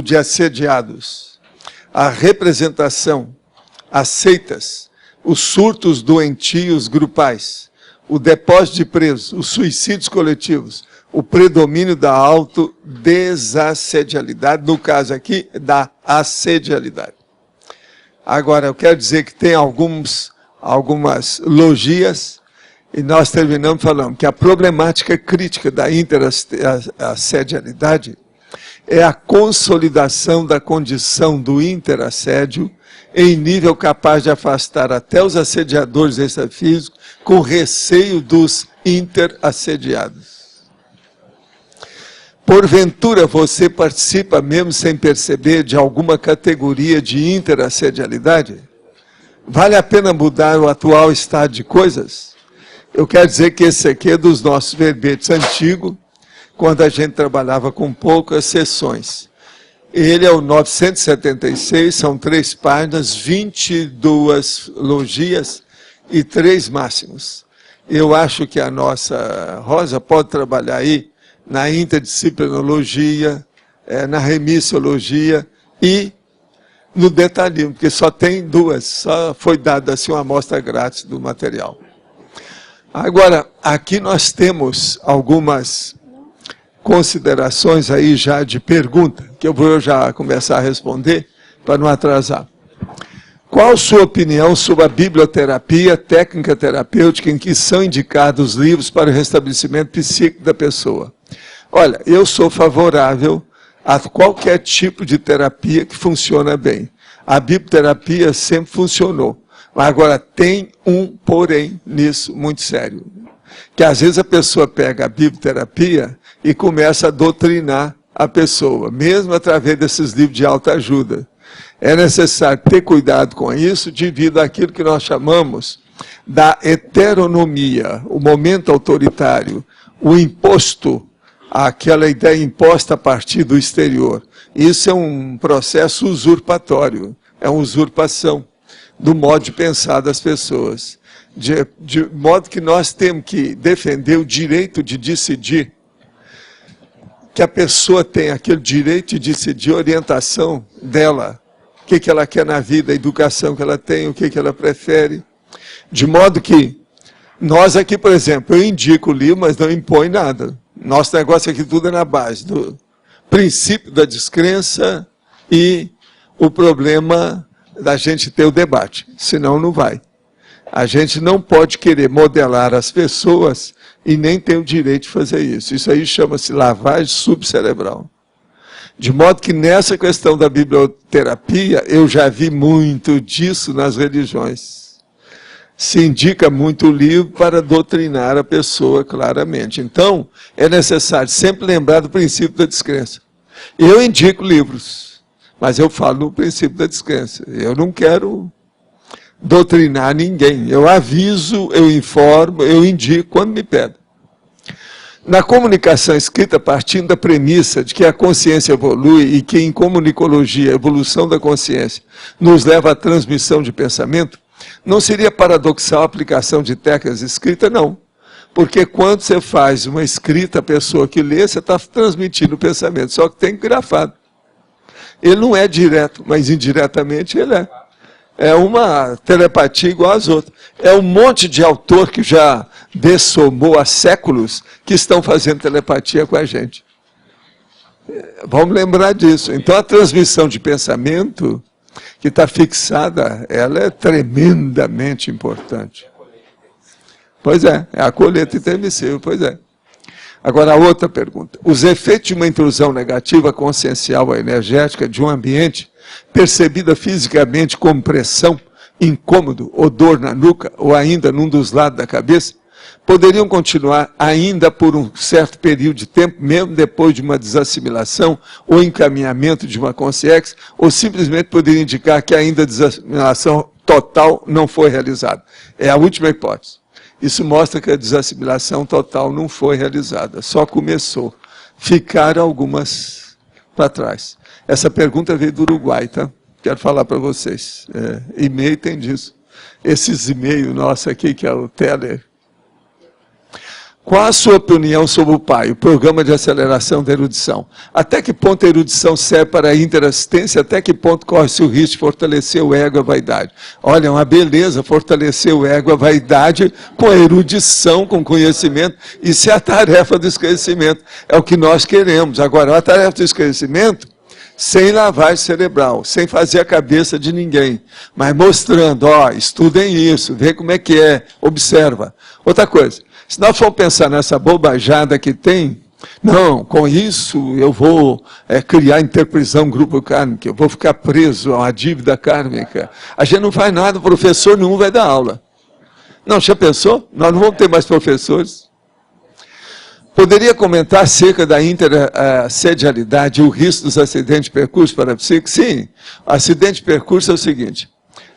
de assediados, a representação, as seitas, os surtos doentios grupais, o depósito de presos, os suicídios coletivos, o predomínio da autodesassedialidade, no caso aqui, da assedialidade. Agora, eu quero dizer que tem algumas logias, e nós terminamos falando que a problemática crítica da interassedialidade é a consolidação da condição do interassédio em nível capaz de afastar até os assediadores extrafísicos com receio dos interassediados. Porventura você participa mesmo sem perceber de alguma categoria de interassedialidade? Vale a pena mudar o atual estado de coisas? Eu quero dizer que esse aqui é dos nossos verbetes antigos, quando a gente trabalhava com poucas sessões. Ele é o 976, são 3 páginas, 22 logias e 3 máximos. Eu acho que a nossa Rosa pode trabalhar aí na interdisciplinologia, na remissiologia e no detalhismo, porque só tem 2, só foi dada assim uma amostra grátis do material. Agora, aqui nós temos algumas considerações aí já de pergunta, que eu vou já começar a responder, para não atrasar. Qual sua opinião sobre a biblioterapia, técnica terapêutica, em que são indicados livros para o restabelecimento psíquico da pessoa? Olha, eu sou favorável a qualquer tipo de terapia que funciona bem. A biblioterapia sempre funcionou. Mas agora tem um porém nisso muito sério. Que às vezes a pessoa pega a biblioterapia e começa a doutrinar a pessoa, mesmo através desses livros de autoajuda. É necessário ter cuidado com isso devido àquilo que nós chamamos da heteronomia, o momento autoritário, o imposto, aquela ideia imposta a partir do exterior. Isso é um processo usurpatório, é uma usurpação do modo de pensar das pessoas. De modo que nós temos que defender o direito de decidir, que a pessoa tem aquele direito de decidir a orientação dela, o que ela quer na vida, a educação que ela tem, o que ela prefere. De modo que nós aqui, por exemplo, eu indico o livro, mas não impõe nada. Nosso negócio aqui tudo é na base do princípio da descrença e o problema da gente ter o debate, senão não vai. A gente não pode querer modelar as pessoas e nem tem o direito de fazer isso. Isso aí chama-se lavagem subcerebral. De modo que nessa questão da biblioterapia, eu já vi muito disso nas religiões. Se indica muito o livro para doutrinar a pessoa claramente. Então, é necessário sempre lembrar do princípio da descrença. Eu indico livros, mas eu falo no princípio da descrença. Eu não quero doutrinar ninguém. Eu aviso, eu informo, eu indico quando me pedem. Na comunicação escrita, partindo da premissa de que a consciência evolui e que em comunicologia a evolução da consciência nos leva à transmissão de pensamento, não seria paradoxal a aplicação de técnicas escritas? Não. Porque quando você faz uma escrita, a pessoa que lê, você está transmitindo o pensamento, só que tem grafado. Ele não é direto, mas indiretamente ele é. É uma telepatia igual às outras. É um monte de autor que já dessomou há séculos que estão fazendo telepatia com a gente. Vamos lembrar disso. Então a transmissão de pensamento que está fixada, ela é tremendamente importante. Pois é a colheita intermissível, pois é. Agora, a outra pergunta. Os efeitos de uma intrusão negativa consciencial ou energética de um ambiente, percebida fisicamente como pressão, incômodo, ou dor na nuca, ou ainda num dos lados da cabeça, poderiam continuar ainda por um certo período de tempo, mesmo depois de uma desassimilação ou encaminhamento de uma consciência, ou simplesmente poderiam indicar que ainda a desassimilação total não foi realizada. É a última hipótese. Isso mostra que a desassimilação total não foi realizada, só começou. Ficaram algumas para trás. Essa pergunta veio do Uruguai, tá? Quero falar para vocês. E-mail tem disso. Esses e-mails nossos aqui, que é o Teller. Qual a sua opinião sobre o PAI, o Programa de Aceleração da Erudição? Até que ponto a erudição serve para a interassistência? Até que ponto corre-se o risco de fortalecer o ego e a vaidade? Olha, é uma beleza fortalecer o ego e a vaidade com a erudição, com conhecimento. Isso é a tarefa do esclarecimento. É o que nós queremos. Agora, a tarefa do esclarecimento, sem lavagem cerebral, sem fazer a cabeça de ninguém, mas mostrando, ó, estudem isso, vê como é que é, observa. Outra coisa. Se nós formos pensar nessa bobajada que tem, não, com isso eu vou criar interprisão grupo kármico, eu vou ficar preso a uma dívida kármica. A gente não faz nada, o professor nenhum vai dar aula. Não, já pensou? Nós não vamos ter mais professores. Poderia comentar acerca da interassedialidade e o risco dos acidentes de percurso para a psique? Sim, acidente de percurso é o seguinte,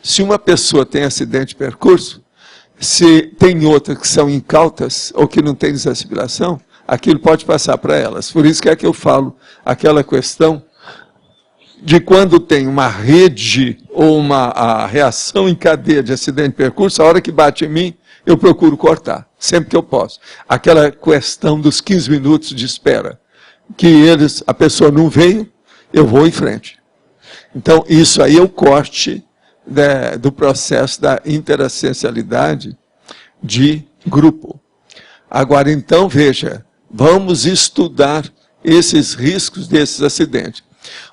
se uma pessoa tem acidente de percurso, se tem outras que são incautas ou que não têm desassimilação, aquilo pode passar para elas. Por isso que é que eu falo aquela questão de quando tem uma rede ou a reação em cadeia de acidente de percurso, a hora que bate em mim, eu procuro cortar, sempre que eu posso. Aquela questão dos 15 minutos de espera, que a pessoa não veio, eu vou em frente. Então, isso aí é o corte do processo da interassencialidade de grupo. Agora, então, veja, vamos estudar esses riscos desses acidentes.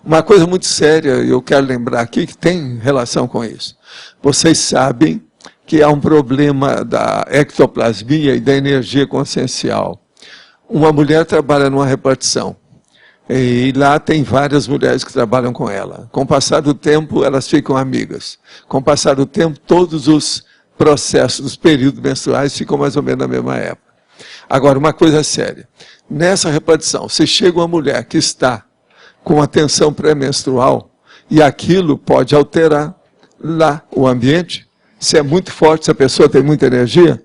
Uma coisa muito séria, eu quero lembrar aqui, que tem relação com isso. Vocês sabem que há um problema da ectoplasmia e da energia consciencial. Uma mulher trabalha numa repartição. E lá tem várias mulheres que trabalham com ela. Com o passar do tempo, elas ficam amigas. Com o passar do tempo, todos os processos dos períodos menstruais ficam mais ou menos na mesma época. Agora, uma coisa séria. Nessa repartição, se chega uma mulher que está com a tensão pré-menstrual, e aquilo pode alterar lá o ambiente, se é muito forte, se a pessoa tem muita energia,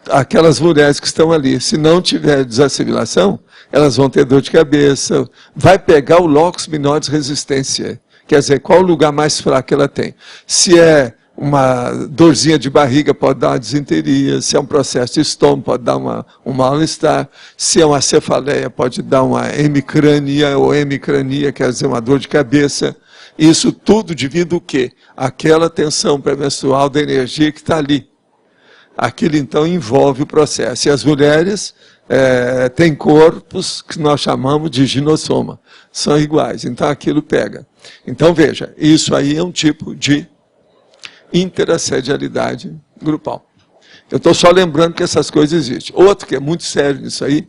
aquelas mulheres que estão ali, se não tiver desassimilação, elas vão ter dor de cabeça, vai pegar o locus menor de resistência, quer dizer, qual o lugar mais fraco que ela tem. Se é uma dorzinha de barriga, pode dar uma disenteria, se é um processo de estômago, pode dar um mal-estar, se é uma cefaleia, pode dar uma hemicrania ou hemicrania, quer dizer, uma dor de cabeça. Isso tudo devido ao quê? Aquela tensão pré-menstrual da energia que está ali. Aquilo, então, envolve o processo. E as mulheres têm corpos que nós chamamos de ginossoma. São iguais. Então, aquilo pega. Então, veja, isso aí é um tipo de interassedialidade grupal. Eu estou só lembrando que essas coisas existem. Outro que é muito sério nisso aí,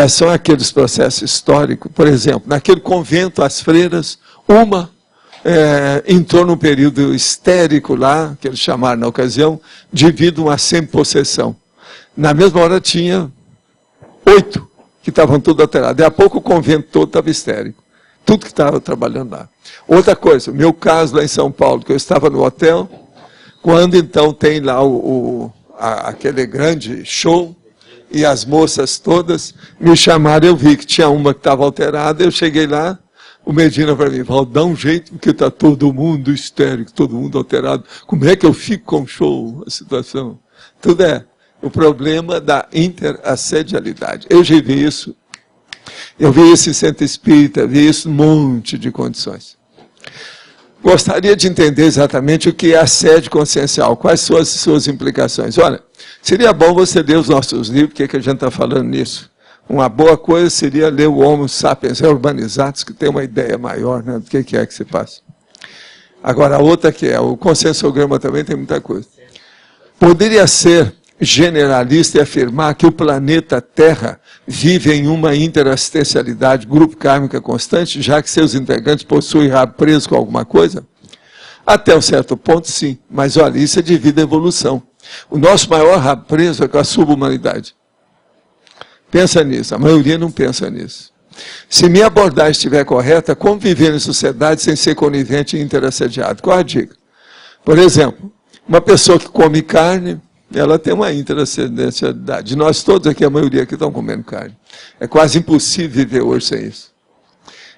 são aqueles processos históricos. Por exemplo, naquele convento, as freiras, entrou num período histérico lá, que eles chamaram na ocasião, devido a uma semi-possessão. Na mesma hora tinha 8 que estavam tudo alterados. Daí a pouco o convento todo estava histérico. Tudo que estava trabalhando lá. Outra coisa, o meu caso lá em São Paulo, que eu estava no hotel, quando então tem lá aquele grande show, e as moças todas me chamaram, eu vi que tinha uma que estava alterada, eu cheguei lá, o Medina para mim, falou, dá um jeito, porque está todo mundo histérico, todo mundo alterado. Como é que eu fico com o show, a situação? Tudo é o problema da interassedialidade. Eu já vi isso. Eu vi isso em centro espírita, vi isso em um monte de condições. Gostaria de entender exatamente o que é assédio consciencial, quais são as suas implicações. Olha, seria bom você ler os nossos livros, porque a gente está falando nisso. Uma boa coisa seria ler o Homo Sapiens Urbanizatus, que tem uma ideia maior, né, do que é que se passa. Agora, a outra que o conscienciograma também tem muita coisa. Poderia ser generalista e afirmar que o planeta Terra vive em uma interassistencialidade grupo kármica constante, já que seus integrantes possuem rabo preso com alguma coisa? Até um certo ponto, sim. Mas, olha, isso é devido à evolução. O nosso maior rabo preso é com a subhumanidade. Pensa nisso. A maioria não pensa nisso. Se minha abordagem estiver correta, como viver em sociedade sem ser conivente e interassediado? Qual a dica? Por exemplo, uma pessoa que come carne, ela tem uma interassedialidade. Nós todos aqui, a maioria aqui estão comendo carne. É quase impossível viver hoje sem isso.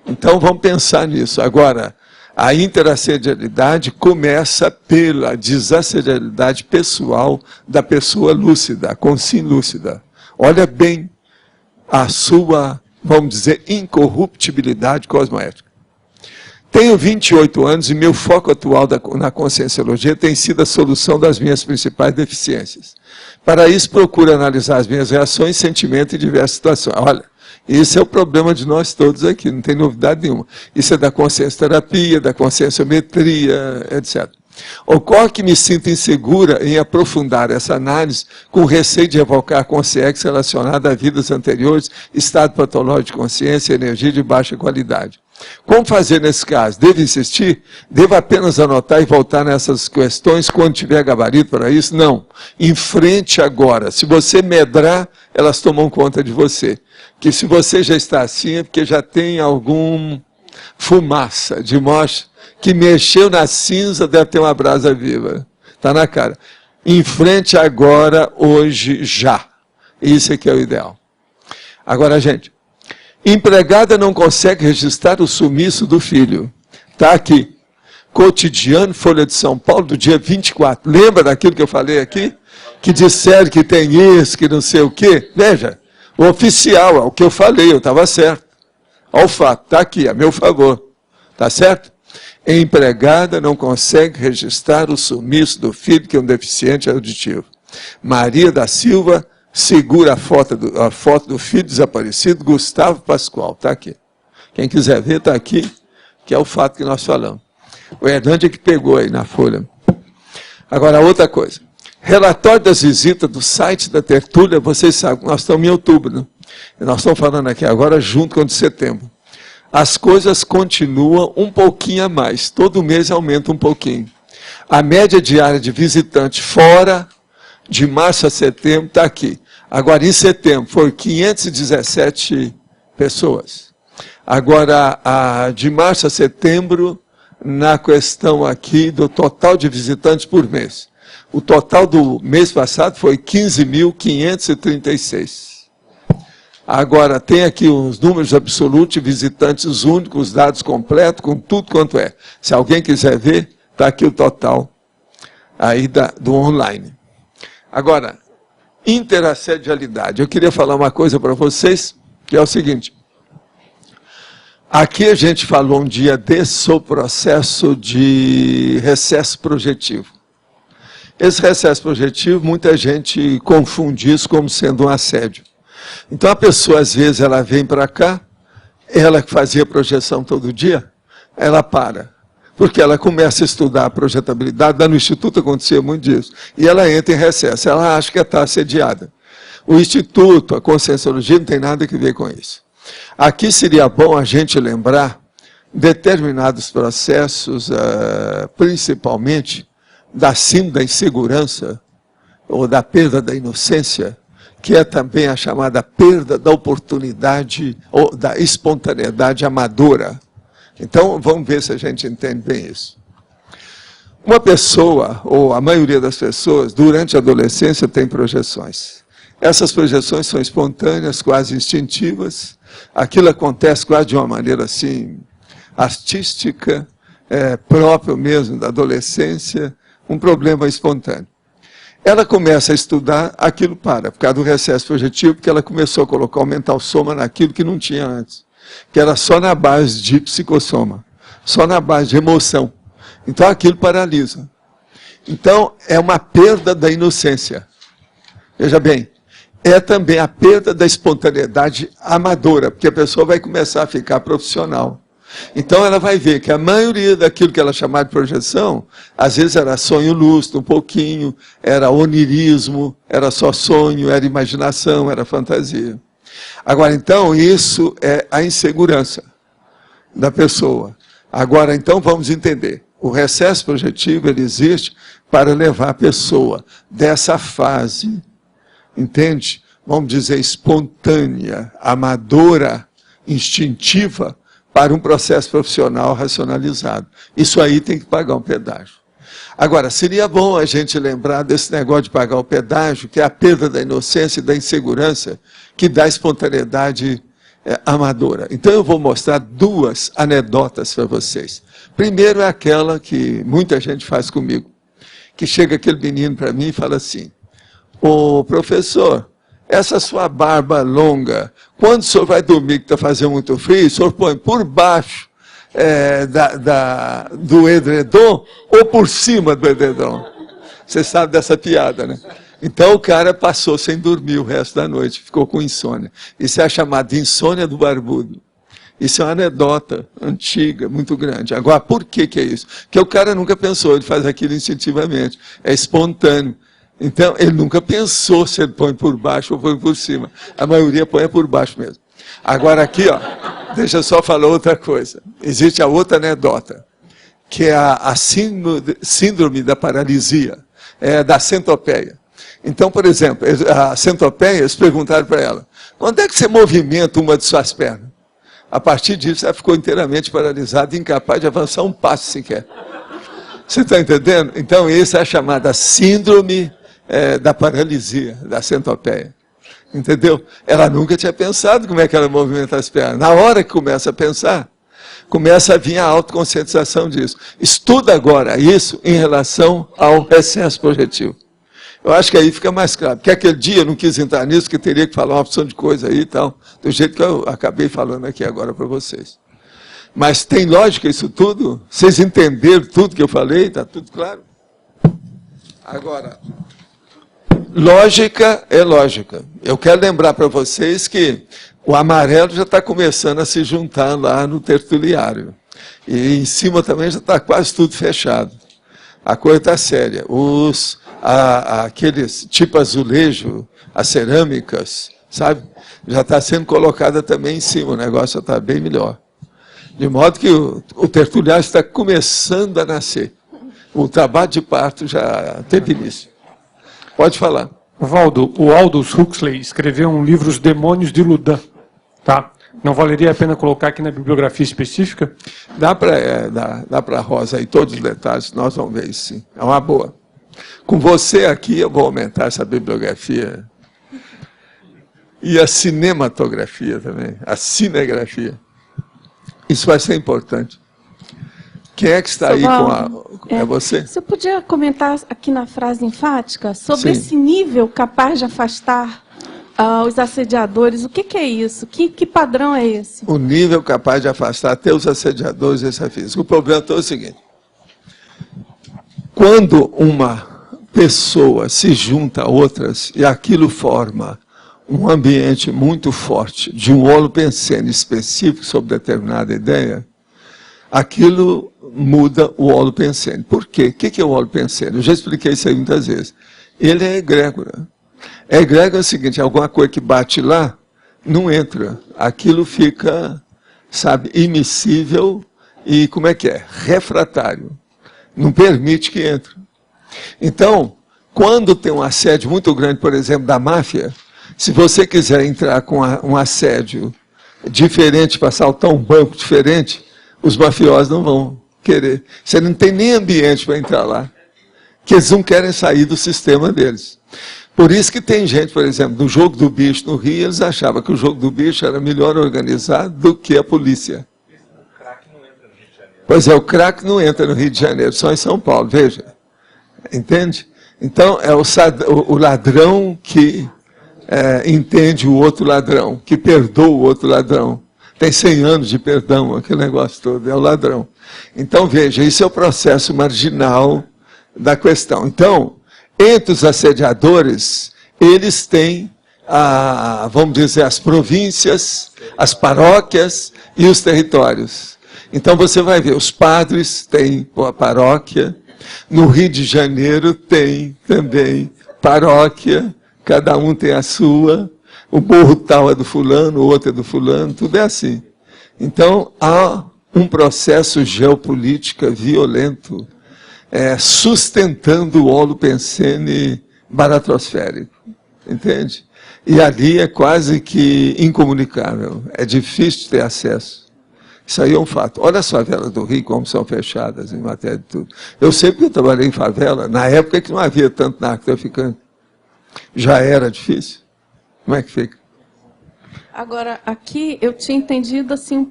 Então, vamos pensar nisso. Agora, a interassedialidade começa pela desassedialidade pessoal da pessoa lúcida, consciência lúcida. Olha bem a sua, vamos dizer, incorruptibilidade cosmoética. Tenho 28 anos e meu foco atual na conscienciologia tem sido a solução das minhas principais deficiências. Para isso, procuro analisar as minhas reações, sentimentos em diversas situações. Olha, esse é o problema de nós todos aqui, não tem novidade nenhuma. Isso é da consciencioterapia, da conscienciometria, etc. Ocorre que me sinto insegura em aprofundar essa análise com receio de evocar consciência relacionada a vidas anteriores, estado patológico de consciência e energia de baixa qualidade. Como fazer nesse caso? Devo insistir? Devo apenas anotar e voltar nessas questões quando tiver gabarito para isso? Não. Enfrente agora. Se você medrar, elas tomam conta de você. Que se você já está assim, é porque já tem algum fumaça de mocha que mexeu na cinza, deve ter uma brasa viva. Está na cara. Enfrente agora, hoje, já. Isso é que é o ideal. Agora, gente, empregada não consegue registrar o sumiço do filho. Está aqui. Cotidiano, Folha de São Paulo, do dia 24. Lembra daquilo que eu falei aqui? Que disseram que tem isso, que não sei o quê? Veja, o oficial, é o que eu falei, eu estava certo. Olha o fato, está aqui, a meu favor. Está certo? Empregada não consegue registrar o sumiço do filho, que é um deficiente auditivo. Maria da Silva segura a foto do filho desaparecido, Gustavo Pascoal. Está aqui. Quem quiser ver, está aqui, que é o fato que nós falamos. O Hernandes é que pegou aí na folha. Agora, outra coisa. Relatório das visitas do site da Tertúlia, vocês sabem, nós estamos em outubro, né? E nós estamos falando aqui agora junto com o de setembro. As coisas continuam um pouquinho a mais. Todo mês aumenta um pouquinho. A média diária de visitantes fora, de março a setembro, está aqui. Agora, em setembro, foi 517 pessoas. Agora, de março a setembro, na questão aqui do total de visitantes por mês. O total do mês passado foi 15.536. Agora, tem aqui os números absolutos de visitantes únicos, dados completos, com tudo quanto é. Se alguém quiser ver, está aqui o total aí do online. Agora, interassedialidade. Eu queria falar uma coisa para vocês, que é o seguinte. Aqui a gente falou um dia sobre o processo de recesso projetivo. Esse recesso projetivo, muita gente confunde isso como sendo um assédio. Então a pessoa, às vezes, ela vem para cá, ela que fazia projeção todo dia, ela para. Porque ela começa a estudar a projetabilidade, lá no Instituto acontecia muito disso, e ela entra em recesso, ela acha que está assediada. O Instituto, a Conscienciologia, não tem nada a ver com isso. Aqui seria bom a gente lembrar determinados processos, principalmente da síndrome da insegurança, ou da perda da inocência, que é também a chamada perda da oportunidade, ou da espontaneidade amadora. Então, vamos ver se a gente entende bem isso. Uma pessoa, ou a maioria das pessoas, durante a adolescência tem projeções. Essas projeções são espontâneas, quase instintivas. Aquilo acontece quase de uma maneira assim, artística, próprio mesmo da adolescência, um problema espontâneo. Ela começa a estudar, aquilo para, por causa do recesso projetivo, porque ela começou a colocar o mental soma naquilo que não tinha antes, que era só na base de psicossoma, só na base de emoção. Então aquilo paralisa. Então é uma perda da inocência. Veja bem, é também a perda da espontaneidade amadora, porque a pessoa vai começar a ficar profissional. Então ela vai ver que a maioria daquilo que ela chamava de projeção, às vezes era sonho lúcido, um pouquinho, era onirismo, era só sonho, era imaginação, era fantasia. Agora, então, isso é a insegurança da pessoa. Agora, então, vamos entender. O recesso projetivo, ele existe para levar a pessoa dessa fase, entende? Vamos dizer, espontânea, amadora, instintiva, para um processo profissional racionalizado. Isso aí tem que pagar um pedágio. Agora, seria bom a gente lembrar desse negócio de pagar o pedágio, que é a perda da inocência e da insegurança, que dá espontaneidade amadora. Então eu vou mostrar duas anedotas para vocês. Primeiro é aquela que muita gente faz comigo, que chega aquele menino para mim e fala assim, ô professor, essa sua barba longa, quando o senhor vai dormir, que está fazendo muito frio, o senhor põe por baixo do edredom ou por cima do edredom? Você sabe dessa piada, né? Então o cara passou sem dormir o resto da noite, ficou com insônia. Isso é chamado de insônia do barbudo. Isso é uma anedota antiga, muito grande. Agora, por que é isso? Porque o cara nunca pensou, ele faz aquilo instintivamente, é espontâneo. Então, ele nunca pensou se ele põe por baixo ou põe por cima. A maioria põe por baixo mesmo. Agora aqui, ó, deixa eu só falar outra coisa. Existe a outra anedota, que é a síndrome da paralisia, da centopeia. Então, por exemplo, a centopeia, eles perguntaram para ela, quando é que você movimenta uma de suas pernas? A partir disso, ela ficou inteiramente paralisada, incapaz de avançar um passo sequer. Você está entendendo? Então, essa é a chamada síndrome da paralisia, da centopeia. Entendeu? Ela nunca tinha pensado como é que ela movimenta as pernas. Na hora que começa a pensar, começa a vir a autoconscientização disso. Estuda agora isso em relação ao excesso projetivo. Eu acho que aí fica mais claro. Porque aquele dia eu não quis entrar nisso, que teria que falar uma opção de coisa aí e tal, do jeito que eu acabei falando aqui agora para vocês. Mas tem lógica isso tudo? Vocês entenderam tudo que eu falei? Está tudo claro? Agora, lógica é lógica. Eu quero lembrar para vocês que o amarelo já está começando a se juntar lá no tertuliário. E em cima também já está quase tudo fechado. A coisa está séria. Aqueles tipo azulejo, as cerâmicas, sabe? Já está sendo colocada também em cima, o negócio já está bem melhor. De modo que o tertuliário está começando a nascer. O trabalho de parto já teve início. Pode falar. Valdo, o Aldous Huxley escreveu um livro, Os Demônios de Ludin. Tá? Não valeria a pena colocar aqui na bibliografia específica? Dá para a Rosa aí todos os detalhes, nós vamos ver isso sim. É uma boa. Com você aqui, eu vou aumentar essa bibliografia. E a cinematografia também, a cinegrafia. Isso vai ser importante. Quem é que está aí com É você? Você podia comentar aqui na frase enfática sobre Sim. esse nível capaz de afastar os assediadores? O que é isso? Que padrão é esse? O nível capaz de afastar até os assediadores dessa física. O problema é o seguinte. Quando uma pessoa se junta a outras e aquilo forma um ambiente muito forte de um holopensene específico sobre determinada ideia, aquilo muda o holopensene. Por quê? O que é o holopensene? Eu já expliquei isso aí muitas vezes. Ele é egrégora. Egrégora é o seguinte, alguma coisa que bate lá, não entra. Aquilo fica, sabe, imissível e, como é que é? Refratário. Não permite que entre. Então, quando tem um assédio muito grande, por exemplo, da máfia, se você quiser entrar com um assédio diferente para assaltar um banco diferente, os mafiosos não vão querer. Você não tem nem ambiente para entrar lá. Que eles não querem sair do sistema deles. Por isso que tem gente, por exemplo, no Jogo do Bicho no Rio, eles achavam que o Jogo do Bicho era melhor organizado do que a polícia. Pois é, o crack não entra no Rio de Janeiro, só em São Paulo, veja. Entende? Então, é o ladrão que entende o outro ladrão, que perdoa o outro ladrão. Tem 100 anos de perdão, aquele negócio todo, é o ladrão. Então, veja, isso é o processo marginal da questão. Então, entre os assediadores, eles têm, vamos dizer, as províncias, as paróquias e os territórios. Então, você vai ver, os padres têm a paróquia, no Rio de Janeiro tem também paróquia, cada um tem a sua, o morro tal é do fulano, o outro é do fulano, tudo é assim. Então, há um processo geopolítico violento sustentando o holopensene baratrosférico, entende? E ali é quase que incomunicável, é difícil de ter acesso. Isso aí é um fato. Olha as favelas do Rio, como são fechadas em matéria de tudo. Eu sei porque eu trabalhei em favela, na época que não havia tanto narcotraficante. Já era difícil. Como é que fica? Agora, aqui eu tinha entendido assim,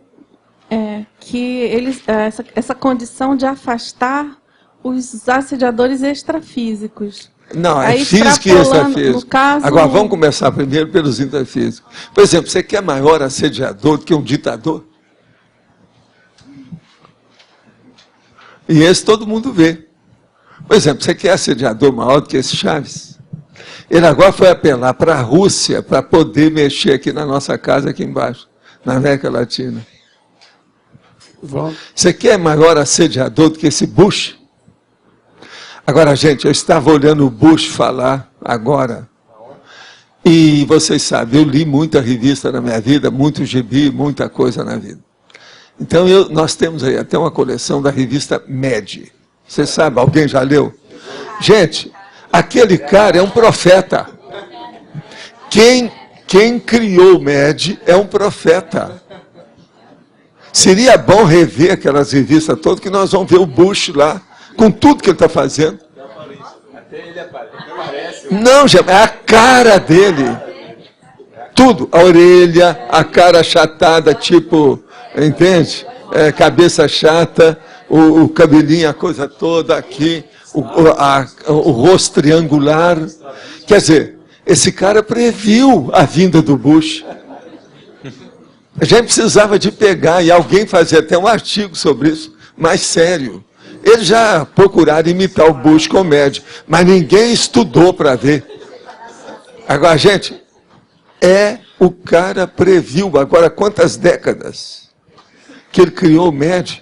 que eles, essa condição de afastar os assediadores extrafísicos. Não, é Aí, físico e extrapolando, extrafísico. no caso- Agora, vamos começar primeiro pelos intrafísicos. Por exemplo, você quer maior assediador do que um ditador? E esse todo mundo vê. Por exemplo, você quer assediador maior do que esse Chaves? Ele agora foi apelar para a Rússia para poder mexer aqui na nossa casa, aqui embaixo, na América Latina. Você quer maior assediador do que esse Bush? Agora, gente, eu estava olhando o Bush falar agora. E vocês sabem, eu li muita revista na minha vida, muito gibi, muita coisa na vida. Então, nós temos aí até uma coleção da revista Mad. Você sabe, alguém já leu? Gente, aquele cara é um profeta. Quem criou o Mad é um profeta. Seria bom rever aquelas revistas todas, que nós vamos ver o Bush lá, com tudo que ele está fazendo. Até ele aparece. Não, é a cara dele. Tudo. A orelha, a cara achatada, tipo, entende? Cabeça chata, o cabelinho, a coisa toda aqui, o rosto triangular. Quer dizer, esse cara previu a vinda do Bush. A gente precisava de pegar, e alguém fazer até um artigo sobre isso, mais sério. Eles já procuraram imitar o Bush com médio, mas ninguém estudou para ver. Agora, gente, o cara previu, agora quantas décadas que ele criou o médio.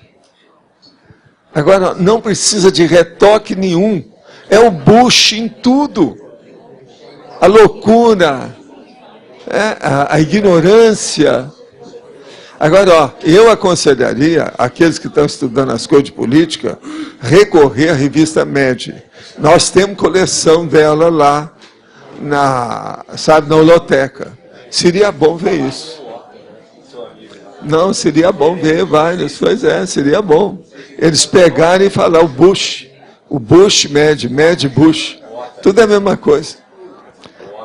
Agora, não precisa de retoque nenhum. É o Bush em tudo. A loucura, a ignorância. Agora, ó, eu aconselharia aqueles que estão estudando as coisas de política recorrer à revista Mad. Nós temos coleção dela lá na holoteca. Seria bom ver isso. Não, seria bom ver vários. Pois seria bom. Eles pegarem e falar o Bush Mad Bush. Tudo é a mesma coisa.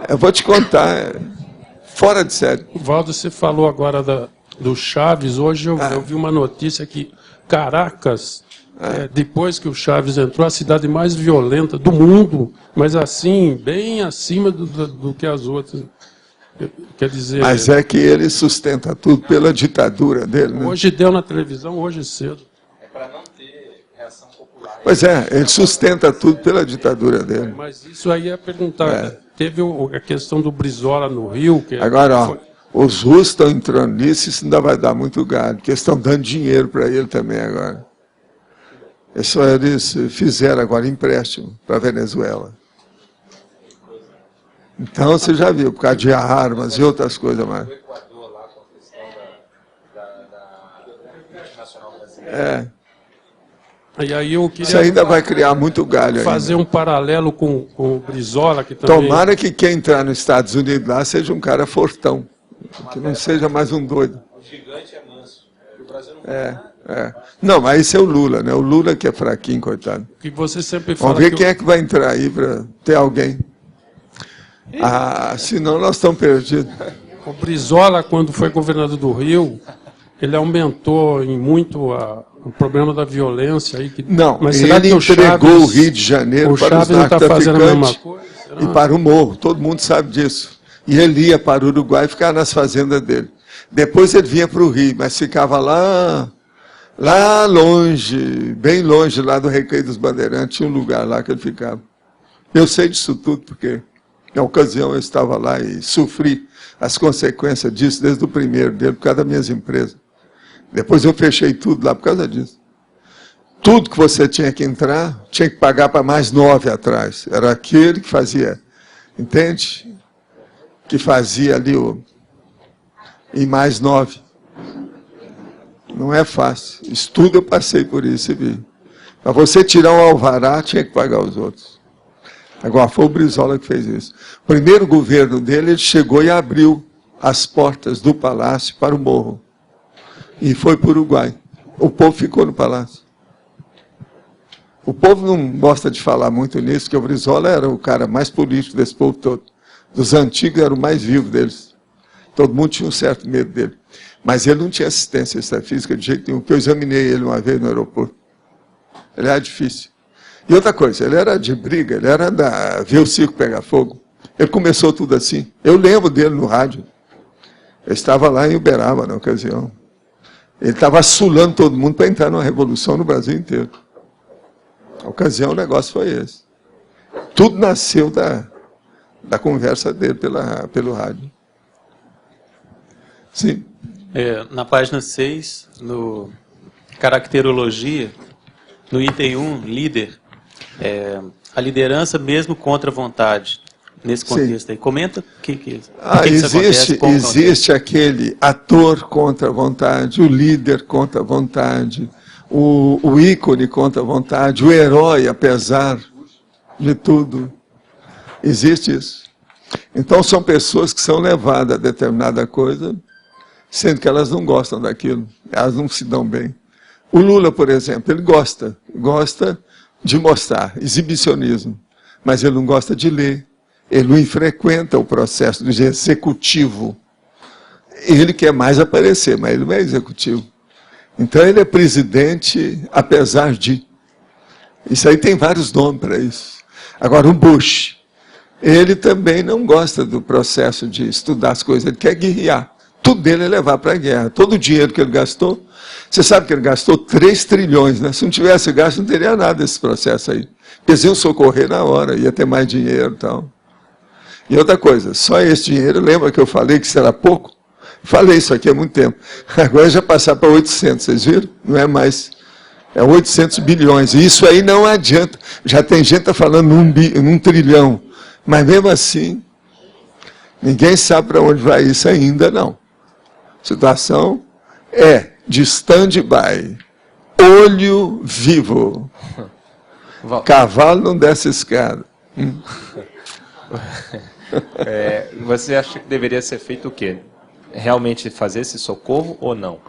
Eu vou te contar, fora de série. Valdo, você falou agora do Chaves. Hoje eu vi uma notícia que Caracas, depois que o Chaves entrou, a cidade mais violenta do mundo, mas assim, bem acima do que as outras. Quer dizer... Mas é que ele sustenta tudo pela ditadura dele, né? Hoje deu na televisão, hoje cedo. É para não ter reação popular. Pois ele sustenta tudo pela ditadura dele. Mas isso aí é perguntar. Teve a questão do Brizola no Rio. Que agora, ó, os russos estão entrando nisso, isso ainda vai dar muito gado, porque eles estão dando dinheiro para ele também agora. Eles fizeram agora empréstimo para a Venezuela. Então, você já viu, por causa de armas e outras coisas mais. O Equador lá com a questão da internacional brasileira. E aí eu queria isso ainda vai criar muito galho fazer ainda. um paralelo com o Brizola, que também... Tomara que quem entrar nos Estados Unidos lá seja um cara fortão, que não seja mais um doido. O gigante é manso. O Brasil não Não, mas esse é o Lula, né? O Lula que é fraquinho, coitado. Que você sempre fala. Vamos ver quem é que vai entrar aí para ter alguém. Senão nós estamos perdidos. O Brizola, quando foi governador do Rio, ele aumentou em muito o problema da violência. Aí, não, mas ele entregou o Rio de Janeiro para os narcotraficantes e para o Morro. Todo mundo sabe disso. E ele ia para o Uruguai e ficava nas fazendas dele. Depois ele vinha para o Rio, mas ficava lá longe, bem longe, lá do Recreio dos Bandeirantes, tinha um lugar lá que ele ficava. Eu sei disso tudo, porque na ocasião eu estava lá e sofri as consequências disso desde o primeiro dele, por causa das minhas empresas. Depois eu fechei tudo lá por causa disso. Tudo que você tinha que entrar, tinha que pagar para mais 9 atrás. Era aquele que fazia, entende? Que fazia ali e mais 9. Não é fácil. Isso tudo eu passei por isso e vi. Para você tirar um alvará, tinha que pagar os outros. Agora, foi o Brizola que fez isso. O primeiro governo dele, ele chegou e abriu as portas do palácio para o Morro. E foi para o Uruguai. O povo ficou no palácio. O povo não gosta de falar muito nisso, porque o Brizola era o cara mais político desse povo todo. Dos antigos, era o mais vivo deles. Todo mundo tinha um certo medo dele. Mas ele não tinha assistência extrafísica de jeito nenhum, porque eu examinei ele uma vez no aeroporto. Ele era difícil. E outra coisa, ele era de briga, ele era da ver o circo pegar fogo. Ele começou tudo assim. Eu lembro dele no rádio. Eu estava lá em Uberaba na ocasião. Ele estava assulando todo mundo para entrar numa revolução no Brasil inteiro. A ocasião, o negócio foi esse. Tudo nasceu da conversa dele pelo rádio. Sim. Na página 6, no Caracterologia, no item 1, líder, a liderança mesmo contra a vontade. Nesse contexto aí. Comenta o que isso acontece. Existe aquele ator contra a vontade, o líder contra a vontade, o ícone contra a vontade, o herói apesar de tudo. Existe isso. Então são pessoas que são levadas a determinada coisa, sendo que elas não gostam daquilo, elas não se dão bem. O Lula, por exemplo, ele gosta de mostrar, exibicionismo, mas ele não gosta de ler. Ele não frequenta o processo do executivo. Ele quer mais aparecer, mas ele não é executivo. Então ele é presidente, apesar de. Isso aí tem vários nomes para isso. Agora, o Bush, ele também não gosta do processo de estudar as coisas, ele quer guerrear. Tudo dele é levar para a guerra. Todo o dinheiro que ele gastou, você sabe que ele gastou 3 trilhões, né? Se não tivesse gasto, não teria nada desse processo aí. Eles iam socorrer na hora, ia ter mais dinheiro e tal. E outra coisa, só esse dinheiro, lembra que eu falei que isso era pouco? Falei isso aqui há muito tempo. Agora já passar para 800, vocês viram? Não é mais. É 800 bilhões. E isso aí não adianta. Já tem gente que está falando num trilhão. Mas mesmo assim, ninguém sabe para onde vai isso ainda, não. A situação é de stand-by. Olho vivo. Cavalo não desce escada. Você acha que deveria ser feito o quê? Realmente fazer esse socorro ou não?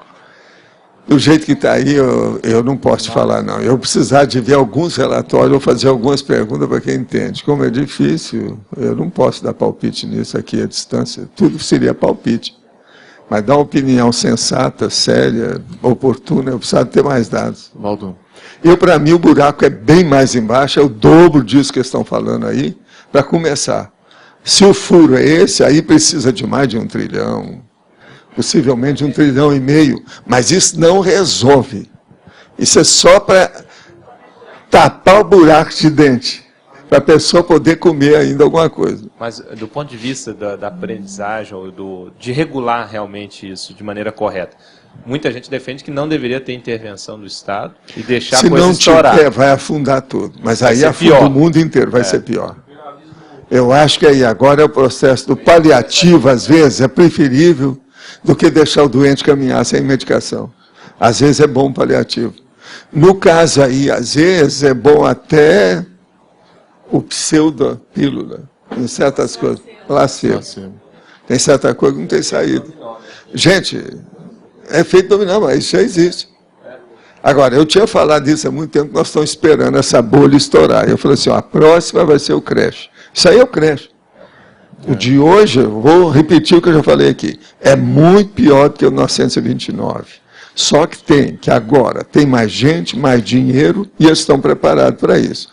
Do jeito que está aí, eu não posso te falar, não. Eu precisar de ver alguns relatórios ou fazer algumas perguntas para quem entende. Como é difícil, eu não posso dar palpite nisso aqui à distância. Tudo seria palpite. Mas dar uma opinião sensata, séria, oportuna, eu preciso ter mais dados. Valdo. Para mim, o buraco é bem mais embaixo, é o dobro disso que estão falando aí, para começar. Se o furo é esse, aí precisa de mais de 1 trilhão, possivelmente 1,5 trilhão, mas isso não resolve. Isso é só para tapar o buraco de dente, para a pessoa poder comer ainda alguma coisa. Mas do ponto de vista da aprendizagem, ou de regular realmente isso de maneira correta, muita gente defende que não deveria ter intervenção do Estado e deixar a coisa estourar. Se não tiver, vai afundar tudo. Mas aí afunda o mundo inteiro, vai ser pior. Eu acho que aí agora é o processo do paliativo, às vezes, é preferível do que deixar o doente caminhar sem medicação. Às vezes é bom paliativo. No caso aí, às vezes, é bom até o pseudo-pílula, em certas coisas. Placebo. Tem certa coisa que não tem saída. Gente, é feito dominar, mas isso já existe. Agora, eu tinha falado disso há muito tempo, nós estamos esperando essa bolha estourar. Eu falei assim, a próxima vai ser o creche. Isso aí é o creche. O de hoje, eu vou repetir o que eu já falei aqui, é muito pior do que o 929. Só que agora tem mais gente, mais dinheiro, e eles estão preparados para isso.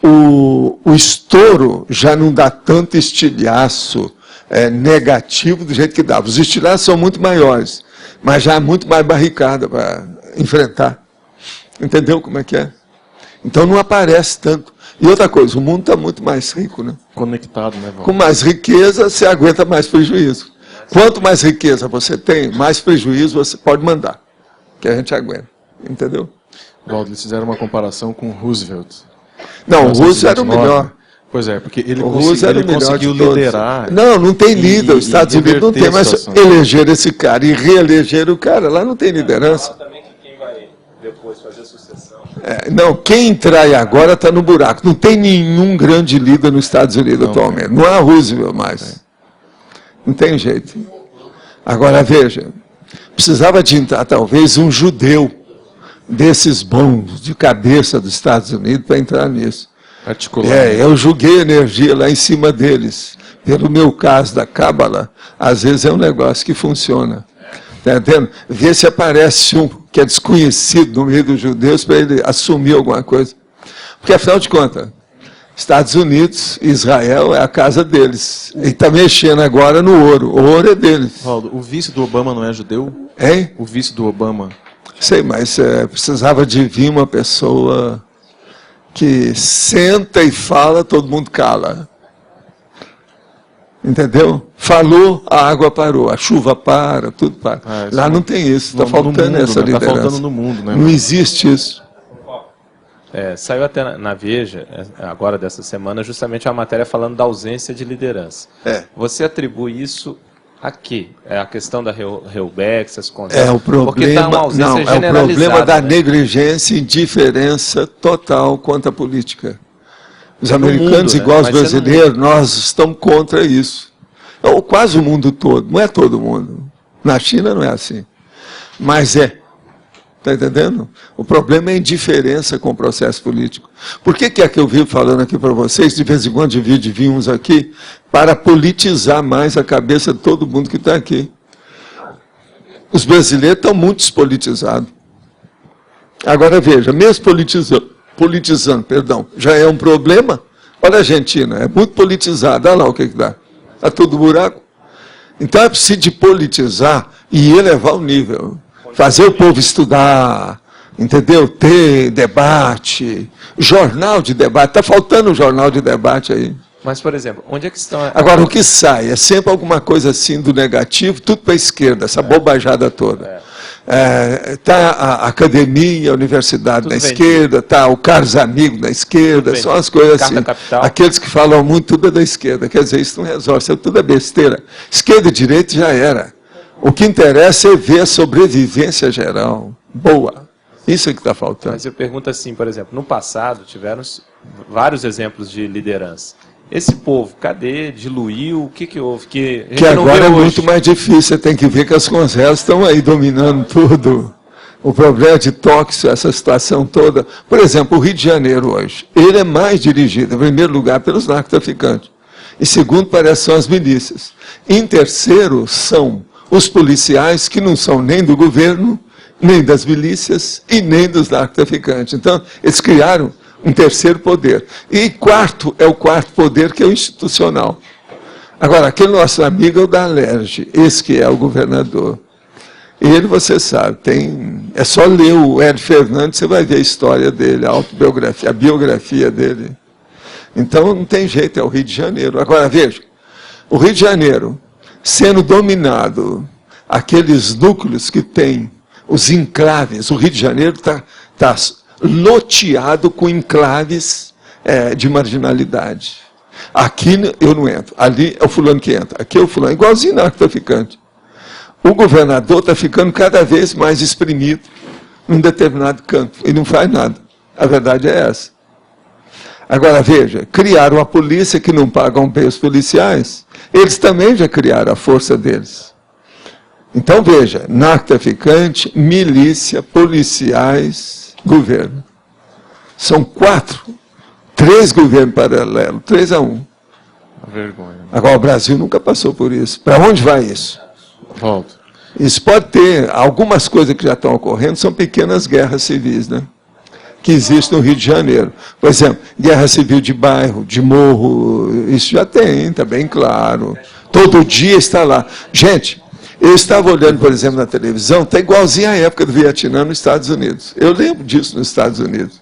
O estouro já não dá tanto estilhaço negativo do jeito que dava. Os estilhaços são muito maiores, mas já há muito mais barricada para enfrentar. Entendeu como é que é? Então não aparece tanto. E outra coisa, o mundo está muito mais rico, né? Conectado, né, Valdo? Com mais riqueza, você aguenta mais prejuízo. Quanto mais riqueza você tem, mais prejuízo você pode mandar, que a gente aguenta. Entendeu? Valdo, eles fizeram uma comparação com Roosevelt. Não, o Roosevelt era o melhor. Pois é, porque ele conseguiu liderar. Não tem líder. Os Estados Unidos não tem, mas eleger esse cara e reeleger o cara, lá não tem liderança. Também que quem vai depois fazer a sucessão. Não, quem entrar aí agora está no buraco. Não tem nenhum grande líder nos Estados Unidos atualmente. Não há Roosevelt mais. Não tem jeito. Agora, veja, precisava de entrar talvez um judeu desses bons de cabeça dos Estados Unidos para entrar nisso. Eu joguei energia lá em cima deles. Pelo meu caso da Cábala, às vezes é um negócio que funciona. Está entendendo? Vê se aparece um que é desconhecido no meio dos judeus para ele assumir alguma coisa. Porque, afinal de contas, Estados Unidos, Israel é a casa deles. E está mexendo agora no ouro. O ouro é deles. Valdo, o vice do Obama não é judeu? Hein? O vice do Obama. Sei, mas precisava de vir uma pessoa que senta e fala, todo mundo cala. Entendeu? Falou, a água parou, a chuva para, tudo para. Lá não tem isso, está faltando essa liderança. Está faltando no mundo, né? Não existe isso. Saiu até na Veja, agora dessa semana, justamente uma matéria falando da ausência de liderança. Você atribui isso a quê? É a questão da Reubex, as conversas? É o problema, porque tá uma ausência não, é o problema da né? negligência e indiferença total quanto à política. Os americanos, mundo, igual né? os brasileiros, nós estamos contra isso. Ou quase o mundo todo, não é todo mundo. Na China não é assim. Mas está entendendo? O problema é a indiferença com o processo político. Por que é que eu vivo falando aqui para vocês, de vez em quando divide uns aqui, para politizar mais a cabeça de todo mundo que está aqui? Os brasileiros estão muito despolitizados. Agora veja, mesmo politizando, já é um problema. Olha a Argentina, é muito politizada, olha lá o que dá. Está tudo buraco. Então é preciso de politizar e elevar o nível. Fazer o povo estudar, entendeu? Ter debate, jornal de debate. Está faltando um jornal de debate aí. Mas, por exemplo, onde é que estão... Agora, o que sai é sempre alguma coisa assim do negativo, tudo para a esquerda, essa bobajada toda. Está a academia, a universidade tudo na esquerda, está o Carlos Amigos na esquerda, são as coisas assim. Aqueles que falam muito, tudo é da esquerda. Quer dizer, isso não resolve, isso tudo é besteira. Esquerda e direita já era. O que interessa é ver a sobrevivência geral. Boa. Isso é que está faltando. Mas eu pergunto assim, por exemplo, no passado tiveram vários exemplos de liderança. Esse povo, cadê? Diluiu? O que houve? Que agora é muito mais difícil. Você tem que ver que as conselhas estão aí dominando tudo. O problema de tóxico, essa situação toda. Por exemplo, o Rio de Janeiro hoje, ele é mais dirigido, em primeiro lugar, pelos narcotraficantes. Em segundo, parece são as milícias. Em terceiro, são os policiais que não são nem do governo, nem das milícias e nem dos narcotraficantes. Então, eles criaram um terceiro poder. E quarto é o quarto poder, que é o institucional. Agora, aquele nosso amigo é o da Alerj, esse que é o governador. Ele, você sabe, é só ler o Hélio Fernandes, você vai ver a história dele, a autobiografia, a biografia dele. Então, não tem jeito, é o Rio de Janeiro. Agora, veja, o Rio de Janeiro, sendo dominado, aqueles núcleos que tem, os enclaves, o Rio de Janeiro está loteado com enclaves de marginalidade. Aqui eu não entro, ali é o fulano que entra, aqui é o fulano, igualzinho narcotraficante. O governador está ficando cada vez mais exprimido num determinado canto, e não faz nada. A verdade é essa. Agora, veja, criaram a polícia que não pagam bem os policiais, eles também já criaram a força deles. Então, veja, narcotraficante, milícia, policiais, governo. São 3 governos paralelos, 3-1. Vergonha. Agora, o Brasil nunca passou por isso. Para onde vai isso? Volto. Isso pode ter, algumas coisas que já estão ocorrendo, são pequenas guerras civis, né? Que existem no Rio de Janeiro. Por exemplo, guerra civil de bairro, de morro, isso já tem, está bem claro. Todo dia está lá. Gente, eu estava olhando, por exemplo, na televisão, está igualzinho à época do Vietnã nos Estados Unidos. Eu lembro disso nos Estados Unidos.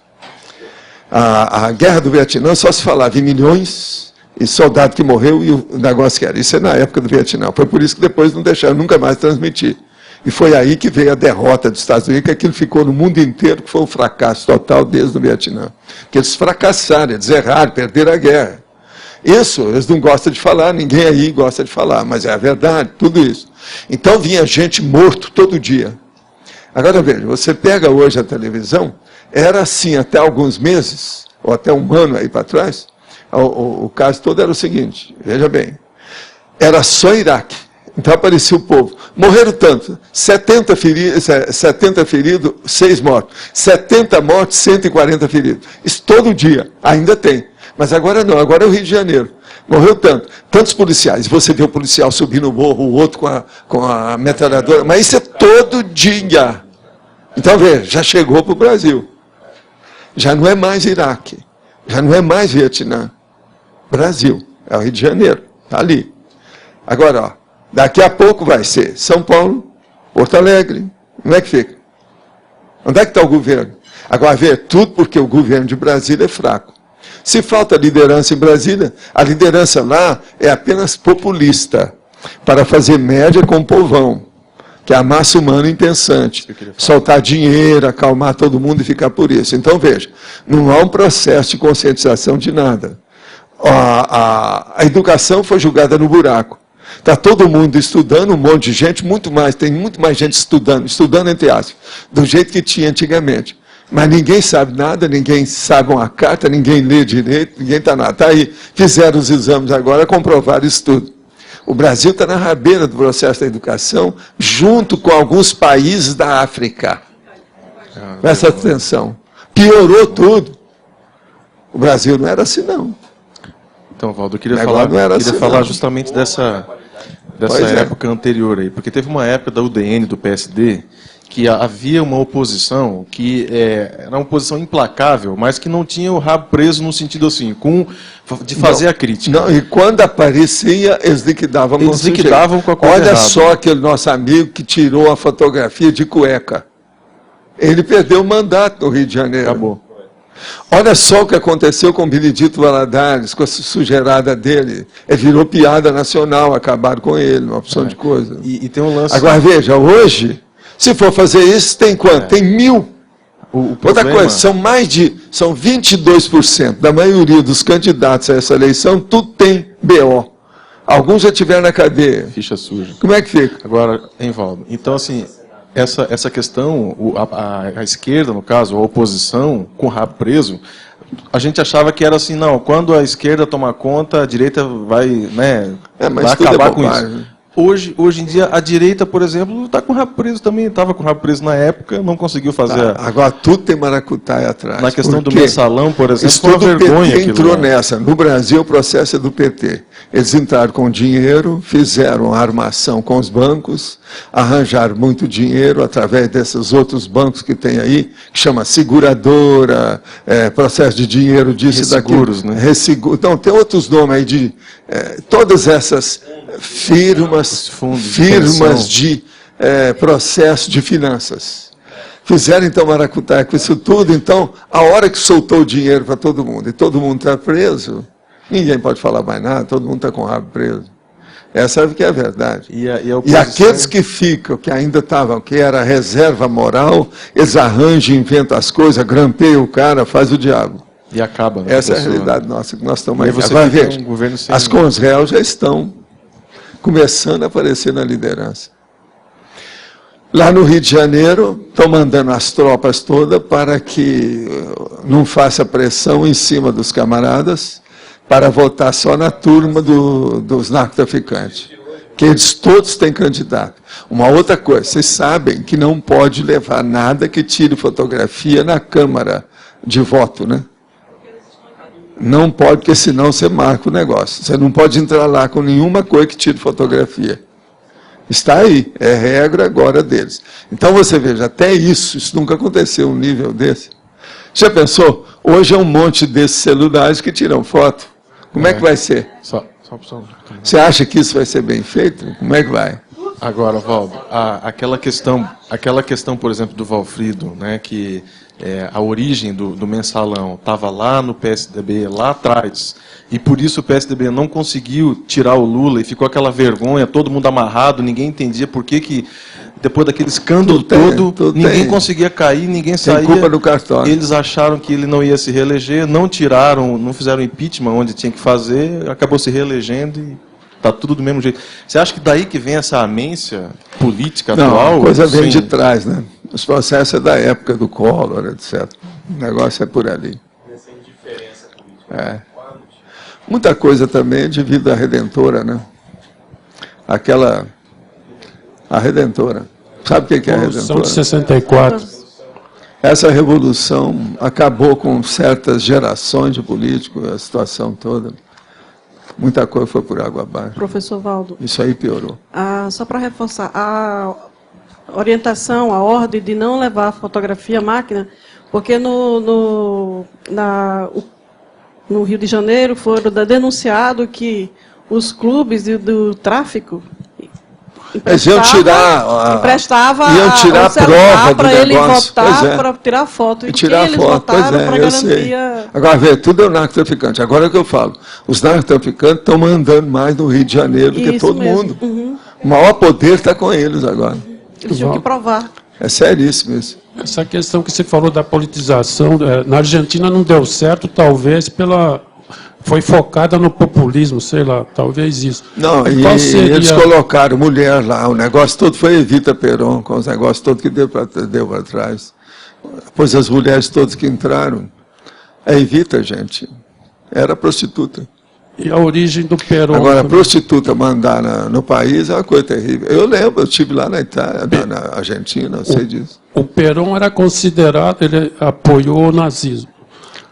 A guerra do Vietnã só se falava em milhões, e soldado que morreu e o negócio que era. Isso é na época do Vietnã. Foi por isso que depois não deixaram nunca mais transmitir. E foi aí que veio a derrota dos Estados Unidos, que aquilo ficou no mundo inteiro, que foi um fracasso total desde o Vietnã. Que eles fracassaram, eles erraram, perderam a guerra. Isso, eles não gostam de falar, ninguém aí gosta de falar, mas é a verdade, tudo isso. Então vinha gente morto todo dia. Agora veja, você pega hoje a televisão, era assim até alguns meses, ou até um ano aí para trás, o caso todo era o seguinte, veja bem, era só Iraque. Então aparecia o povo. Morreram tanto. 70 feridos, 6 mortos. 70 mortos, 140 feridos. Isso todo dia. Ainda tem. Mas agora não. Agora é o Rio de Janeiro. Morreu tanto. Tantos policiais. Você vê o policial subir no morro, o outro com a metralhadora. Mas isso é todo dia. Então, veja, já chegou para o Brasil. Já não é mais Iraque. Já não é mais Vietnã. Brasil. É o Rio de Janeiro. Está ali. Agora, ó, daqui a pouco vai ser São Paulo, Porto Alegre. Como é que fica? Onde é que está o governo? Agora, vê, tudo porque o governo de Brasília é fraco. Se falta liderança em Brasília, a liderança lá é apenas populista, para fazer média com o povão, que é a massa humana impensante. Soltar dinheiro, acalmar todo mundo e ficar por isso. Então, veja, não há um processo de conscientização de nada. A educação foi jogada no buraco. Está todo mundo estudando, um monte de gente, tem muito mais gente estudando entre aspas, do jeito que tinha antigamente. Mas ninguém sabe nada, ninguém sabe uma carta, ninguém lê direito, ninguém está nada. Está aí, fizeram os exames agora, comprovaram isso tudo. O Brasil está na rabeira do processo da educação, junto com alguns países da África. Presta atenção. Piorou tudo. O Brasil não era assim, não. Então, Valdo, eu queria falar justamente dessa época anterior aí, porque teve uma época da UDN, do PSD, que havia uma oposição que era uma oposição implacável, mas que não tinha o rabo preso no sentido assim, de fazer a crítica. Não, e quando aparecia, eles liquidavam com a coisa Olha errada. só aquele nosso amigo que tirou a fotografia de cueca. Ele perdeu o mandato no Rio de Janeiro. Acabou. Olha só o que aconteceu com o Benedito Valadares, com a sujeirada dele. Ele virou piada nacional, acabaram com ele, uma opção de coisa. E tem um lance... Agora, veja, hoje, se for fazer isso, tem quanto? Tem 1.000. Outra coisa, são 22% da maioria dos candidatos a essa eleição, tudo tem BO. Alguns já tiveram na cadeia. Ficha suja. Como é que fica? Agora, Valdo, então assim... Essa questão, a esquerda, no caso, a oposição, com o rabo preso, a gente achava que era assim, não, quando a esquerda tomar conta, a direita vai, vai acabar com isso. Hoje em dia, a direita, por exemplo, está com o rabo preso também, estava com o rabo preso na época, não conseguiu fazer... Agora tudo tem maracutaia atrás. Na questão do mensalão, por exemplo, foi uma vergonha. O PT entrou nessa. No Brasil, o processo é do PT. Eles entraram com dinheiro, fizeram a armação com os bancos, arranjaram muito dinheiro através desses outros bancos que tem aí, que chama seguradora, processo de dinheiro disso e daquilo. Resseguros, né? Então, tem outros nomes aí de... todas essas firmas de processo de finanças. Fizeram, então, maracutaia com isso tudo. Então, a hora que soltou o dinheiro para todo mundo, e todo mundo está preso, ninguém pode falar mais nada, todo mundo está com o rabo preso. Essa é que é a verdade. E aqueles que ficam, que ainda estavam, que era reserva moral, eles arranjam, inventam as coisas, grampeiam o cara, faz o diabo. E acaba. Essa é a realidade nossa, que nós estamos aí. Agora, veja, as Conselhos já estão começando a aparecer na liderança. Lá no Rio de Janeiro, estão mandando as tropas todas para que não faça pressão em cima dos camaradas, para votar só na turma dos narcotraficantes. Que eles todos têm candidato. Uma outra coisa, vocês sabem que não pode levar nada que tire fotografia na Câmara de voto, né? Não pode, porque senão você marca o negócio. Você não pode entrar lá com nenhuma coisa que tire fotografia. Está aí, é regra agora deles. Então você veja, até isso nunca aconteceu, um nível desse. Já pensou? Hoje é um monte desses celulares que tiram foto. Como é que vai ser? Você acha que isso vai ser bem feito? Como é que vai? Agora, Valdo, aquela questão, por exemplo, do Valfrido, né, que a origem do mensalão estava lá no PSDB, lá atrás, e por isso o PSDB não conseguiu tirar o Lula, e ficou aquela vergonha, todo mundo amarrado, ninguém entendia por que depois daquele escândalo ninguém conseguia cair, ninguém saía. Tem culpa do cartório. Eles acharam que ele não ia se reeleger, não fizeram impeachment onde tinha que fazer, acabou se reelegendo e está tudo do mesmo jeito. Você acha que daí que vem essa amência política atual? Não, a coisa vem de trás, né? Os processos é da época do Collor, etc. O negócio é por ali. Essa indiferença política. Muita coisa também é devido à Redentora, né? A Redentora. Sabe o que é a Redentora? Revolução de 64. Essa revolução acabou com certas gerações de políticos, a situação toda. Muita coisa foi por água abaixo. Professor Valdo. Isso aí piorou. Só para reforçar, a orientação, a ordem de não levar fotografia à máquina, porque no Rio de Janeiro, foram denunciado que os clubes do tráfico iam tirar a prova do para ele negócio. votar, para tirar foto. E tirar eles foto. votaram para eu sei. garantia... Agora, vê, tudo é o narcotraficante. Agora é o que eu falo. Os narcotraficantes estão mandando mais no Rio de Janeiro do que todo mundo. Uhum. O maior poder está com eles agora. Eles tinham que provar. É seríssimo isso. Essa questão que você falou da politização, na Argentina não deu certo, talvez foi focada no populismo, sei lá, talvez isso. Não, e eles colocaram mulher lá, o negócio todo foi Evita Peron, com os negócios todos que deu para trás. Pois as mulheres todas que entraram, a Evita, gente, era prostituta. E a origem do Peron... Agora, a prostituta mandar no país é uma coisa terrível. Eu lembro, eu estive lá na Itália, na Argentina, eu sei disso. O Peron era considerado, ele apoiou o nazismo.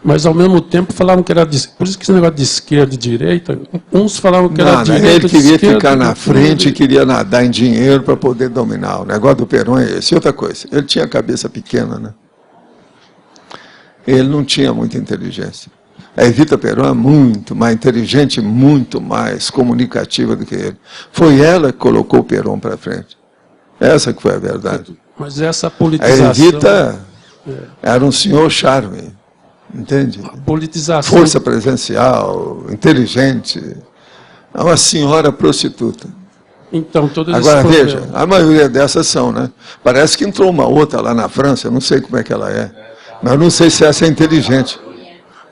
Mas, ao mesmo tempo, falavam que era... Por isso que esse negócio de esquerda e direita, uns falavam que era direita... Ele queria ficar na frente e queria nadar em dinheiro para poder dominar. O negócio do Peron é esse. Outra coisa, ele tinha a cabeça pequena, né? Ele não tinha muita inteligência. A Evita Peron é muito mais inteligente, muito mais comunicativa do que ele. Foi ela que colocou o Peron para frente. Essa que foi a verdade. Mas essa politização... A Evita era um senhor charme, entende? A politização... Força presencial, inteligente. É uma senhora prostituta. Então, todas Agora, veja, a maioria dessas são, né? Parece que entrou uma outra lá na França, eu não sei como é que ela é. Mas eu não sei se essa é inteligente.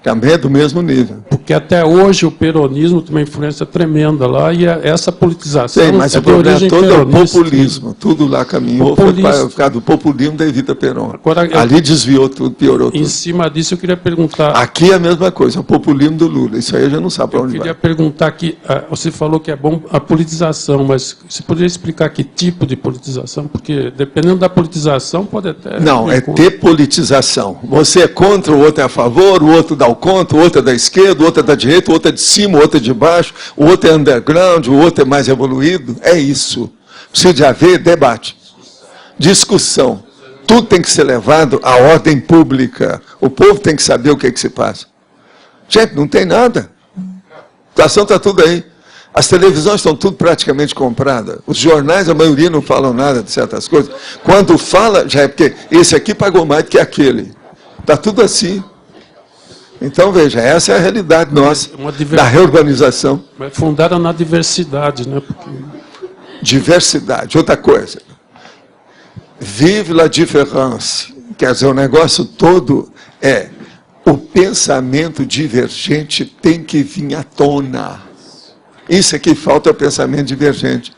Também é do mesmo nível. Porque até hoje o peronismo tem uma influência tremenda lá, e essa politização... Sim, mas o problema todo é o populismo. Tudo lá caminhou, foi por causa do populismo da Evita Peron. Agora, ali desviou tudo, piorou tudo. Em cima disso, eu queria perguntar... Aqui é a mesma coisa, o populismo do Lula. Isso aí eu já não sabe para onde vai. Eu queria perguntar aqui, você falou que é bom a politização, mas você poderia explicar que tipo de politização? Porque, dependendo da politização, pode até... Não, é depolitização. Você é contra, o outro é a favor, o outro dá o contra, o outro é da esquerda, o outro é da direita, o outro é de cima, o outro é de baixo, o outro é underground, o outro é mais evoluído. É isso. Precisa de haver debate, discussão. Tudo tem que ser levado à ordem pública. O povo tem que saber o que se passa. Gente, não tem nada. A situação está tudo aí. As televisões estão tudo praticamente compradas. Os jornais, a maioria não falam nada de certas coisas. Quando fala, já é porque esse aqui pagou mais do que aquele. Está tudo assim. Então, veja, essa é a realidade nossa, da reurbanização. Mas fundada na diversidade, né? Porque... Diversidade. Outra coisa. Vive la différence. Quer dizer, o negócio todo é o pensamento divergente tem que vir à tona. Isso é que falta, é o pensamento divergente.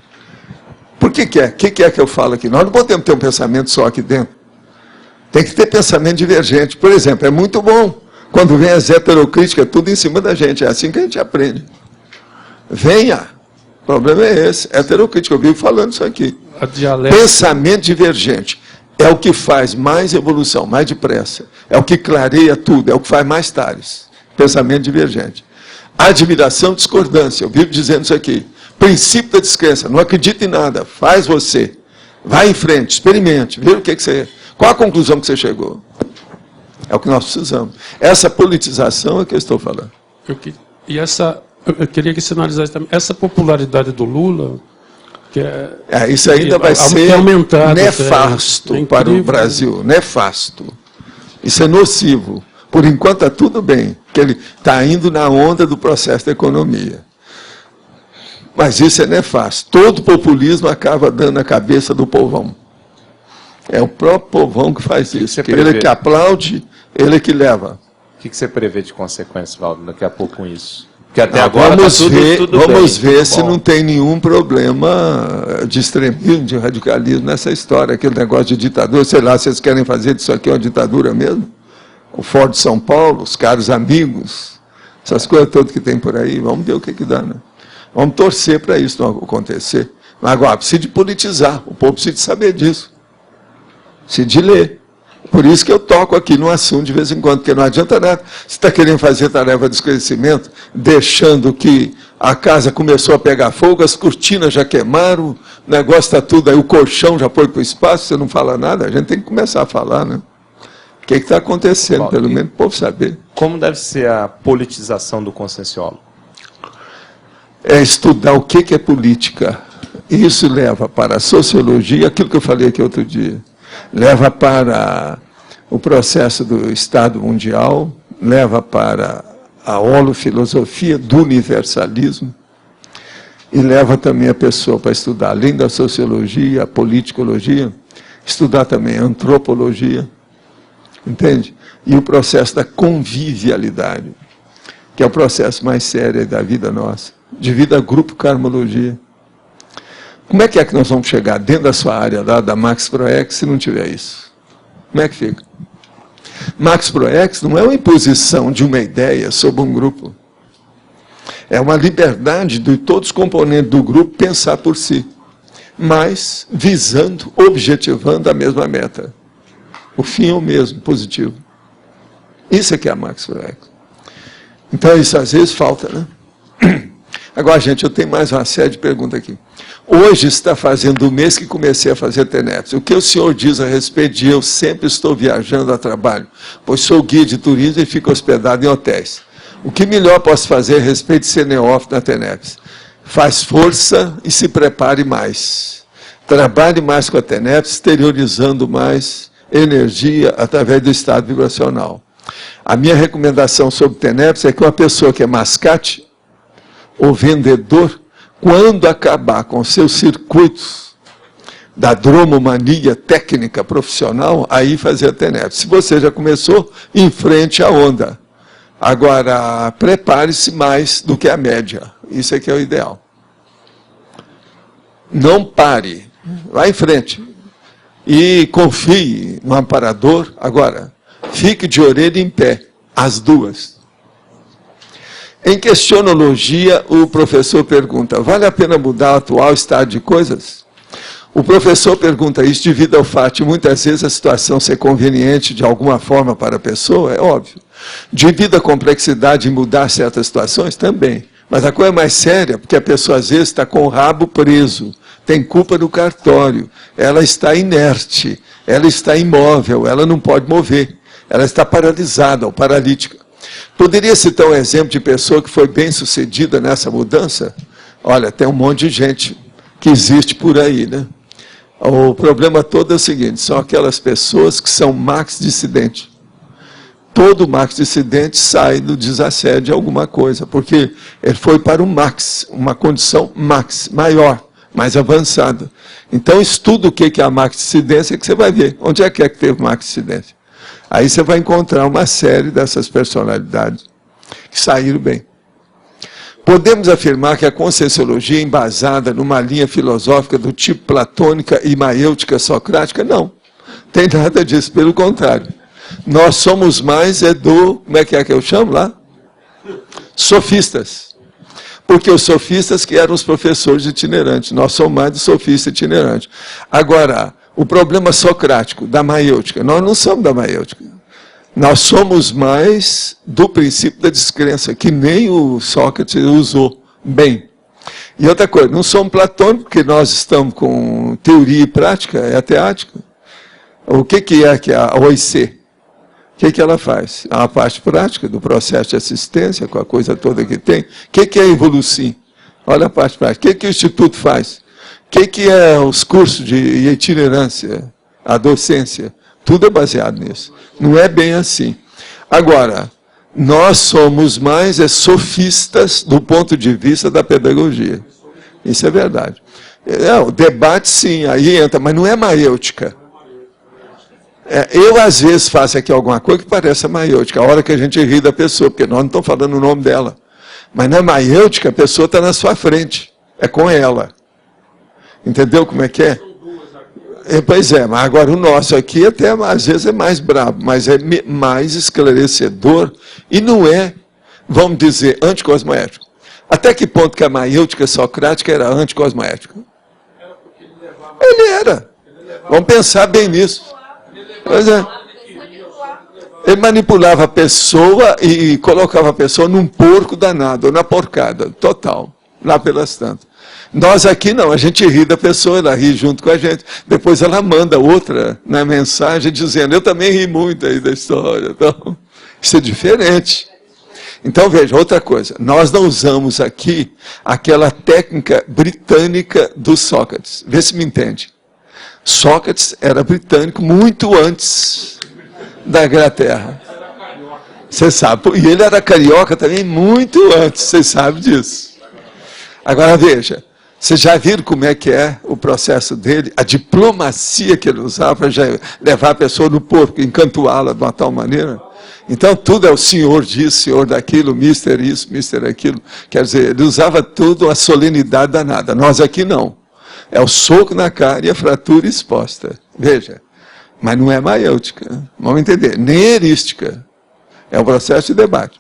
Por que é? O que é que eu falo aqui? Nós não podemos ter um pensamento só aqui dentro. Tem que ter pensamento divergente. Por exemplo, é muito bom quando vem as heterocríticas, tudo em cima da gente. É assim que a gente aprende. Venha. O problema é esse. Heterocrítica. Eu vivo falando isso aqui. Pensamento divergente. É o que faz mais evolução, mais depressa. É o que clareia tudo. É o que faz mais tares. Pensamento divergente. Admiração, discordância. Eu vivo dizendo isso aqui. Princípio da descrença. Não acredita em nada. Faz você. Vai em frente. Experimente. Vê o que você... Qual a conclusão que você chegou? É o que nós precisamos. Essa politização é que eu estou falando. Eu queria que você analisasse também essa popularidade do Lula, que isso ainda vai ser nefasto para o Brasil. Nefasto. Isso é nocivo. Por enquanto está tudo bem, que ele está indo na onda do processo da economia. Mas isso é nefasto. Todo populismo acaba dando na cabeça do povão. É o próprio povão que faz isso. Ele que aplaude, ele que leva. O que você prevê de consequências, Valdo, daqui a pouco com isso? Porque até agora vamos ver se não tem nenhum problema de extremismo, de radicalismo nessa história. Aquele negócio de ditadura, sei lá, vocês querem fazer disso aqui uma ditadura mesmo? O Ford de São Paulo, os caros amigos, essas coisas todas que tem por aí, vamos ver o que dá, né? Vamos torcer para isso não acontecer. Mas agora, precisa de politizar, o povo precisa de saber disso. Precisa de ler. Por isso que eu toco aqui no assunto de vez em quando, porque não adianta nada. Você está querendo fazer tarefa de esclarecimento, deixando que a casa começou a pegar fogo, as cortinas já queimaram, o negócio está tudo aí, o colchão já foi para o espaço, você não fala nada, a gente tem que começar a falar, né? O que está acontecendo, pelo menos para o povo saber. Como deve ser a politização do conscienciólogo? É estudar o que é política. Isso leva para a sociologia, aquilo que eu falei aqui outro dia. Leva para o processo do Estado Mundial, leva para a holofilosofia do universalismo, e leva também a pessoa para estudar, além da sociologia, a politicologia, estudar também a antropologia, entende? E o processo da convivialidade, que é o processo mais sério da vida nossa, de vida grupo karmologia. Como é que nós vamos chegar dentro da sua área lá, da Max Proex, se não tiver isso? Como é que fica? Max Proex não é uma imposição de uma ideia sobre um grupo. É uma liberdade de todos os componentes do grupo pensar por si, mas visando, objetivando a mesma meta. O fim é o mesmo, positivo. Isso é que é a Max Proex. Então, isso às vezes falta, né? Agora, gente, eu tenho mais uma série de perguntas aqui. Hoje está fazendo um mês que comecei a fazer TENEPS. O que o senhor diz a respeito de eu sempre estou viajando a trabalho, pois sou guia de turismo e fico hospedado em hotéis. O que melhor posso fazer a respeito de ser neófito na TENEPS? Faz força e se prepare mais. Trabalhe mais com a TENEPS, exteriorizando mais energia através do estado vibracional. A minha recomendação sobre TENEPS é que uma pessoa que é mascate ou vendedor, quando acabar com seus circuitos da dromomania técnica profissional, aí fazer a TENEPS. Se você já começou, enfrente a onda. Agora, prepare-se mais do que a média. Isso é que é o ideal. Não pare. Vá em frente. E confie no amparador. Agora, fique de orelha em pé. As duas. Em questionologia, o professor pergunta, vale a pena mudar o atual estado de coisas? O professor pergunta isso devido ao fato de muitas vezes a situação ser conveniente de alguma forma para a pessoa, é óbvio. Devido à complexidade de mudar certas situações, também. Mas a coisa mais séria, porque a pessoa às vezes está com o rabo preso, tem culpa do cartório, ela está inerte, ela está imóvel, ela não pode mover, ela está paralisada ou paralítica. Poderia citar um exemplo de pessoa que foi bem sucedida nessa mudança? Olha, tem um monte de gente que existe por aí, né? O problema todo é o seguinte, são aquelas pessoas que são max dissidente. Todo max dissidente sai do desassédio de alguma coisa, porque ele foi para o max, uma condição max, maior, mais avançada. Então, estuda o que é a max dissidência que você vai ver. Onde é que teve max dissidência? Aí você vai encontrar uma série dessas personalidades que saíram bem. Podemos afirmar que a conscienciologia é embasada numa linha filosófica do tipo platônica e maêutica socrática? Não. Tem nada disso, pelo contrário. Nós somos mais como é que eu chamo lá? Sofistas. Porque os sofistas que eram os professores itinerantes. Nós somos mais do sofista itinerante. Agora, o problema socrático, da maêutica, nós não somos da maêutica. Nós somos mais do princípio da descrença, que nem o Sócrates usou bem. E outra coisa, não somos platônicos, porque nós estamos com teoria e prática, é a teática. O que é a OIC? O que ela faz? A parte prática do processo de assistência, com a coisa toda que tem. O que é a Evolucim? Olha a parte prática. O que o Instituto faz? O que é os cursos de itinerância, a docência? Tudo é baseado nisso. Não é bem assim. Agora, nós somos mais sofistas do ponto de vista da pedagogia. Isso é verdade. O debate, sim, aí entra, mas não é maêutica. Eu, às vezes, faço aqui alguma coisa que parece a maêutica, a hora que a gente ri da pessoa, porque nós não estamos falando o nome dela. Mas na maêutica, a pessoa está na sua frente. É com ela. Entendeu como é que é? Pois é, mas agora o nosso aqui até às vezes é mais brabo, mas é mais esclarecedor e não é, vamos dizer, anticosmoético. Até que ponto que a maêutica socrática era anticosmoética? Ele era. Vamos pensar bem nisso. Pois é. Ele manipulava a pessoa e colocava a pessoa num porco danado, ou na porcada, total, lá pelas tantas. Nós aqui não, a gente ri da pessoa, ela ri junto com a gente. Depois ela manda outra na mensagem dizendo, eu também ri muito aí da história. Então, isso é diferente. Então, veja, outra coisa. Nós não usamos aqui aquela técnica britânica do Sócrates. Vê se me entende. Sócrates era britânico muito antes da Inglaterra. Você sabe. E ele era carioca também muito antes. Você sabe disso. Agora, veja. Vocês já viram como é que é o processo dele? A diplomacia que ele usava para levar a pessoa no porco, encantuá-la de uma tal maneira. Então, tudo é o senhor disso, senhor daquilo, mister isso, mister aquilo. Quer dizer, ele usava tudo a solenidade danada. Nós aqui não. É o soco na cara e a fratura exposta. Veja. Mas não é maiêutica. Vamos entender. Nem erística. É um processo de debate.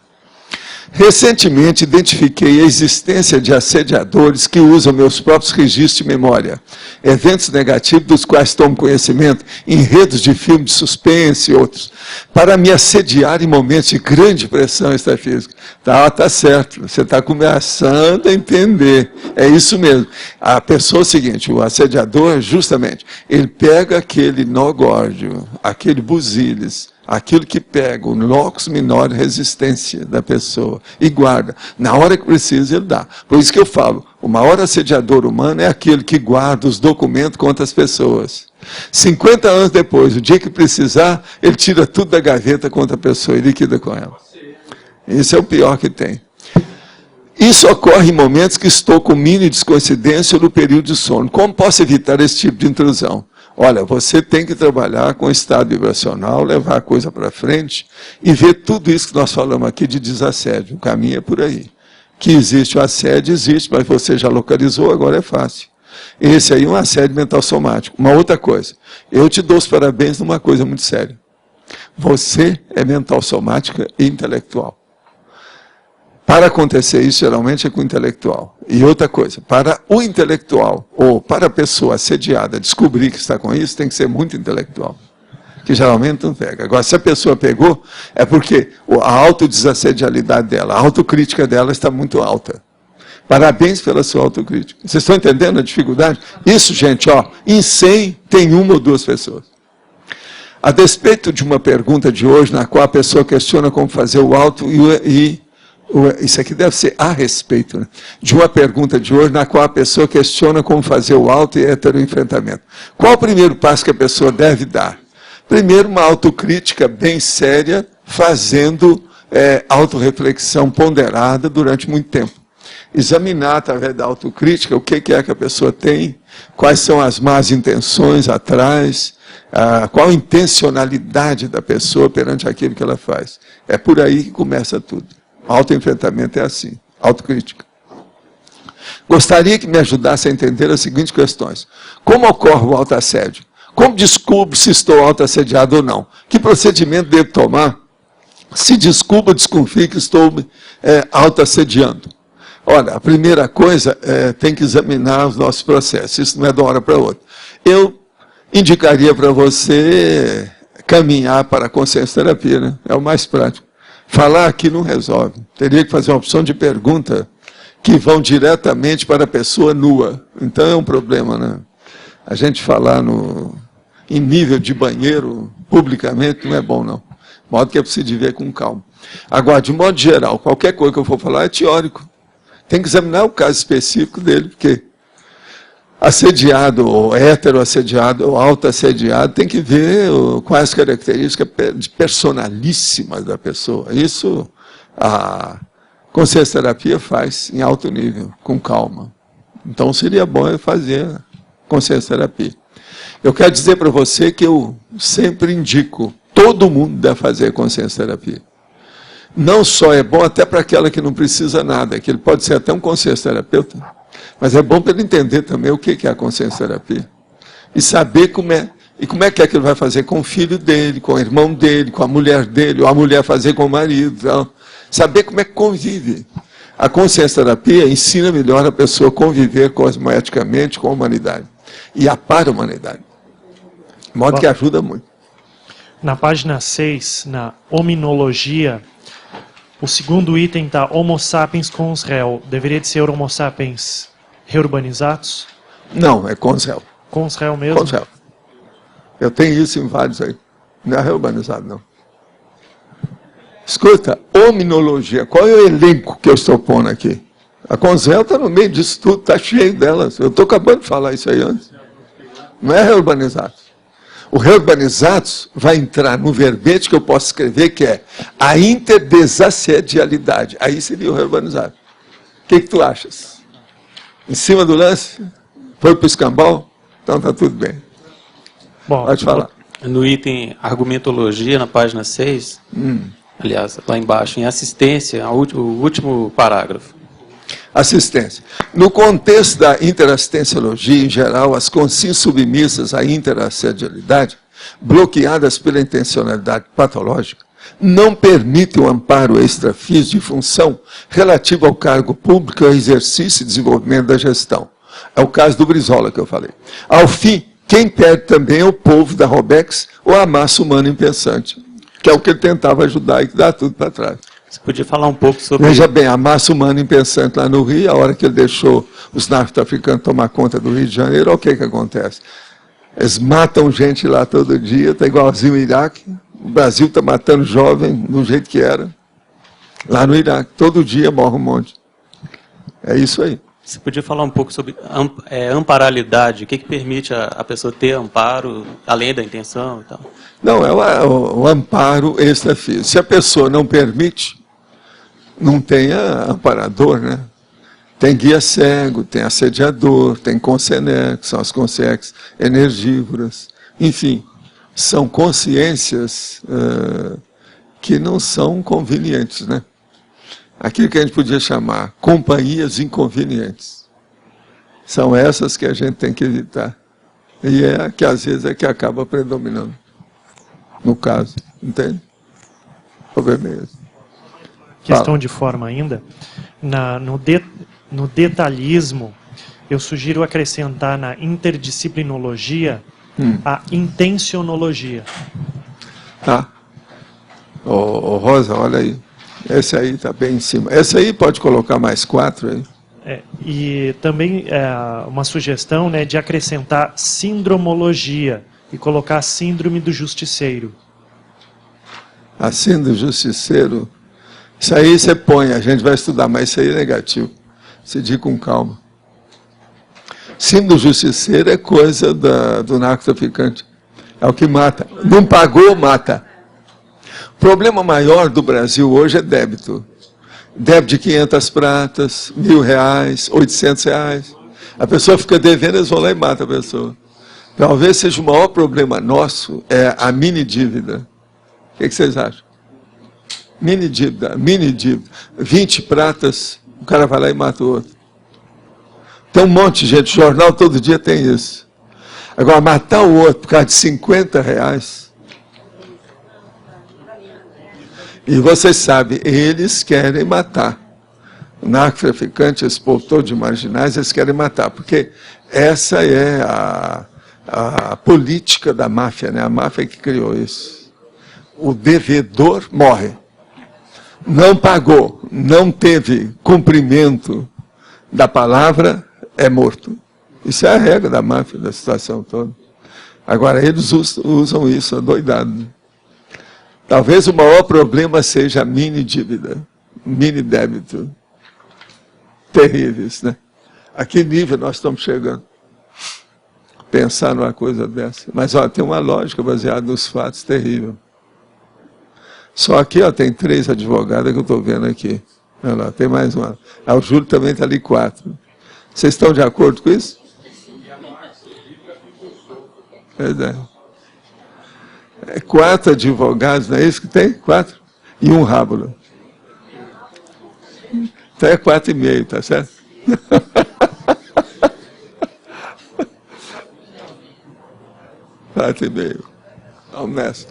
Recentemente, identifiquei a existência de assediadores que usam meus próprios registros de memória, eventos negativos dos quais tomo conhecimento, enredos de filme de suspense e outros, para me assediar em momentos de grande pressão extrafísica. Tá certo, você está começando a entender. É isso mesmo. A pessoa é o seguinte, o assediador, justamente, ele pega aquele nó górdio, aquele busilis, aquilo que pega o locus minor resistência da pessoa e guarda. Na hora que precisa, ele dá. Por isso que eu falo, o maior assediador humano é aquele que guarda os documentos contra as pessoas. 50 anos depois, o dia que precisar, ele tira tudo da gaveta contra a pessoa e liquida com ela. Isso é o pior que tem. Isso ocorre em momentos que estou com mini descoincidência no período de sono. Como posso evitar esse tipo de intrusão? Olha, você tem que trabalhar com o estado vibracional, levar a coisa para frente e ver tudo isso que nós falamos aqui de desassédio. O caminho é por aí. Que existe o assédio, existe, mas você já localizou, agora é fácil. Esse aí é um assédio mental somático. Uma outra coisa, eu te dou os parabéns numa coisa muito séria. Você é mental somática e intelectual. Para acontecer isso, geralmente é com o intelectual. E outra coisa, para o intelectual, ou para a pessoa assediada descobrir que está com isso, tem que ser muito intelectual. Que geralmente não pega. Agora, se a pessoa pegou, é porque a autodesassedialidade dela, a autocrítica dela está muito alta. Parabéns pela sua autocrítica. Vocês estão entendendo a dificuldade? Isso, gente, ó, em 100 tem uma ou duas pessoas. A despeito de uma pergunta de hoje, na qual a pessoa questiona como fazer o auto isso aqui deve ser a respeito, né? De uma pergunta de hoje, na qual a pessoa questiona como fazer o auto e heteroenfrentamento. Qual o primeiro passo que a pessoa deve dar? Primeiro, uma autocrítica bem séria, fazendo autorreflexão ponderada durante muito tempo. Examinar, através da autocrítica, o que é que a pessoa tem, quais são as más intenções atrás, qual a intencionalidade da pessoa perante aquilo que ela faz. É por aí que começa tudo. Autoenfrentamento é assim, autocrítica. Gostaria que me ajudasse a entender as seguintes questões. Como ocorre o autoassédio? Como descubro se estou autoassediado ou não? Que procedimento devo tomar se descubro ou desconfio que estou autoassediando? Olha, a primeira coisa tem que examinar os nossos processos. Isso não é de uma hora para outra. Eu indicaria para você caminhar para a consciência terapia, né? É o mais prático. Falar aqui não resolve. Teria que fazer uma opção de pergunta que vão diretamente para a pessoa nua. Então é um problema, né? A gente falar em nível de banheiro, publicamente, não é bom, não. De modo que é preciso ver com calma. Agora, de modo geral, qualquer coisa que eu for falar é teórico. Tem que examinar o caso específico dele, porque assediado, ou heteroassediado, ou autoassediado, tem que ver quais as características personalíssimas da pessoa. Isso a consciência terapia faz em alto nível, com calma. Então seria bom eu fazer consciência terapia. Eu quero dizer para você que eu sempre indico, todo mundo deve fazer consciência terapia. Não só é bom até para aquela que não precisa nada, que ele pode ser até um consciência terapeuta, mas é bom para ele entender também o que é a consciência terapia. E saber como é que ele vai fazer com o filho dele, com o irmão dele, com a mulher dele, ou a mulher fazer com o marido. Então, saber como é que convive. A consciência terapia ensina melhor a pessoa a conviver cosmoeticamente com a humanidade. E a para-humanidade. De modo que ajuda muito. Na página 6, na hominologia, o segundo item está Homo sapiens cons rel. Deveria de ser Homo sapiens Reurbanizados? Não, é Consréu. Consréu mesmo? Consréu. Eu tenho isso em vários aí. Não é reurbanizado, não. Escuta, hominologia. Qual é o elenco que eu estou pondo aqui? A Consréu está no meio disso tudo, está cheio delas. Eu estou acabando de falar isso aí antes. Não é reurbanizado. O reurbanizados vai entrar no verbete que eu posso escrever, que é a interdesassedialidade. Aí seria o reurbanizado. O que tu achas? Em cima do lance? Foi para o escambau? Então está tudo bem. Bom, pode falar. No item argumentologia, na página 6, aliás, lá embaixo, em assistência, o último parágrafo. Assistência. No contexto da interassistenciologia, em geral, as consciências submissas à interassedialidade, bloqueadas pela intencionalidade patológica, não permitem o amparo extrafísico de função relativo ao cargo público e ao exercício e desenvolvimento da gestão. É o caso do Brizola que eu falei. Ao fim, quem perde também é o povo da Robex ou a massa humana impensante, que é o que ele tentava ajudar e que dá tudo para trás. Você podia falar um pouco sobre... Veja bem, a massa humana impensante lá no Rio, a hora que ele deixou os narcotraficantes tomar conta do Rio de Janeiro, olha o que acontece. Eles matam gente lá todo dia, está igualzinho o Iraque. O Brasil está matando jovem do jeito que era. Lá no Iraque, todo dia morre um monte. É isso aí. Você podia falar um pouco sobre amparalidade, o que permite a pessoa ter amparo, além da intenção e tal? Não, é o amparo extrafísico. Se a pessoa não permite, não tem amparador, né? Tem guia cego, tem assediador, tem consenec, que são as consex energívoras. Enfim, são consciências que não são convenientes, né? Aquilo que a gente podia chamar companhias inconvenientes. São essas que a gente tem que evitar. E é que às vezes é que acaba predominando. No caso, entende? Questão de forma ainda. No detalhismo, eu sugiro acrescentar na interdisciplinologia a intencionologia. Tá. Ô, Rosa, olha aí. Esse aí está bem em cima. Esse aí pode colocar mais 4 aí. E também uma sugestão, né, de acrescentar sindromologia e colocar a síndrome do justiceiro. A síndrome do justiceiro, isso aí você põe, a gente vai estudar, mas isso aí é negativo. Se diz com calma. Síndrome do justiceiro é coisa do narcotraficante. É o que mata. Não pagou, mata. O problema maior do Brasil hoje é débito. Débito de 500 pratas, R$1.000, R$800. A pessoa fica devendo, eles vão lá e matam a pessoa. Talvez seja o maior problema nosso, é a mini dívida. O que vocês acham? Mini dívida. 20 pratas, o cara vai lá e mata o outro. Tem um monte de gente, jornal todo dia tem isso. Agora, matar o outro por causa de R$50... E vocês sabem, eles querem matar. O narcotraficante, esse povo de marginais, eles querem matar, porque essa é a política da máfia, né? A máfia que criou isso. O devedor morre. Não pagou, não teve cumprimento da palavra, é morto. Isso é a regra da máfia, da situação toda. Agora, eles usam isso adoidado. Talvez o maior problema seja a mini dívida, mini débito. Terríveis, né? A que nível nós estamos chegando? Pensar numa coisa dessa. Mas ó, tem uma lógica baseada nos fatos terrível. Só aqui ó, tem 3 advogadas que eu estou vendo aqui. Olha lá, tem mais uma. O Júlio também está ali 4. Vocês estão de acordo com isso? Verdade. 4 advogados, não é isso que tem? 4? E um rábulo. Então é 4,5, tá certo? Quatro e meio. Vamos nessa.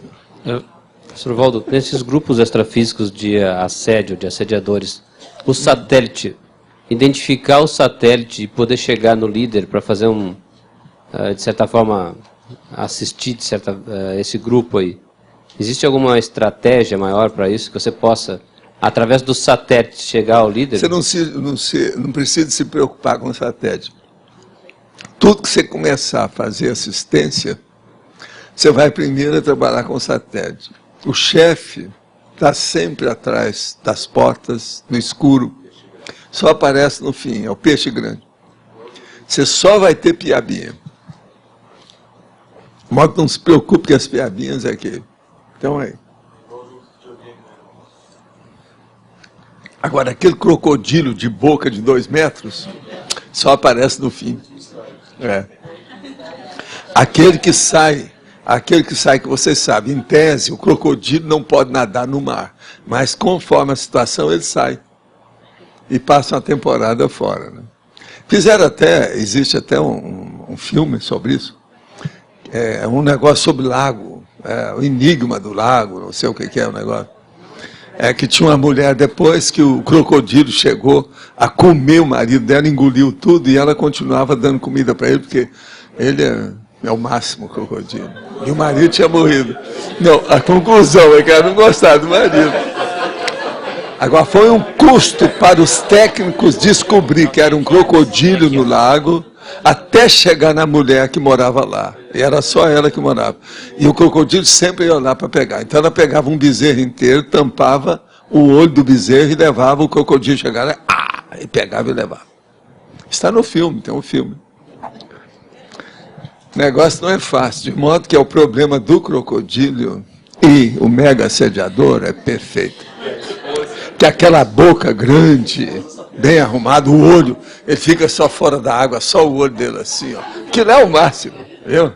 Professor Valdo, nesses grupos extrafísicos de assédio, de assediadores, o satélite, identificar o satélite e poder chegar no líder para fazer de certa forma, assistir esse grupo aí. Existe alguma estratégia maior para isso, que você possa através do satélite, chegar ao líder? Você não precisa se preocupar com o satélite. Tudo que você começar a fazer assistência, você vai primeiro a trabalhar com o satélite. O chefe está sempre atrás das portas, no escuro. Só aparece no fim, é o peixe grande. Você só vai ter piabinha. De modo que não se preocupe que as piabinhas é que estão aí. Agora, aquele crocodilo de boca de 2 metros, só aparece no fim. Aquele que sai que você sabe, em tese, o crocodilo não pode nadar no mar, mas conforme a situação ele sai e passa uma temporada fora. Né? Existe até um filme sobre isso, um negócio sobre lago, o enigma do lago, não sei o que é o negócio. Que tinha uma mulher, depois que o crocodilo chegou a comer o marido dela, engoliu tudo e ela continuava dando comida para ele, porque ele é o máximo, o crocodilo. E o marido tinha morrido. Não, a conclusão é que ela não gostava do marido. Agora, foi um custo para os técnicos descobrir que era um crocodilo no lago, até chegar na mulher que morava lá. E era só ela que morava. E o crocodilo sempre ia lá para pegar. Então ela pegava um bezerro inteiro, tampava o olho do bezerro e levava o crocodilo, chegava e pegava e levava. Está no filme, tem um filme. O negócio não é fácil, de modo que é o problema do crocodilo e o mega assediador é perfeito. Que aquela boca grande, bem arrumada, o olho, ele fica só fora da água, só o olho dele assim, ó. Aquilo é o máximo, viu?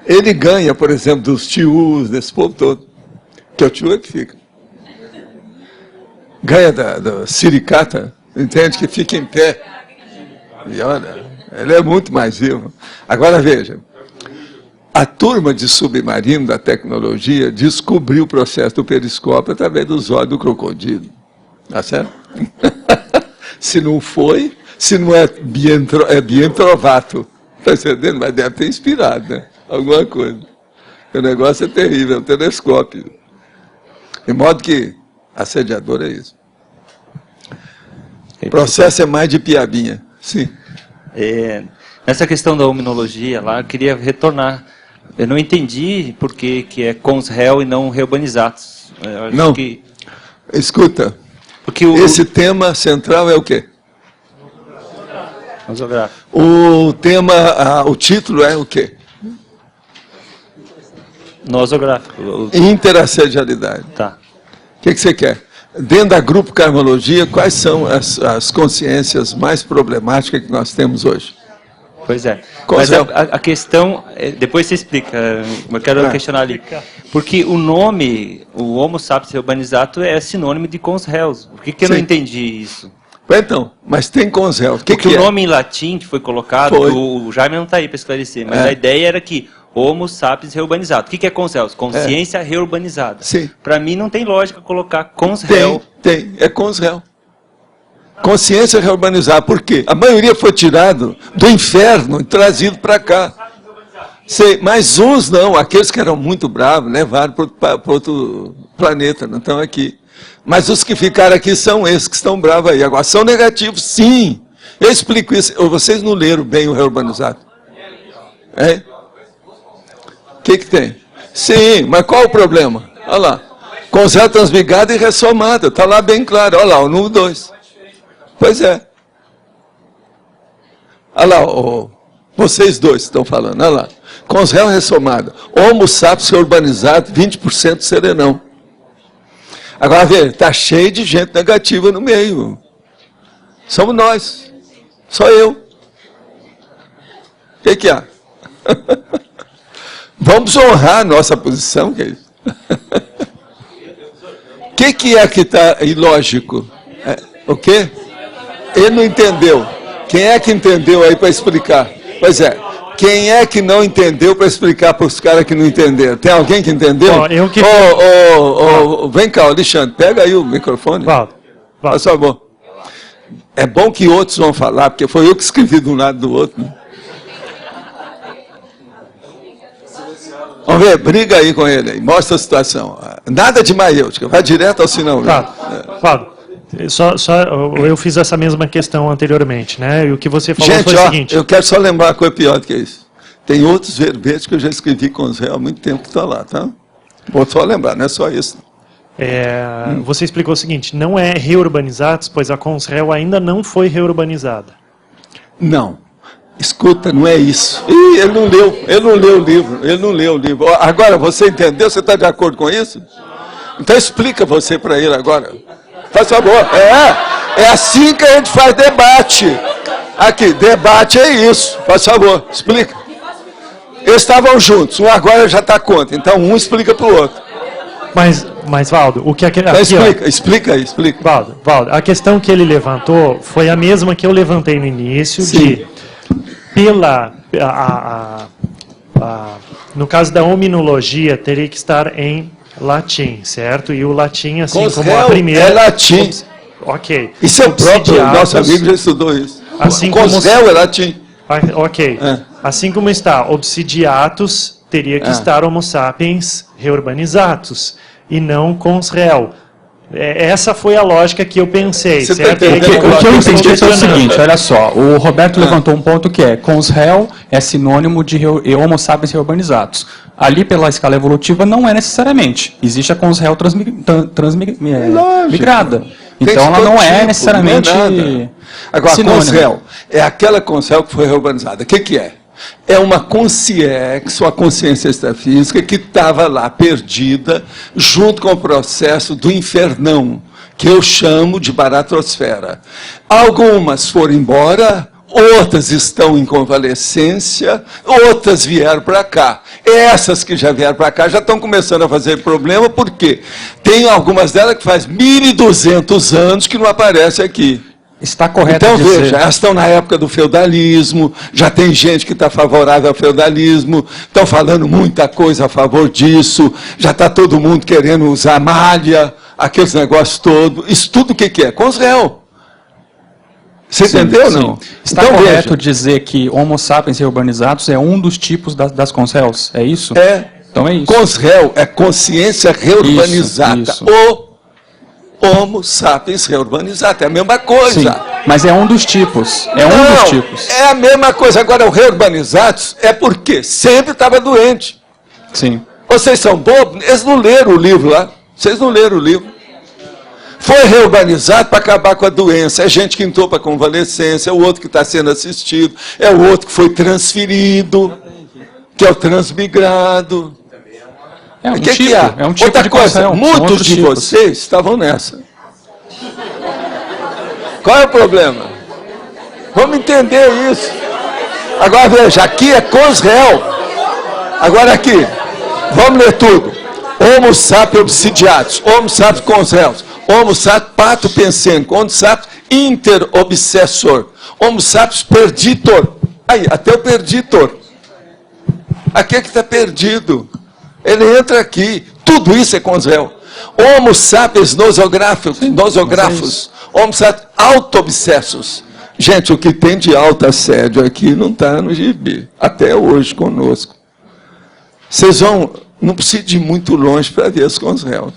Ele ganha, por exemplo, dos tius, desse povo todo, que é o tio que fica. Ganha da siricata, entende? Que fica em pé. E olha, ele é muito mais vivo. Agora veja, a turma de submarino da tecnologia descobriu o processo do periscópio através dos olhos do crocodilo. Tá certo? Se não foi, se não é bien trovato. Está entendendo? Mas deve ter inspirado, né? Alguma coisa. O negócio é terrível, é um telescópio. De modo que assediador é isso. O processo é mais de piabinha. Sim. Nessa questão da hominologia lá, eu queria retornar. Eu não entendi por que é cons réu e não reubanizados. Não. Escuta. Porque esse tema central é o quê? Nosográfico. O tema, o título é o quê? Nosográfico. Interassedialidade. Tá. O que você quer? Dentro da grupo Karmologia, quais são as consciências mais problemáticas que nós temos hoje? Pois é. Mas a questão, depois você explica, eu quero questionar ali. Porque o nome, o Homo sapiens reubanizato, é sinônimo de cons réus. Por que eu não entendi isso? Então, mas tem cons réus. Porque o nome em latim que foi colocado, o Jaime não está aí para esclarecer, mas a ideia era que Homo sapiens reurbanizado. O que é cons réus? Consciência reurbanizada. Para mim não tem lógica colocar cons réu. Tem, é cons réu. Consciência reurbanizada. Por quê? A maioria foi tirado do inferno e trazido para cá. Mas uns não, aqueles que eram muito bravos, levaram para outro planeta, não estão aqui. Mas os que ficaram aqui são esses que estão bravos aí. Agora, são negativos, sim. Eu explico isso. Vocês não leram bem o reurbanizado? O que tem? Sim, mas qual o problema? Olha lá. Consciência transmigada e ressomada. Está lá bem claro. Olha lá, o número 2. Pois é. Olha lá, vocês dois estão falando. Olha lá. Consciência ressomada. Homo sapiens urbanizado, 20% serenão. Agora, vê, está cheio de gente negativa no meio. Somos nós. Só eu. O que há? Vamos honrar a nossa posição, que é isso? O que é que está ilógico? O quê? Ele não entendeu. Quem é que entendeu aí para explicar? Pois é. Quem é que não entendeu para explicar para os caras que não entenderam? Tem alguém que entendeu? Vem cá, Alexandre, pega aí o microfone. Por favor. É bom que outros vão falar, porque foi eu que escrevi de um lado do outro. Né? Vamos ver, briga aí com ele, aí, mostra a situação. Nada de maiêutica, vai direto ao sinal. Fábio, eu fiz essa mesma questão anteriormente, né? E o que você falou Gente, foi o seguinte... eu quero só lembrar uma coisa pior do que isso. Tem outros verbetes que eu já escrevi com os réus há muito tempo que estão lá, tá? Vou só lembrar, não é só isso. Você explicou o seguinte, não é reurbanizados, pois a Conselho ainda não foi reurbanizada. Não. Escuta, não é isso. Ih, ele não leu o livro. Agora, você entendeu? Você está de acordo com isso? Então explica você para ele agora. Faz favor. É assim que a gente faz debate. Aqui, debate é isso. Faz favor, explica. Eles estavam juntos, um agora já está contra. Então um explica para o outro. Mas, Valdo, o que aqui, então, explica aí. Valdo, a questão que ele levantou foi a mesma que eu levantei no início, de no caso da hominologia, teria que estar em latim, certo? E o latim, assim como a primeira... é latim. Ok. Isso é o próprio, nosso amigo já estudou isso. Assim Conselho é latim. Ok. Assim como está obsidiatus, teria que estar homo sapiens reurbanizatus, e não consrel. Essa foi a lógica que eu pensei. Certo? O que eu entendi é o seguinte, olha só, o Roberto levantou um ponto que é, consrel é sinônimo de homo sapiens reurbanizatus. Ali, pela escala evolutiva, não é necessariamente. Existe a consrel transmigrada. Então, ela não é necessariamente agora, sinônimo. consrel é aquela consrel que foi reurbanizada. O que é? É uma consciência, uma consciência extrafísica que estava lá perdida, junto com o processo do infernão, que eu chamo de baratrosfera. Algumas foram embora, outras estão em convalescência, outras vieram para cá. Essas que já vieram para cá já estão começando a fazer problema, porque tem algumas delas que faz 1.200 anos que não aparecem aqui. Está correto então, dizer. veja, elas estão na época do feudalismo, já tem gente que está favorável ao feudalismo, estão falando muita coisa a favor disso, já está todo mundo querendo usar malha, aqueles negócios todos. Isso tudo o que é? Consrel. Você entendeu ou não? Está então, correto dizer que homo sapiens reurbanizados é um dos tipos das consrels, é isso? Então é isso. Consrel é consciência reurbanizada. Isso. Homo sapiens reurbanizado, é a mesma coisa. Sim, mas é um dos tipos. É a mesma coisa. Agora, o reurbanizado é porque sempre estava doente. Sim. Vocês são bobos? Eles não leram o livro lá. Vocês não leram o livro. Foi reurbanizado para acabar com a doença. É gente que entrou para convalescência, é o outro que está sendo assistido, é o outro que foi transferido, que é o transmigrado. É um que tipo, é? É um tipo outra de coisa, muitos de vocês estavam nessa. Qual é o problema? Vamos entender isso. Agora veja, aqui é consrel. Agora aqui, vamos ler tudo. Homo sapiens obsidiatus, Homo sapiens consrels, Homo sapiens pato pensênico, Homo sapiens interobsessor, Homo sapiens perditor. Aí, até o perditor. Aqui é que está perdido. Ele entra aqui. Tudo isso é consrel. Homo sapiens nosográficos, Homo sapiens autoobsessos. Gente, o que tem de alto assédio aqui não está no gibi. Até hoje conosco. Vocês não precisam ir muito longe para ver as consrels.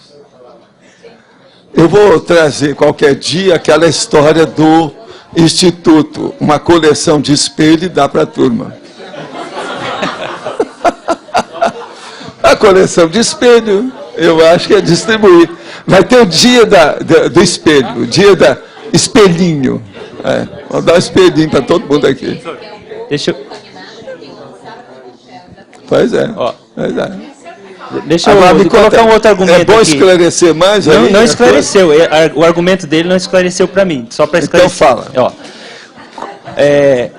Eu vou trazer qualquer dia aquela história do Instituto, uma coleção de espelho e dá para a turma. A coleção de espelho, eu acho que é distribuir. Vai ter o dia do espelho, o dia da espelhinho. Vou dar um espelhinho para todo mundo aqui. Deixa eu... Pois é. Deixa eu colocar um outro argumento. É bom esclarecer mais? Não esclareceu. O argumento dele não esclareceu para mim. Só para esclarecer. Então fala.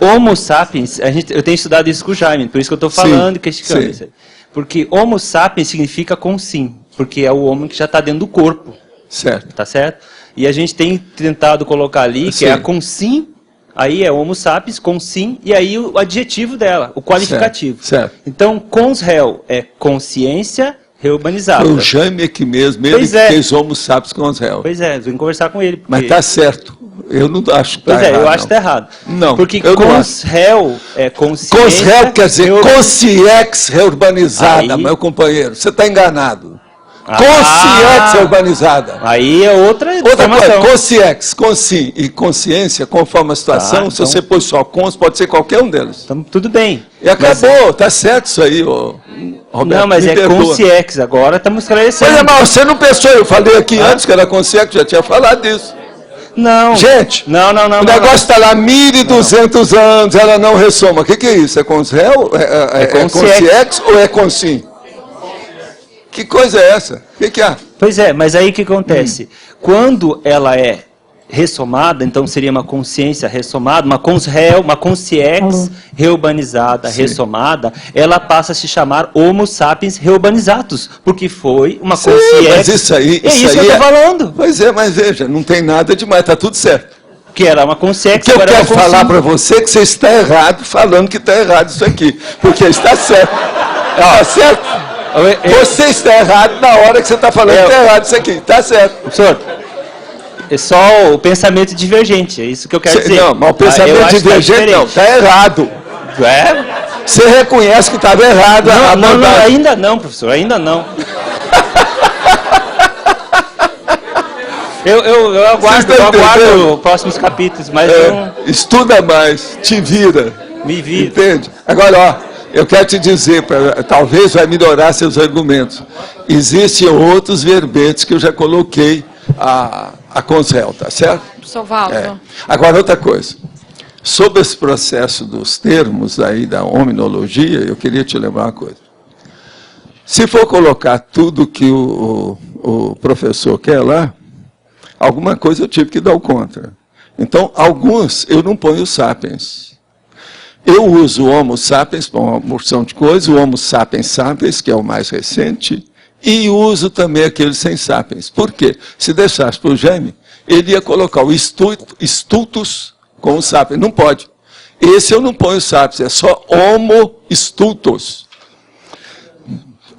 Homo sapiens, eu tenho estudado isso com o Jaime, por isso que eu estou falando e questionando isso aí. Porque Homo sapiens significa com sim, porque é o homem que já está dentro do corpo. Certo. Tá certo? E a gente tem tentado colocar ali, que é a com sim, aí é Homo sapiens, com sim, e aí o adjetivo dela, o qualificativo. Certo. Então, consrel é consciência reurbanizada. Foi o Jaime aqui mesmo, ele que fez Homo sapiens consrel. Pois é, vim conversar com ele. Mas está certo. Eu não acho que Pois está errado. eu acho que está errado. Não, porque eu não cons-réu é consciência... Cons-réu quer dizer consciex reurbanizada, meu companheiro. Você está enganado. Consciex reurbanizada. Aí é outra coisa, consciex, consim e consciência, conforme a situação, se você pôs só cons, pode ser qualquer um deles. Então, tudo bem. E acabou, tá certo isso aí, Roberto. Não, mas é consciex, agora estamos esclarecendo. Pois é, mas você não pensou, eu falei aqui antes que era consciex, já tinha falado disso. Não. Gente, não. O negócio está lá há 1.200 anos, ela não ressoma. O que é isso? É cons-réu? É consciex ou é consim? Que coisa é essa? O que há? Pois é, mas aí o que acontece? Quando ela é ressomada, então seria uma consciência ressomada, uma cons-réu, uma consciex reurbanizada, ressomada, ela passa a se chamar Homo sapiens reurbanizatus, porque foi uma consciex. Mas isso aí, é isso que eu estou falando. Pois é, mas veja, não tem nada demais, está tudo certo. Que era uma consciex. O que eu quero falar para você é que você está errado falando que está errado isso aqui, porque está certo. Está certo? Você está errado na hora que você está falando que está errado isso aqui. Está certo. Professor, é só o pensamento divergente, é isso que eu quero dizer. Não, mas o pensamento divergente não, está errado. Você reconhece que estava errado. Não, ainda não, professor, ainda não. eu aguardo os próximos capítulos, mas estuda mais, te vira. Me vira. Entende? Agora, eu quero te dizer, talvez vai melhorar seus argumentos. Existem outros verbetes que eu já coloquei a cons-réu, tá certo? Professor Valdo. Agora, outra coisa. Sobre esse processo dos termos aí da hominologia, eu queria te lembrar uma coisa. Se for colocar tudo que o professor quer lá, alguma coisa eu tive que dar o contra. Então, alguns eu não ponho sapiens. Eu uso o Homo sapiens para uma porção de coisas, o Homo sapiens sapiens, que é o mais recente, e uso também aquele sem sapiens. Por quê? Se deixasse para o Jaime, ele ia colocar o stultus com o sapiens. Não pode. Esse eu não ponho sapiens, é só Homo stultus.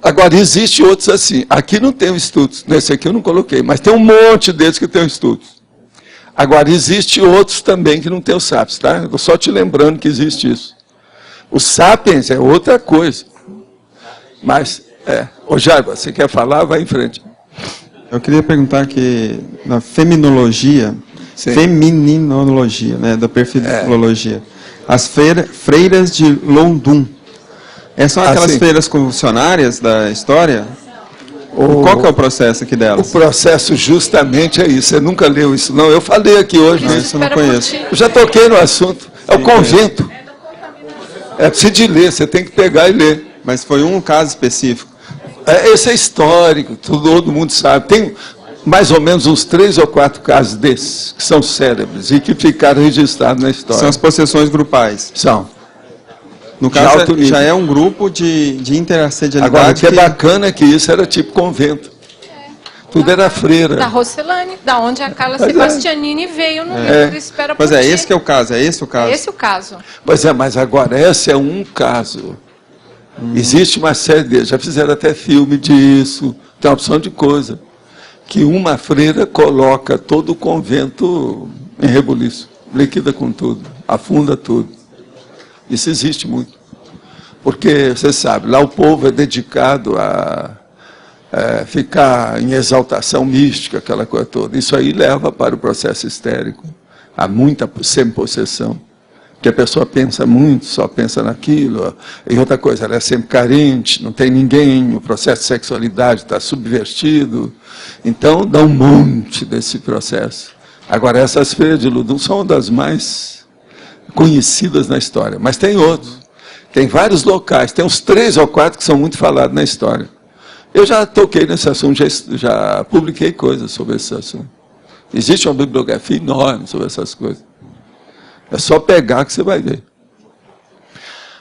Agora, existe outros assim. Aqui não tem o stultus, nesse aqui eu não coloquei, mas tem um monte deles que tem o stultus. Agora, existe outros também que não tem o sapiens, tá? Estou só te lembrando que existe isso. O sapiens é outra coisa. Mas, Ô Jaiba, você quer falar? Vai em frente. Eu queria perguntar que na feminologia, né, da perfilologia, as freiras de Londum, são aquelas freiras convulsionárias da história? Qual que é o processo aqui delas? O processo justamente é isso. Você nunca leu isso, não? Eu falei aqui hoje. Não, isso eu não conheço. Eu já toquei no assunto. É o convento. É preciso de ler, você tem que pegar e ler. Mas foi um caso específico? Esse é histórico, todo mundo sabe. Tem mais ou menos uns 3 ou 4 casos desses, que são célebres e que ficaram registrados na história. São as possessões grupais? São. No caso, já é um grupo de interassedialidade. Agora, o que é bacana é que isso era tipo convento. Tudo era freira. Da Rocelane, da onde a Carla Sebastianini veio no livro do Espera por Ti. Pois esse que é o caso, é esse o caso? É esse o caso. Pois é, mas agora, esse é um caso. Existe uma série deles, já fizeram até filme disso, tem uma opção de coisa. Que uma freira coloca todo o convento em rebuliço, liquida com tudo, afunda tudo. Isso existe muito. Porque, você sabe, lá o povo é dedicado a ficar em exaltação mística, aquela coisa toda. Isso aí leva para o processo histérico, a muita semi-possessão. Que a pessoa pensa muito, só pensa naquilo. E outra coisa, ela é sempre carente, não tem ninguém, o processo de sexualidade está subvertido. Então, dá um monte desse processo. Agora, essas freiras de Londum são uma das mais conhecidas na história, mas tem outros. Tem vários locais, tem uns 3 ou 4 que são muito falados na história. Eu já toquei nesse assunto, já publiquei coisas sobre esse assunto. Existe uma bibliografia enorme sobre essas coisas. É só pegar que você vai ver.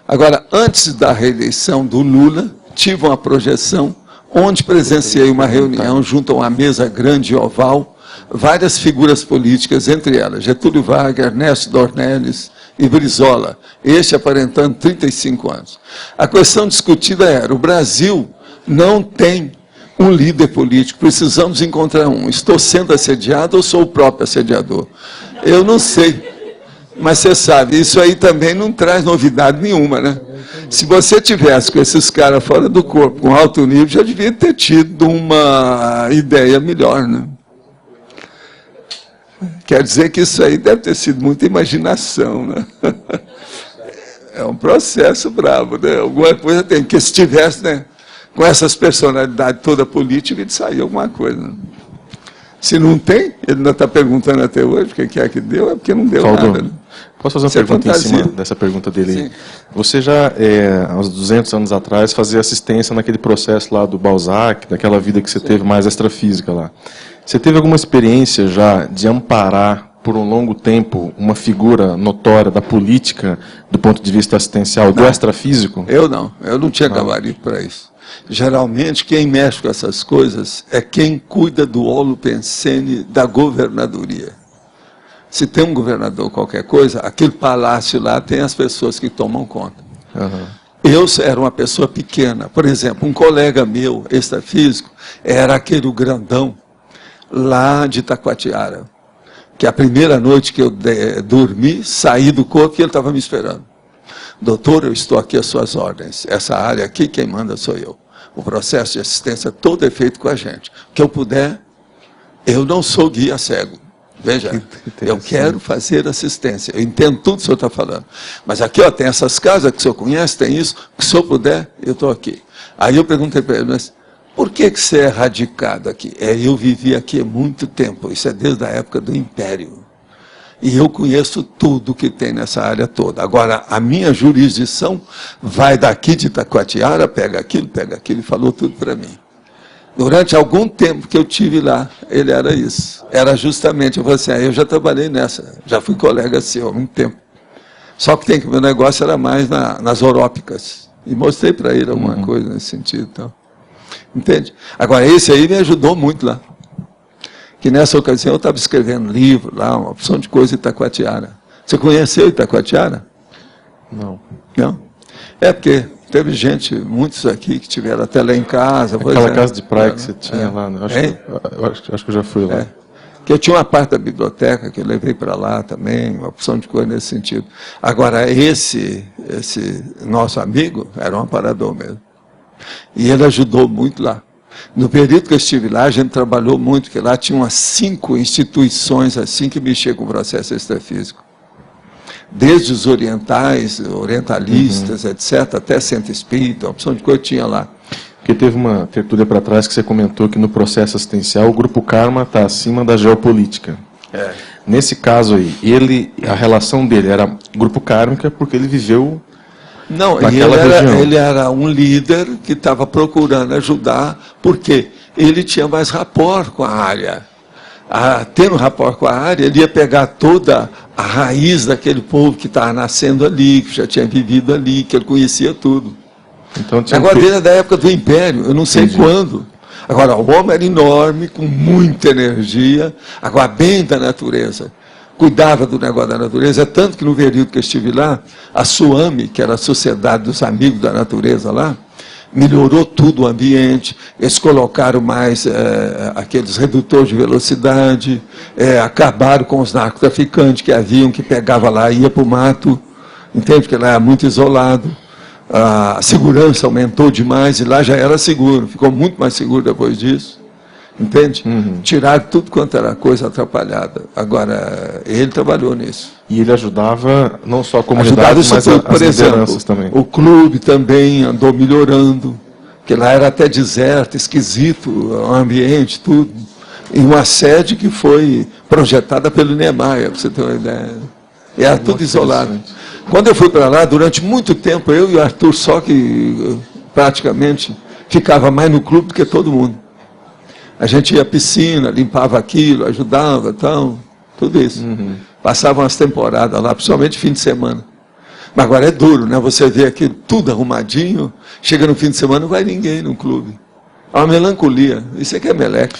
Agora, antes da reeleição do Lula, tive uma projeção onde presenciei uma reunião junto a uma mesa grande e oval, várias figuras políticas, entre elas Getúlio Vargas, Ernesto Dornelles e Brizola, este aparentando 35 anos. A questão discutida era, o Brasil não tem um líder político, precisamos encontrar um. Estou sendo assediado ou sou o próprio assediador? Eu não sei. Mas você sabe, isso aí também não traz novidade nenhuma, né? Se você tivesse com esses caras fora do corpo, com alto nível, já devia ter tido uma ideia melhor, né? Quer dizer que isso aí deve ter sido muita imaginação, né? É um processo bravo, né? Alguma coisa tem, porque se tivesse, né, com essas personalidades toda política, de sair alguma coisa. Né? Se não tem, ele ainda está perguntando até hoje o que é que deu, é porque não deu nada. Né? Posso fazer uma pergunta em cima dessa pergunta dele? Sim. Você já, há uns 200 anos atrás, fazia assistência naquele processo lá do Balzac, daquela vida que você teve mais extrafísica lá. Você teve alguma experiência já de amparar, por um longo tempo, uma figura notória da política, do ponto de vista assistencial, do extrafísico? Eu não tinha gabarito para isso. Geralmente, quem mexe com essas coisas é quem cuida do holopensene da governadoria. Se tem um governador qualquer coisa, aquele palácio lá tem as pessoas que tomam conta. Uhum. Eu era uma pessoa pequena. Por exemplo, um colega meu, extrafísico, era aquele grandão lá de Itacoatiara, que a primeira noite que eu dormi, saí do corpo e ele estava me esperando. Doutor, eu estou aqui às suas ordens. Essa área aqui, quem manda sou eu. O processo de assistência todo é feito com a gente. O que eu puder, eu não sou guia cego. Veja, eu quero fazer assistência. Eu entendo tudo que o senhor está falando. Mas aqui, ó, tem essas casas que o senhor conhece, tem isso. Se o senhor puder, eu estou aqui. Aí eu perguntei para ele, mas por que você é radicado aqui? Eu vivi aqui há muito tempo. Isso é desde a época do Império. E eu conheço tudo que tem nessa área toda. Agora, a minha jurisdição vai daqui de Itacoatiara, pega aquilo, e falou tudo para mim. Durante algum tempo que eu tive lá, ele era isso. Era justamente, eu falei assim, eu já trabalhei nessa, já fui colega seu há muito tempo. Só que o meu negócio era mais nas orópicas. E mostrei para ele alguma coisa nesse sentido. Então. Entende? Agora, esse aí me ajudou muito lá. Que nessa ocasião eu estava escrevendo livro lá, uma opção de coisa em Itacoatiara. Você conheceu Itacoatiara? Não. Não? É porque teve gente, muitos aqui, que tiveram até lá em casa. Aquela casa de praia que você tinha lá, né? Acho que eu já fui lá. Que eu tinha uma parte da biblioteca que eu levei para lá também, uma opção de coisa nesse sentido. Agora, esse nosso amigo era um amparador mesmo. E ele ajudou muito lá. No período que eu estive lá, a gente trabalhou muito, porque lá tinha umas 5 instituições assim que mexiam com o processo extrafísico. Desde os orientais, orientalistas, etc., até centro espírita, uma opção de coisa tinha lá. Porque teve uma tertúlia para trás que você comentou que no processo assistencial o Grupo Karma está acima da geopolítica. Nesse caso aí, a relação dele era Grupo Kármica porque ele viveu... Não, ele era um líder que estava procurando ajudar, porque ele tinha mais rapport com a área. Tendo rapport com a área, ele ia pegar toda a raiz daquele povo que estava nascendo ali, que já tinha vivido ali, que ele conhecia tudo. Então, agora, desde da época do Império, eu não sei quando. Agora, o homem era enorme, com muita energia, agora bem da natureza. Cuidava do negócio da natureza, é tanto que no período que eu estive lá, a SUAMI, que era a Sociedade dos Amigos da Natureza lá, melhorou tudo o ambiente, eles colocaram mais aqueles redutores de velocidade, acabaram com os narcotraficantes que haviam, que pegava lá e ia para o mato, entende? Porque lá era muito isolado, a segurança aumentou demais e lá já era seguro, ficou muito mais seguro depois disso. Entende? Tiraram tudo quanto era coisa atrapalhada. Agora, ele trabalhou nisso. E ele ajudava não só a comunidade, mas as lideranças também. O clube também andou melhorando, porque lá era até deserto, esquisito, o ambiente, tudo. E uma sede que foi projetada pelo Niemeyer, para você ter uma ideia. E era tudo isolado. Quando eu fui para lá, durante muito tempo, eu e o Arthur só que praticamente ficava mais no clube do que todo mundo. A gente ia à piscina, limpava aquilo, ajudava, então, tudo isso. Passava umas temporadas lá, principalmente fim de semana. Mas agora é duro, né? Você vê aquilo tudo arrumadinho, chega no fim de semana, não vai ninguém no clube. É uma melancolia. Isso aqui é meleque.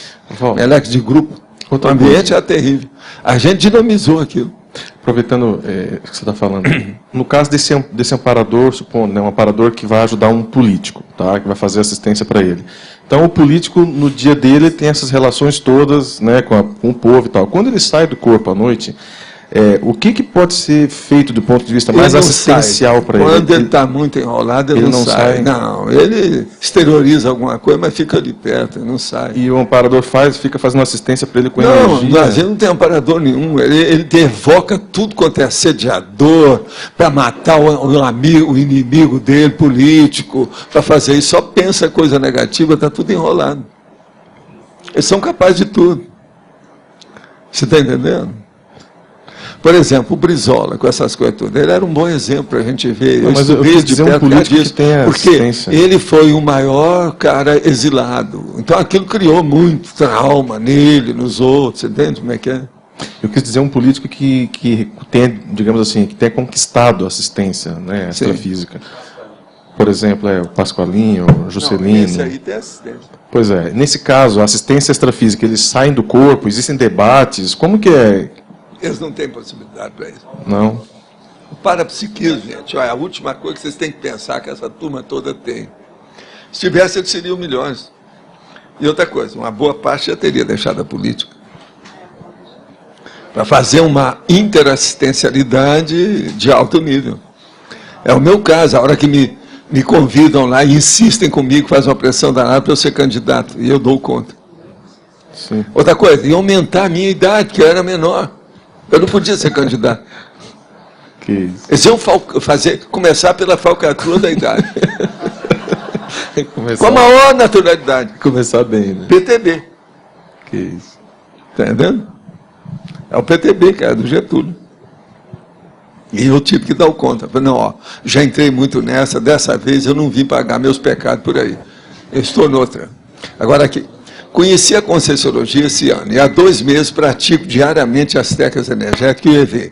Meleque de grupo. O ambiente é terrível. A gente dinamizou aquilo. Aproveitando o que você está falando, no caso desse amparador, supondo, né, um amparador que vai ajudar um político, tá, que vai fazer assistência para ele. Então, o político, no dia dele, tem essas relações todas, né, com o povo e tal. Quando ele sai do corpo à noite, O que pode ser feito do ponto de vista mais assistencial para ele? Quando ele está muito enrolado, ele não sai. Não, ele exterioriza alguma coisa, mas fica ali perto, ele não sai. E o amparador fica fazendo assistência para ele com energia? Não, energia? A gente não tem amparador nenhum. Ele evoca tudo quanto é assediador, para matar o inimigo dele, político, para fazer isso. Só pensa coisa negativa, está tudo enrolado. Eles são capazes de tudo. Você está entendendo? Por exemplo, o Brizola, com essas coisas todas, ele era um bom exemplo para a gente ver. Não, mas eu quis dizer um político que tem porque ele foi o maior cara exilado. Então aquilo criou muito trauma nele, nos outros. Você entende como é que é? Eu quis dizer um político que tem, digamos assim, que tenha conquistado assistência, né, extrafísica. Por exemplo, o Pascoalinho, o Juscelino. Esse aí tem assistência. Pois é. Nesse caso, a assistência extrafísica, eles saem do corpo, existem debates. Como que é? Eles não têm possibilidade para isso. Não. O parapsiquismo, gente, é a última coisa que vocês têm que pensar que essa turma toda tem. Se tivesse, eles seriam milhões. E outra coisa, uma boa parte já teria deixado a política. Para fazer uma interassistencialidade de alto nível. É o meu caso, a hora que me convidam lá e insistem comigo, fazem uma pressão danada para eu ser candidato, e eu dou conta. Sim. Outra coisa, ia aumentar a minha idade, que eu era menor. Eu não podia ser candidato. Que isso. Eles iam começar pela falcatrua da idade. Com a maior naturalidade. Começar bem, né? PTB. Que isso. Está entendendo? É o PTB, cara, do Getúlio. E eu tive que dar conta. Falei, não, já entrei muito nessa, dessa vez eu não vim pagar meus pecados por aí. Eu estou noutra. Agora aqui. Conheci a Conscienciologia esse ano e há 2 meses pratico diariamente as técnicas energéticas e o EV.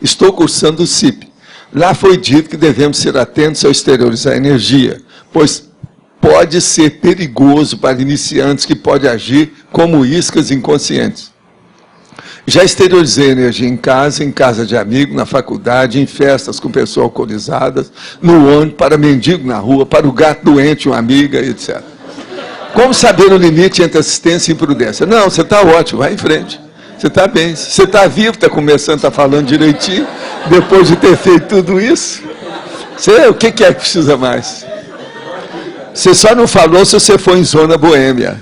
Estou cursando o CIP. Lá foi dito que devemos ser atentos ao exteriorizar a energia, pois pode ser perigoso para iniciantes que pode agir como iscas inconscientes. Já exteriorizei energia em casa de amigo, na faculdade, em festas com pessoas alcoolizadas, no ônibus, para mendigo na rua, para o gato doente, uma amiga, etc. Como saber o limite entre assistência e imprudência? Não, você está ótimo, vai em frente. Você está bem. Você está vivo, está começando, está falando direitinho, depois de ter feito tudo isso. O que é que precisa mais? Você só não falou se você foi em zona boêmia.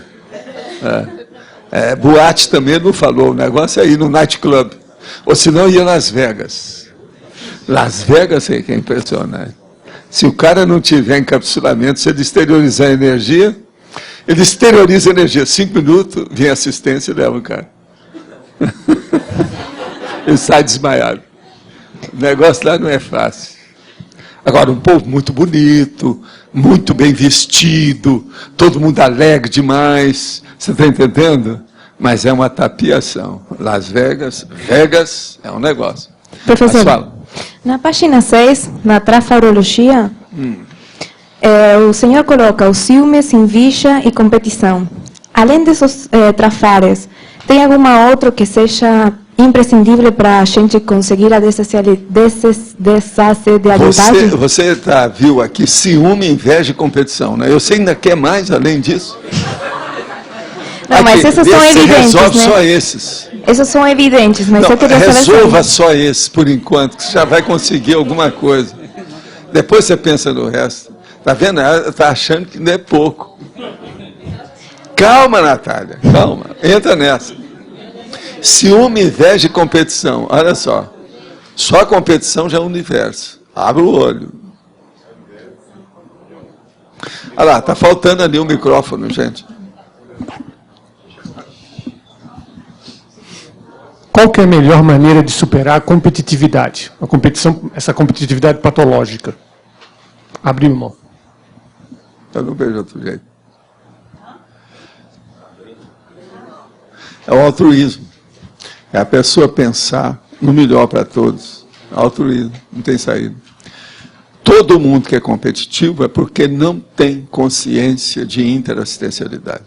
Boate também não falou, o negócio é ir no nightclub. Ou senão ia Las Vegas. Las Vegas é que é impressionante. Se o cara não tiver encapsulamento, se ele exteriorizar a energia, ele exterioriza a energia. 5 minutos, vem assistência e leva o cara. Ele sai desmaiado. O negócio lá não é fácil. Agora, um povo muito bonito, muito bem vestido, todo mundo alegre demais. Você está entendendo? Mas é uma tapiação. Las Vegas é um negócio. Professor, na página 6, na trafarologia, o senhor coloca os ciúmes, inveja e competição. Além desses trafares, tem alguma outra que seja imprescindível para a gente conseguir a desassedialidade? Você viu aqui ciúme, inveja e competição, né? Eu sei ainda quer mais além disso. Não, aqui, mas esses são evidentes, resolve, né? Só esses. Esses são evidentes, mas não, eu queria saber... Resolva só esses, por enquanto, que você já vai conseguir alguma coisa. Depois você pensa no resto. Está vendo? Ela está achando que não é pouco. Calma, Natália, calma. Entra nessa. Ciúme, inveja e competição. Olha só. Só a competição já é um universo. Abre o olho. Olha lá, está faltando ali um micrófono, gente. Qual que é a melhor maneira de superar a competitividade? A competição, essa competitividade patológica. Abrir mão. Eu não vejo outro jeito. É o altruísmo. É a pessoa pensar no melhor para todos. Altruísmo, não tem saída. Todo mundo que é competitivo é porque não tem consciência de interassistencialidade.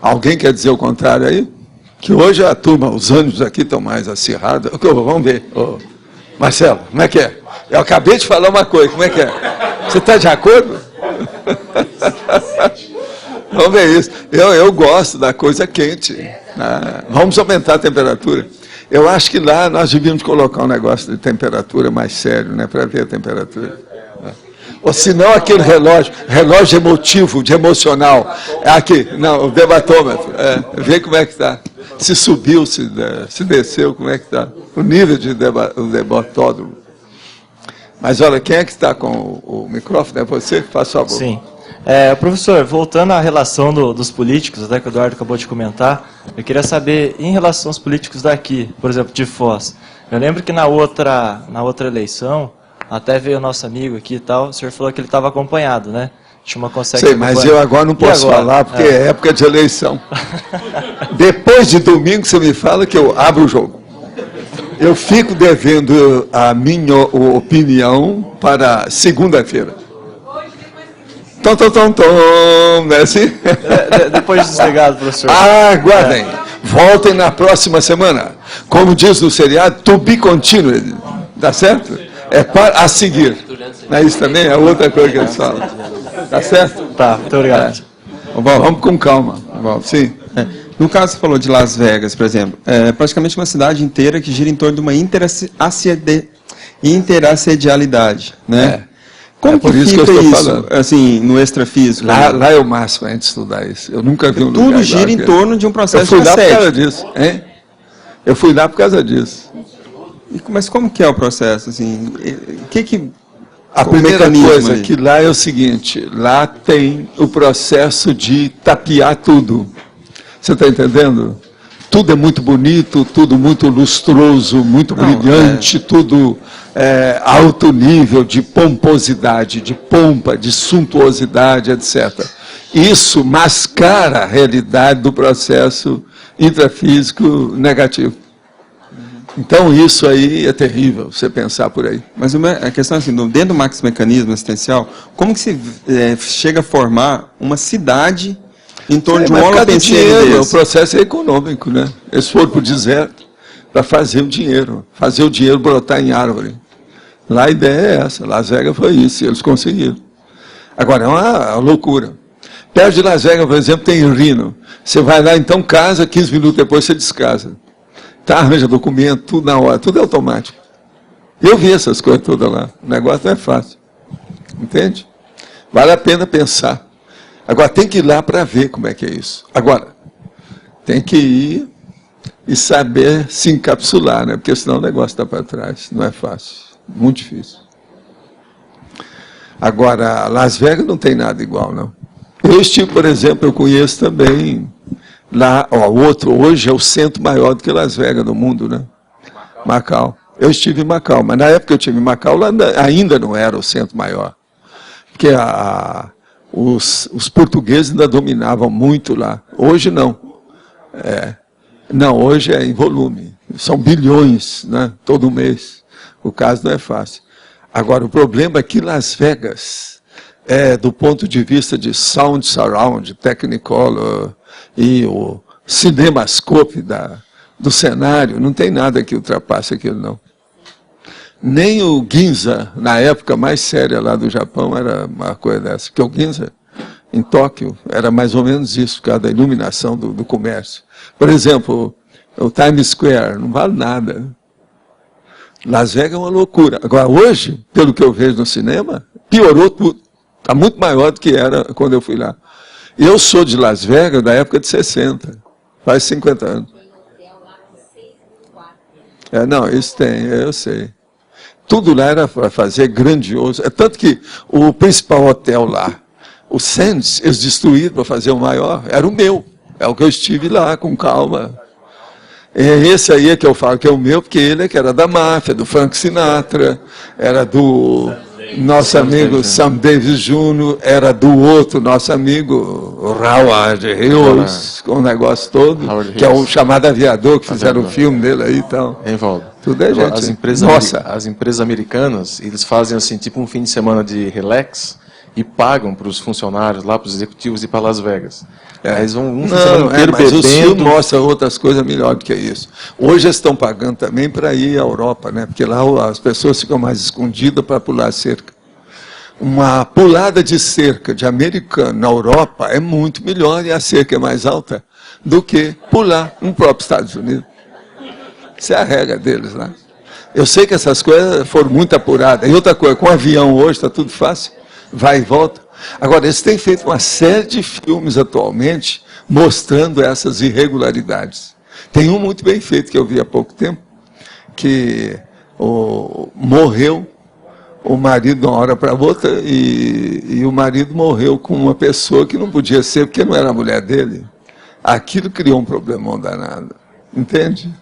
Alguém quer dizer o contrário aí? Que hoje a turma, os ânimos aqui estão mais acirrados. Vamos ver. Marcelo, como é que é? Eu acabei de falar uma coisa, como é que é? Você está de acordo? Vamos ver isso. Eu gosto da coisa quente. Vamos aumentar a temperatura. Eu acho que lá nós devíamos colocar um negócio de temperatura mais sério, né, para ver a temperatura. Ou se não, aquele relógio emotivo, de emocional. Aqui, não, o debatômetro. Vê como é que está. Se subiu, se desceu, como é que está. O nível de debatódromo. Mas olha, quem é que está com o microfone? É você? Faz favor. Sim. Professor, voltando à relação dos políticos, até que o Eduardo acabou de comentar, eu queria saber, em relação aos políticos daqui, por exemplo, de Foz, eu lembro que na outra eleição, até veio o nosso amigo aqui e tal, o senhor falou que ele estava acompanhado, né? Chama consegue. Sei, mas eu agora não posso falar, porque é época de eleição. Depois de domingo, você me fala que eu abro o jogo. Eu fico devendo a minha opinião para segunda-feira. Tom, não é assim? Depois de desligado, professor. Aguardem. Voltem na próxima semana. Como diz no seriado, to be continued. Tá certo? É para a seguir. Não é isso também? É outra coisa que eles falam. Tá certo? Tá, muito obrigado. Vamos com calma. Sim. No caso, você falou de Las Vegas, por exemplo. É praticamente uma cidade inteira que gira em torno de uma interassedialidade, né? Como por que isso fica que eu estou isso, falando. assim, no extrafísico? Lá é o máximo a gente estudar isso. Eu nunca vi um lugar. Tudo gira em torno de um processo de assédio. Eu fui lá por causa assédio. disso. Hein? Eu fui lá por causa disso. Mas como que é o processo? Assim, A primeira coisa que lá é o seguinte, lá tem o processo de tapear tudo. Você está entendendo? Tudo é muito bonito, tudo muito lustroso, muito brilhante, tudo alto nível de pomposidade, de pompa, de suntuosidade, etc. Isso mascara a realidade do processo intrafísico negativo. Então, isso aí é terrível, você pensar por aí. Mas a questão é assim, dentro do maxi-mecanismo assistencial, como que se chega a formar uma cidade em torno de um holopensene desse? O processo é econômico, né? Eles foram para o deserto para fazer o dinheiro brotar em árvore. Lá a ideia é essa, Las Vegas foi isso, eles conseguiram. Agora, é uma loucura. Perto de Las Vegas, por exemplo, tem Reno. Você vai lá, então, casa, 15 minutos depois você descasa. Tá, arranja documento, tudo na hora, tudo é automático. Eu vi essas coisas todas lá. O negócio não é fácil. Entende? Vale a pena pensar. Agora, tem que ir lá para ver como é que é isso. Agora, tem que ir e saber se encapsular, né? Porque senão o negócio está para trás. Não é fácil. Muito difícil. Agora, Las Vegas não tem nada igual, não. Eu estive, por exemplo, eu conheço também lá, o outro, hoje é o centro maior do que Las Vegas no mundo, né? Macau. Eu estive em Macau, mas na época que eu estive em Macau, lá ainda não era o centro maior. Porque os portugueses ainda dominavam muito lá. Hoje não. Não, hoje é em volume. São bilhões, né? Todo mês. O caso não é fácil. Agora, o problema é que Las Vegas, do ponto de vista de sound surround, Technicolor e o cinemascope do cenário, não tem nada que ultrapasse aquilo, não. Nem o Ginza, na época mais séria lá do Japão, era uma coisa dessa. Porque o Ginza, em Tóquio, era mais ou menos isso, por causa da iluminação do comércio. Por exemplo, o Times Square não vale nada. Las Vegas é uma loucura. Agora, hoje, pelo que eu vejo no cinema, piorou tudo. Está muito maior do que era quando eu fui lá. Eu sou de Las Vegas da época de 60. Faz 50 anos. Não, isso tem, eu sei. Tudo lá era para fazer grandioso. É tanto que o principal hotel lá, o Sands, eles destruíram para fazer o maior. Era o meu. É o que eu estive lá, com calma. Esse aí é que eu falo que é o meu, porque ele é que era da máfia, do Frank Sinatra, era do nosso amigo Sam Davis Jr., era do outro nosso amigo Howard Hughes, com o negócio todo, que é o chamado aviador, que fizeram o filme dele aí e tal. Tudo é gente. As empresas americanas, eles fazem assim, tipo um fim de semana de relax e pagam para os funcionários lá, para os executivos ir para Las Vegas. Eles vão um fim de semana inteiro mas o filme mostra outras coisas melhor do que isso. Hoje eles estão pagando também para ir à Europa, né? Porque lá as pessoas ficam mais escondidas para pular cerca. Uma pulada de cerca de americano na Europa é muito melhor e a cerca é mais alta do que pular no próprio Estados Unidos. Isso é a regra deles lá. Eu sei que essas coisas foram muito apuradas. E outra coisa, com o avião hoje está tudo fácil, vai e volta. Agora, eles têm feito uma série de filmes atualmente mostrando essas irregularidades. Tem um muito bem feito que eu vi há pouco tempo, que morreu o marido de uma hora para outra e o marido morreu com uma pessoa que não podia ser porque não era a mulher dele. Aquilo criou um problemão danado, entende?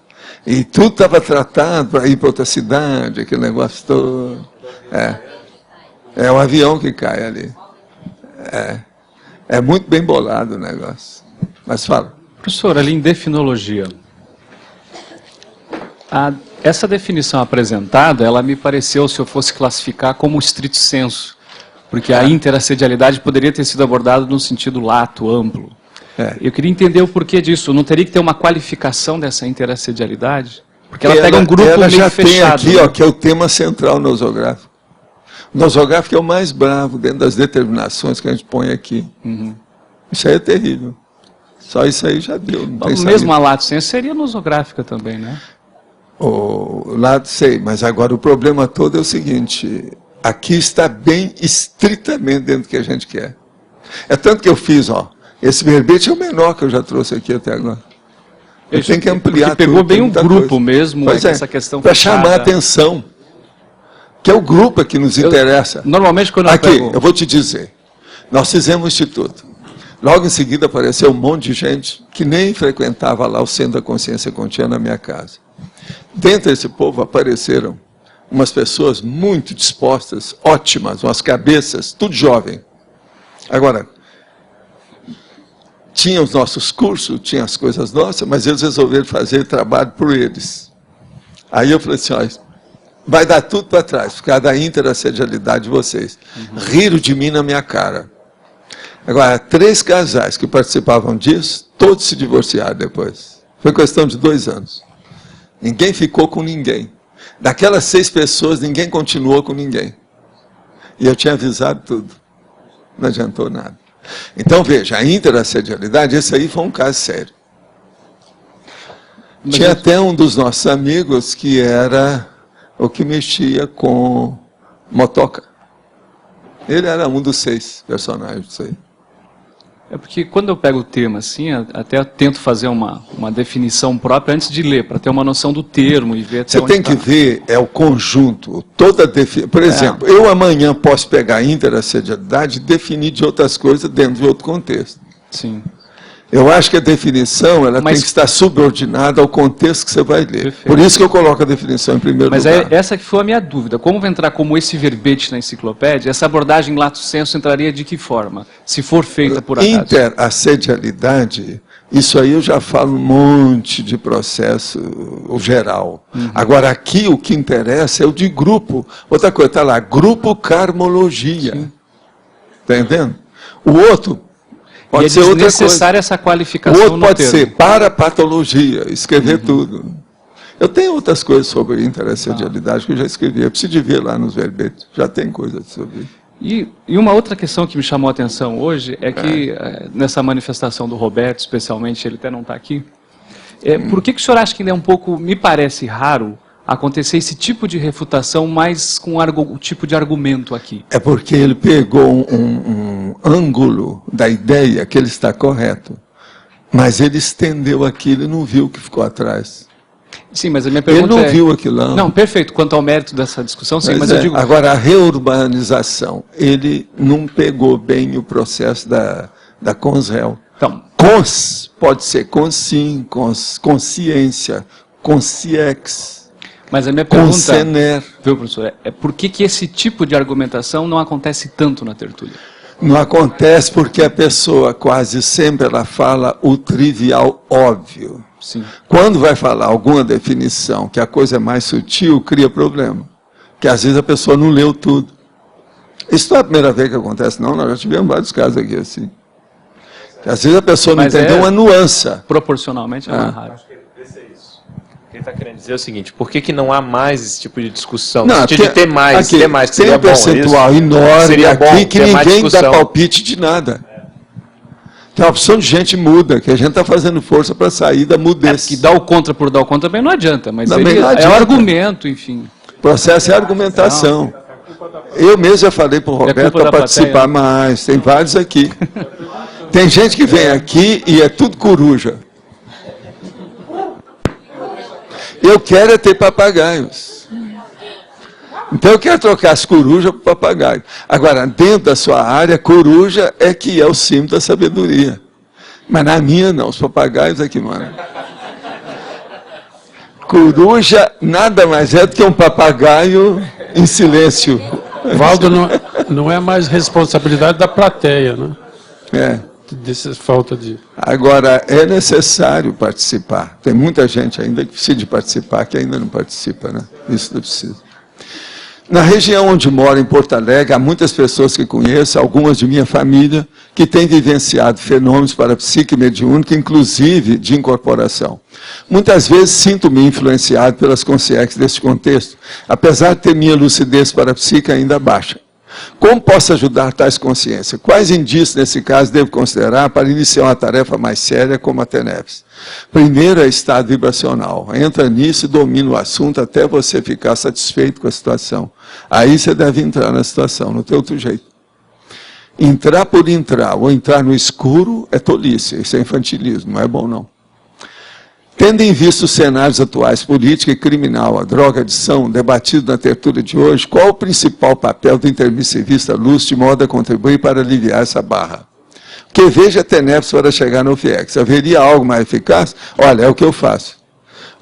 E tudo estava tratado para ir para outra cidade, aquele negócio todo. É um avião que cai ali. É muito bem bolado o negócio. Mas fala. Professor, ali em definologia, essa definição apresentada, ela me pareceu, se eu fosse classificar, como estrito senso, porque a interassedialidade poderia ter sido abordada num sentido lato, amplo. Eu queria entender o porquê disso. Não teria que ter uma qualificação dessa interassedialidade? Porque ela pega um grupo meio já fechado. Tem aqui, ó, que é o tema central nosográfico. O nosográfico é o mais bravo dentro das determinações que a gente põe aqui. Isso aí é terrível. Só isso aí já deu. Mesmo a lato senso seria nosográfica também, né? Sei, mas agora o problema todo é o seguinte, aqui está bem estritamente dentro do que a gente quer. É tanto que eu fiz, esse verbete é o menor que eu já trouxe aqui até agora. Eu tenho que ampliar tudo. Pegou bem um grupo mesmo, essa questão para chamar a atenção, que é o grupo que nos interessa. Normalmente quando eu vou te dizer, nós fizemos um instituto. Logo em seguida apareceu um monte de gente que nem frequentava lá o Centro da Consciência Contínua na minha casa. Dentro desse povo apareceram umas pessoas muito dispostas, ótimas, umas cabeças, tudo jovem. Agora, tinha os nossos cursos, tinha as coisas nossas, mas eles resolveram fazer trabalho por eles. Aí eu falei assim, vai dar tudo para trás, por causa da interassedialidade de vocês. Riram de mim na minha cara. Agora, 3 casais que participavam disso, todos se divorciaram depois. Foi questão de 2 anos. Ninguém ficou com ninguém. Daquelas 6 pessoas, ninguém continuou com ninguém. E eu tinha avisado tudo. Não adiantou nada. Então, veja, a interassedialidade, esse aí foi um caso sério. Tinha até um dos nossos amigos que era o que mexia com motoca. Ele era um dos 6 personagens disso aí. É porque quando eu pego o termo assim, até eu tento fazer uma definição própria antes de ler, para ter uma noção do termo e ver até onde tem que ver o conjunto, por exemplo, eu amanhã posso pegar a interassedialidade e definir de outras coisas dentro de outro contexto. Sim. Eu acho que a definição tem que estar subordinada ao contexto que você vai ler. Perfeito. Por isso que eu coloco a definição em primeiro lugar. Mas essa que foi a minha dúvida. Como vai entrar como esse verbete na enciclopédia, essa abordagem lato sensu entraria de que forma? Se for feita por acaso. Interassedialidade, isso aí eu já falo um monte de processo geral. Agora, aqui o que interessa é o de grupo. Outra coisa, está lá, grupo karmologia. Está entendendo? O outro pode ser outra coisa. Essa qualificação. O outro pode ser parapatologia, escrever tudo. Eu tenho outras coisas sobre interassedialidade que eu já escrevi. Eu preciso de ver lá nos verbetes. Já tem coisa sobre isso. E uma outra questão que me chamou a atenção hoje é que, nessa manifestação do Roberto, especialmente, ele até não está aqui, por que o senhor acha que ainda é um pouco, me parece raro, acontecer esse tipo de refutação, mais com o tipo de argumento aqui? É porque ele pegou um ângulo da ideia que ele está correto, mas ele estendeu aquilo e não viu o que ficou atrás. Sim, mas a minha pergunta ele não viu aquilo. Não, perfeito. Quanto ao mérito dessa discussão, sim, mas eu digo... Agora, a reurbanização, ele não pegou bem o processo da consréu. Então, cons pode ser consim, consciência, consciex. Mas a minha pergunta, viu, professor, é por que esse tipo de argumentação não acontece tanto na tertúlia? Não acontece porque a pessoa quase sempre ela fala o trivial óbvio. Sim. Quando vai falar alguma definição que a coisa é mais sutil, cria problema. Porque às vezes a pessoa não leu tudo. Isso não é a primeira vez que acontece, não. Nós já tivemos vários casos aqui assim. Que às vezes a pessoa não entendeu uma nuance. Proporcionalmente é mais raro. O que ele está querendo dizer é o seguinte, por que não há mais esse tipo de discussão? Não, no sentido de ter mais, tem um percentual enorme seria aqui bom que ninguém dá palpite de nada. Tem uma opção de gente muda, que a gente está fazendo força para sair da mudez. Que dar o contra por dar o contra também não adianta, mas também ele não adianta. É o argumento, enfim. O processo é argumentação. Eu mesmo já falei para o Roberto para participar mais, tem vários aqui. Tem gente que vem aqui e é tudo coruja. Eu quero é ter papagaios. Então eu quero trocar as corujas por papagaio. Agora, dentro da sua área, coruja é que é o símbolo da sabedoria. Mas na minha não, os papagaios aqui, mano. Coruja nada mais é do que um papagaio em silêncio. Valdo, não é mais responsabilidade da plateia, né? É. Dessa falta de... Agora, é necessário participar. Tem muita gente ainda que precisa de participar, que ainda não participa, né? Isso não precisa. Na região onde moro, em Porto Alegre, há muitas pessoas que conheço, algumas de minha família, que têm vivenciado fenômenos parapsíquica e mediúnica, inclusive de incorporação. Muitas vezes sinto-me influenciado pelas consciências deste contexto, apesar de ter minha lucidez parapsíquica ainda baixa. Como posso ajudar tais consciências? Quais indícios, nesse caso, devo considerar para iniciar uma tarefa mais séria como a TENEPS? Primeiro é estado vibracional. Entra nisso e domina o assunto até você ficar satisfeito com a situação. Aí você deve entrar na situação, não tem outro jeito. Entrar por entrar, ou entrar no escuro, é tolice, isso é infantilismo, não é bom não. Tendo em vista os cenários atuais, política e criminal, a drogadição, debatido na tertúlia de hoje, qual o principal papel do intermissivista luz de modo a contribuir para aliviar essa barra? Porque veja a TENEPS para chegar no FIEX. Haveria algo mais eficaz? Olha, é o que eu faço.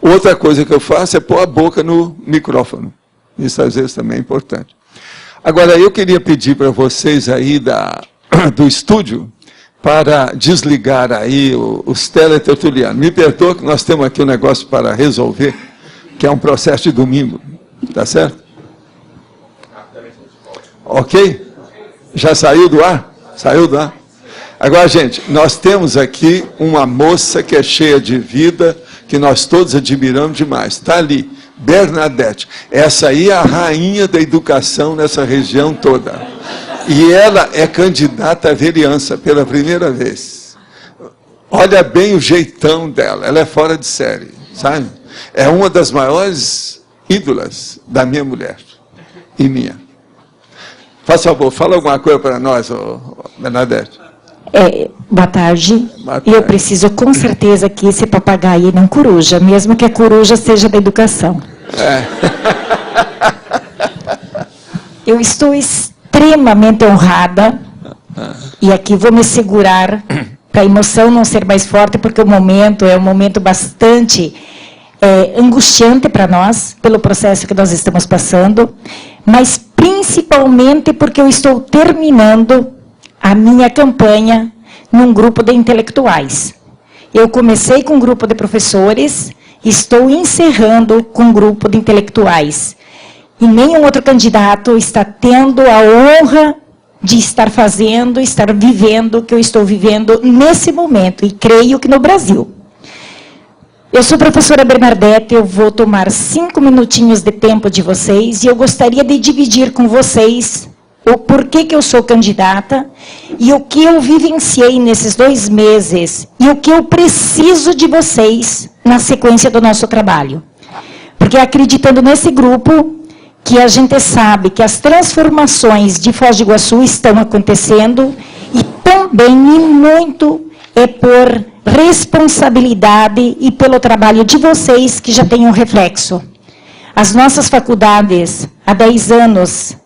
Outra coisa que eu faço é pôr a boca no microfone. Isso às vezes também é importante. Agora, eu queria pedir para vocês aí do estúdio, para desligar aí os teletertulianos. Me perdoa que nós temos aqui um negócio para resolver, que é um processo de domingo. Tá certo? Ok? Já saiu do ar? Saiu do ar? Agora, gente, nós temos aqui uma moça que é cheia de vida, que nós todos admiramos demais. Está ali, Bernadette. Essa aí é a rainha da educação nessa região toda. E ela é candidata à vereança pela primeira vez. Olha bem o jeitão dela, ela é fora de série, sabe? É uma das maiores ídolas da minha mulher e minha. Faça favor, fala alguma coisa para nós, Bernadette. Boa tarde. Eu preciso com certeza que esse papagaio não coruja, mesmo que a coruja seja da educação. Eu estou extremamente honrada, e aqui vou me segurar para a emoção não ser mais forte, porque o momento é um momento bastante angustiante para nós, pelo processo que nós estamos passando, mas principalmente porque eu estou terminando a minha campanha num grupo de intelectuais. Eu comecei com um grupo de professores, estou encerrando com um grupo de intelectuais. E nenhum outro candidato está tendo a honra de estar fazendo, estar vivendo o que eu estou vivendo nesse momento, e creio que no Brasil. Eu sou a professora Bernadette, eu vou tomar 5 minutinhos de tempo de vocês, e eu gostaria de dividir com vocês o porquê que eu sou candidata, e o que eu vivenciei nesses 2 meses, e o que eu preciso de vocês na sequência do nosso trabalho. Porque acreditando nesse grupo, que a gente sabe que as transformações de Foz do Iguaçu estão acontecendo, e também, e muito, é por responsabilidade e pelo trabalho de vocês, que já tem um reflexo. As nossas faculdades, há 10 anos,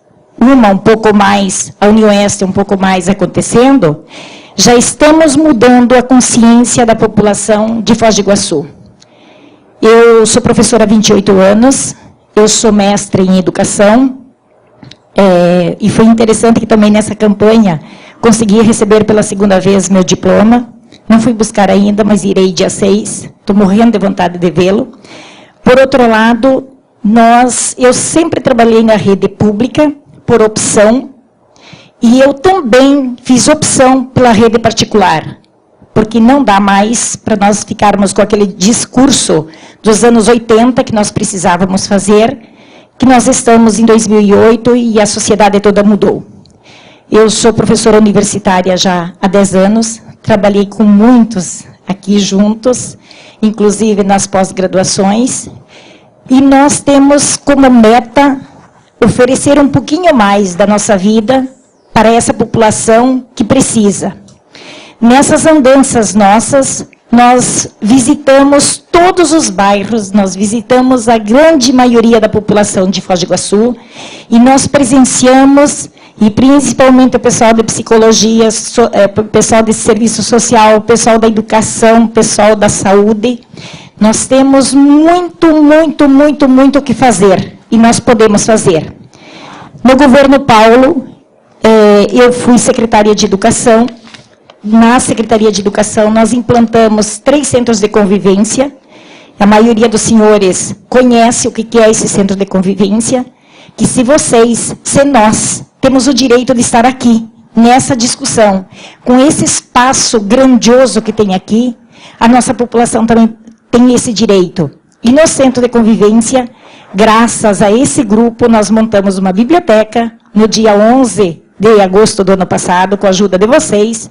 uma um pouco mais, a Unioeste um pouco mais acontecendo, já estamos mudando a consciência da população de Foz do Iguaçu. Eu sou professora há 28 anos, eu sou mestre em educação, e foi interessante que também nessa campanha consegui receber pela 2ª vez meu diploma. Não fui buscar ainda, mas irei dia 6. Estou morrendo de vontade de vê-lo. Por outro lado, eu sempre trabalhei na rede pública, por opção, e eu também fiz opção pela rede particular, porque não dá mais para nós ficarmos com aquele discurso dos anos 80 que nós precisávamos fazer, que nós estamos em 2008 e a sociedade toda mudou. Eu sou professora universitária já há 10 anos, trabalhei com muitos aqui juntos, inclusive nas pós-graduações, e nós temos como meta oferecer um pouquinho mais da nossa vida para essa população que precisa. Nessas andanças nossas, nós visitamos todos os bairros, nós visitamos a grande maioria da população de Foz do Iguaçu, e nós presenciamos, e principalmente o pessoal da psicologia, o pessoal de serviço social, o pessoal da educação, o pessoal da saúde, nós temos muito o que fazer, e nós podemos fazer. No governo Paulo, eu fui secretária de Educação. Na Secretaria de Educação, nós implantamos 3 centros de convivência. A maioria dos senhores conhece o que é esse centro de convivência, que se nós, temos o direito de estar aqui, nessa discussão, com esse espaço grandioso que tem aqui, a nossa população também tem esse direito. E no centro de convivência, graças a esse grupo, nós montamos uma biblioteca, no dia 11 de agosto do ano passado, com a ajuda de vocês.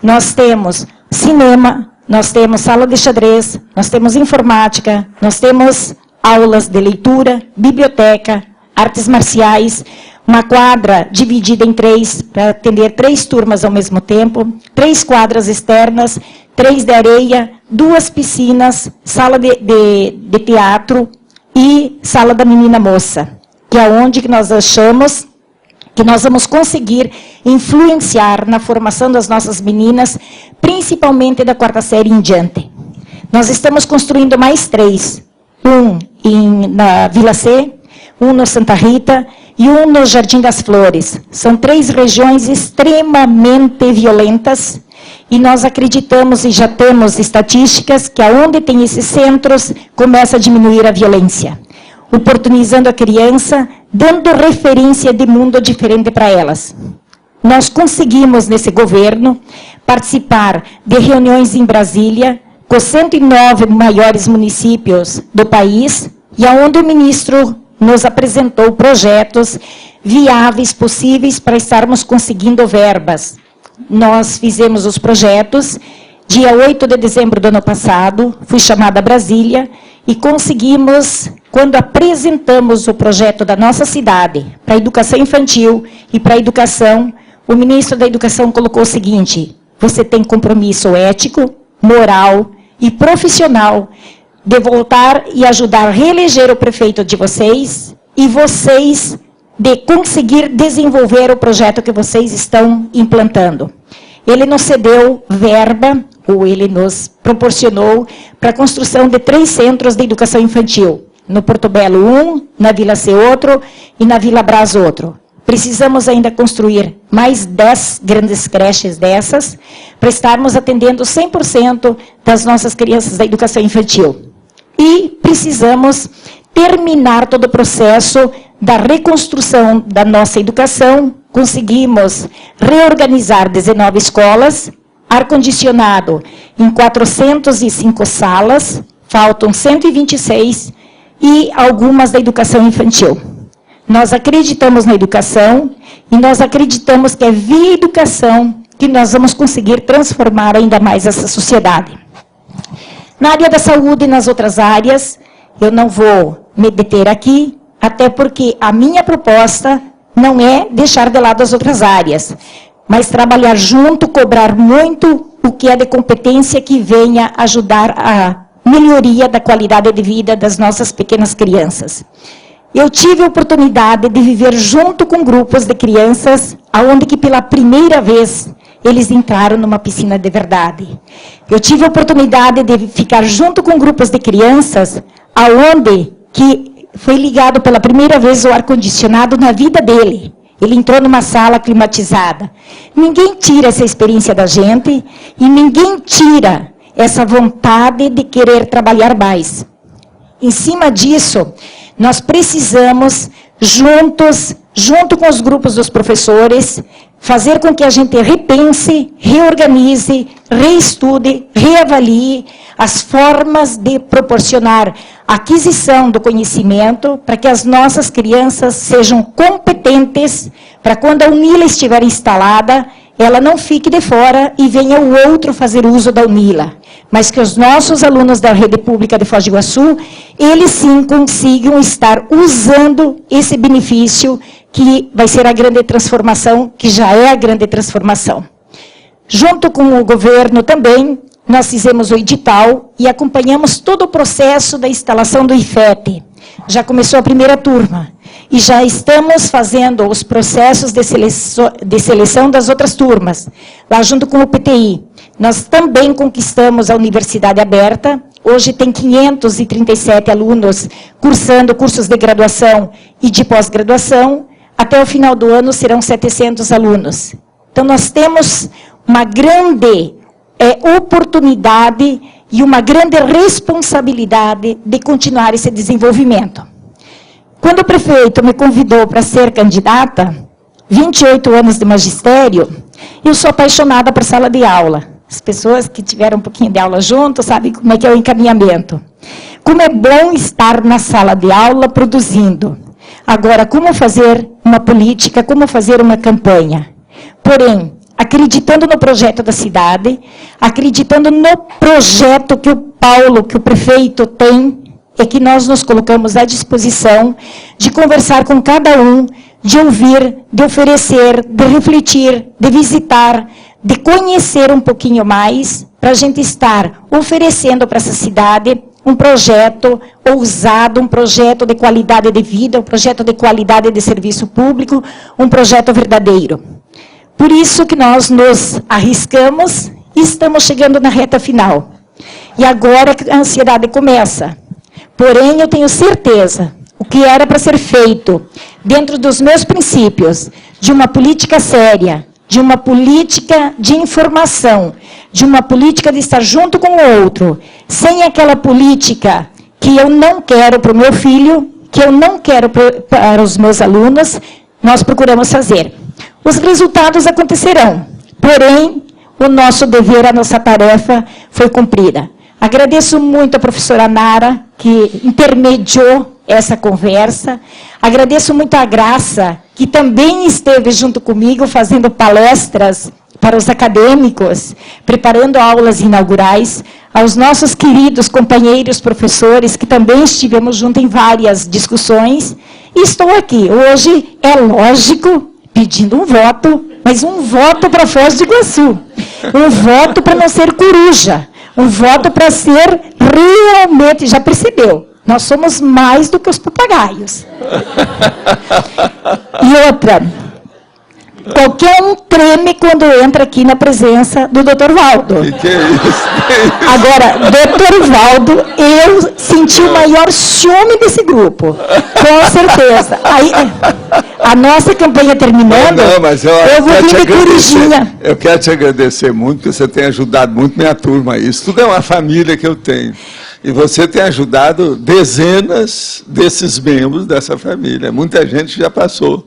Nós temos cinema, nós temos sala de xadrez, nós temos informática, nós temos aulas de leitura, biblioteca, artes marciais, uma quadra dividida em 3, para atender 3 turmas ao mesmo tempo, 3 quadras externas, 3 de areia, 2 piscinas, sala de teatro e sala da menina moça, que é onde que nós achamos que nós vamos conseguir influenciar na formação das nossas meninas, principalmente da 4ª série em diante. Nós estamos construindo mais 3, um na Vila C, um no Santa Rita e um no Jardim das Flores. São 3 regiões extremamente violentas, e nós acreditamos e já temos estatísticas que aonde tem esses centros, começa a diminuir a violência, oportunizando a criança, dando referência de mundo diferente para elas. Nós conseguimos, nesse governo, participar de reuniões em Brasília, com 109 maiores municípios do país, e aonde o ministro nos apresentou projetos viáveis, possíveis, para estarmos conseguindo verbas. Nós fizemos os projetos, dia 8 de dezembro do ano passado, fui chamada a Brasília, e conseguimos, quando apresentamos o projeto da nossa cidade, para a educação infantil e para a educação, o ministro da Educação colocou o seguinte: você tem compromisso ético, moral e profissional de voltar e ajudar a reeleger o prefeito de vocês, e vocês de conseguir desenvolver o projeto que vocês estão implantando. Ele nos cedeu verba, ou ele nos proporcionou, para a construção de 3 centros de educação infantil. No Porto Belo, 1, na Vila C, outro, e na Vila Brás, outro. Precisamos ainda construir mais 10 grandes creches dessas, para estarmos atendendo 100% das nossas crianças da educação infantil. E precisamos terminar todo o processo da reconstrução da nossa educação. Conseguimos reorganizar 19 escolas, ar-condicionado em 405 salas, faltam 126, e algumas da educação infantil. Nós acreditamos na educação, e nós acreditamos que é via educação que nós vamos conseguir transformar ainda mais essa sociedade. Na área da saúde e nas outras áreas, eu não vou me deter aqui, até porque a minha proposta não é deixar de lado as outras áreas, mas trabalhar junto, cobrar muito o que é de competência que venha ajudar a melhoria da qualidade de vida das nossas pequenas crianças. Eu tive a oportunidade de viver junto com grupos de crianças, onde que pela primeira vez eles entraram numa piscina de verdade. Eu tive a oportunidade de ficar junto com grupos de crianças, onde que foi ligado pela primeira vez o ar-condicionado na vida dele. Ele entrou numa sala climatizada. Ninguém tira essa experiência da gente, e ninguém tira essa vontade de querer trabalhar mais. Em cima disso, nós precisamos, junto com os grupos dos professores, fazer com que a gente repense, reorganize, reestude, reavalie as formas de proporcionar aquisição do conhecimento para que as nossas crianças sejam competentes para quando a UNILA estiver instalada, ela não fique de fora e venha o outro fazer uso da UNILA, mas que os nossos alunos da rede pública de Foz do Iguaçu, eles sim consigam estar usando esse benefício que vai ser a grande transformação, que já é a grande transformação. Junto com o governo também, nós fizemos o edital e acompanhamos todo o processo da instalação do IFET. Já começou a primeira turma e já estamos fazendo os processos de seleção das outras turmas, lá junto com o PTI. Nós também conquistamos a Universidade Aberta. Hoje tem 537 alunos cursando cursos de graduação e de pós-graduação. Até o final do ano serão 700 alunos. Então, nós temos uma grande oportunidade e uma grande responsabilidade de continuar esse desenvolvimento. Quando o prefeito me convidou para ser candidata, 28 anos de magistério, eu sou apaixonada por sala de aula. As pessoas que tiveram um pouquinho de aula junto sabem como é que é o encaminhamento. Como é bom estar na sala de aula produzindo. Agora, como fazer uma política, como fazer uma campanha? Porém, acreditando no projeto da cidade, acreditando no projeto que o Paulo, que o prefeito tem, é que nós nos colocamos à disposição de conversar com cada um, de ouvir, de oferecer, de refletir, de visitar, de conhecer um pouquinho mais, para a gente estar oferecendo para essa cidade um projeto ousado, um projeto de qualidade de vida, um projeto de qualidade de serviço público, um projeto verdadeiro. Por isso que nós nos arriscamos e estamos chegando na reta final. E agora a ansiedade começa. Porém, eu tenho certeza, o que era para ser feito, dentro dos meus princípios, de uma política séria, de uma política de informação, de uma política de estar junto com o outro, sem aquela política que eu não quero para o meu filho, que eu não quero para os meus alunos, nós procuramos fazer. Os resultados acontecerão, porém, o nosso dever, a nossa tarefa foi cumprida. Agradeço muito a professora Nara, que intermediou essa conversa. Agradeço muito a Graça, que também esteve junto comigo, fazendo palestras para os acadêmicos, preparando aulas inaugurais, aos nossos queridos companheiros professores, que também estivemos juntos em várias discussões. E estou aqui. Hoje, é lógico, pedindo um voto, mas um voto para Foz do Iguaçu. Um voto para não ser coruja. Um voto para ser realmente, já percebeu, nós somos mais do que os papagaios. E outra, qualquer um treme quando entra aqui na presença do Dr. Valdo. Que é isso? Agora, Dr. Valdo, eu senti o maior ciúme desse grupo, com certeza. Aí, a nossa campanha terminando, não, mas eu vou vir de corujinha. Eu quero te agradecer muito, porque você tem ajudado muito minha turma. Isso tudo é uma família que eu tenho. E você tem ajudado dezenas desses membros dessa família. Muita gente já passou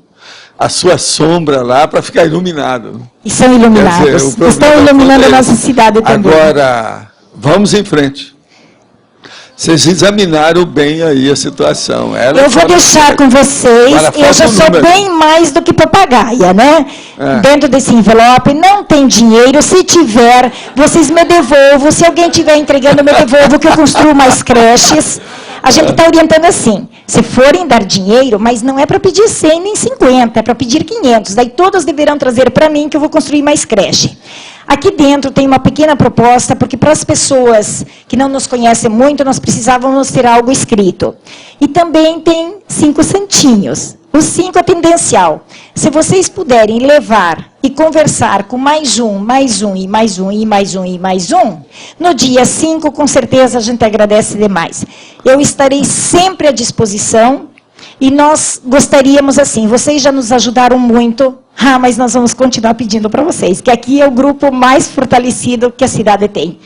a sua sombra lá para ficar iluminado. E são iluminados. Estão iluminando a nossa cidade também. Agora, vamos em frente. Vocês examinaram bem aí a situação. Eu vou deixar com vocês, eu já sou bem mais do que papagaia, né? Dentro desse envelope, não tem dinheiro, se tiver, vocês me devolvam, se alguém estiver entregando, me devolvam, que eu construo mais creches. A gente está orientando assim, se forem dar dinheiro, mas não é para pedir 100 nem 50, é para pedir 500, daí todos deverão trazer para mim que eu vou construir mais creche. Aqui dentro tem uma pequena proposta, porque para as pessoas que não nos conhecem muito, nós precisávamos ter algo escrito. E também tem 5 centinhos. O 5 é tendencial. Se vocês puderem levar e conversar com mais um, mais um, e mais um, e mais um, e mais um, no dia 5, com certeza, a gente agradece demais. Eu estarei sempre à disposição. E nós gostaríamos assim, vocês já nos ajudaram muito, mas nós vamos continuar pedindo para vocês, que aqui é o grupo mais fortalecido que a cidade tem.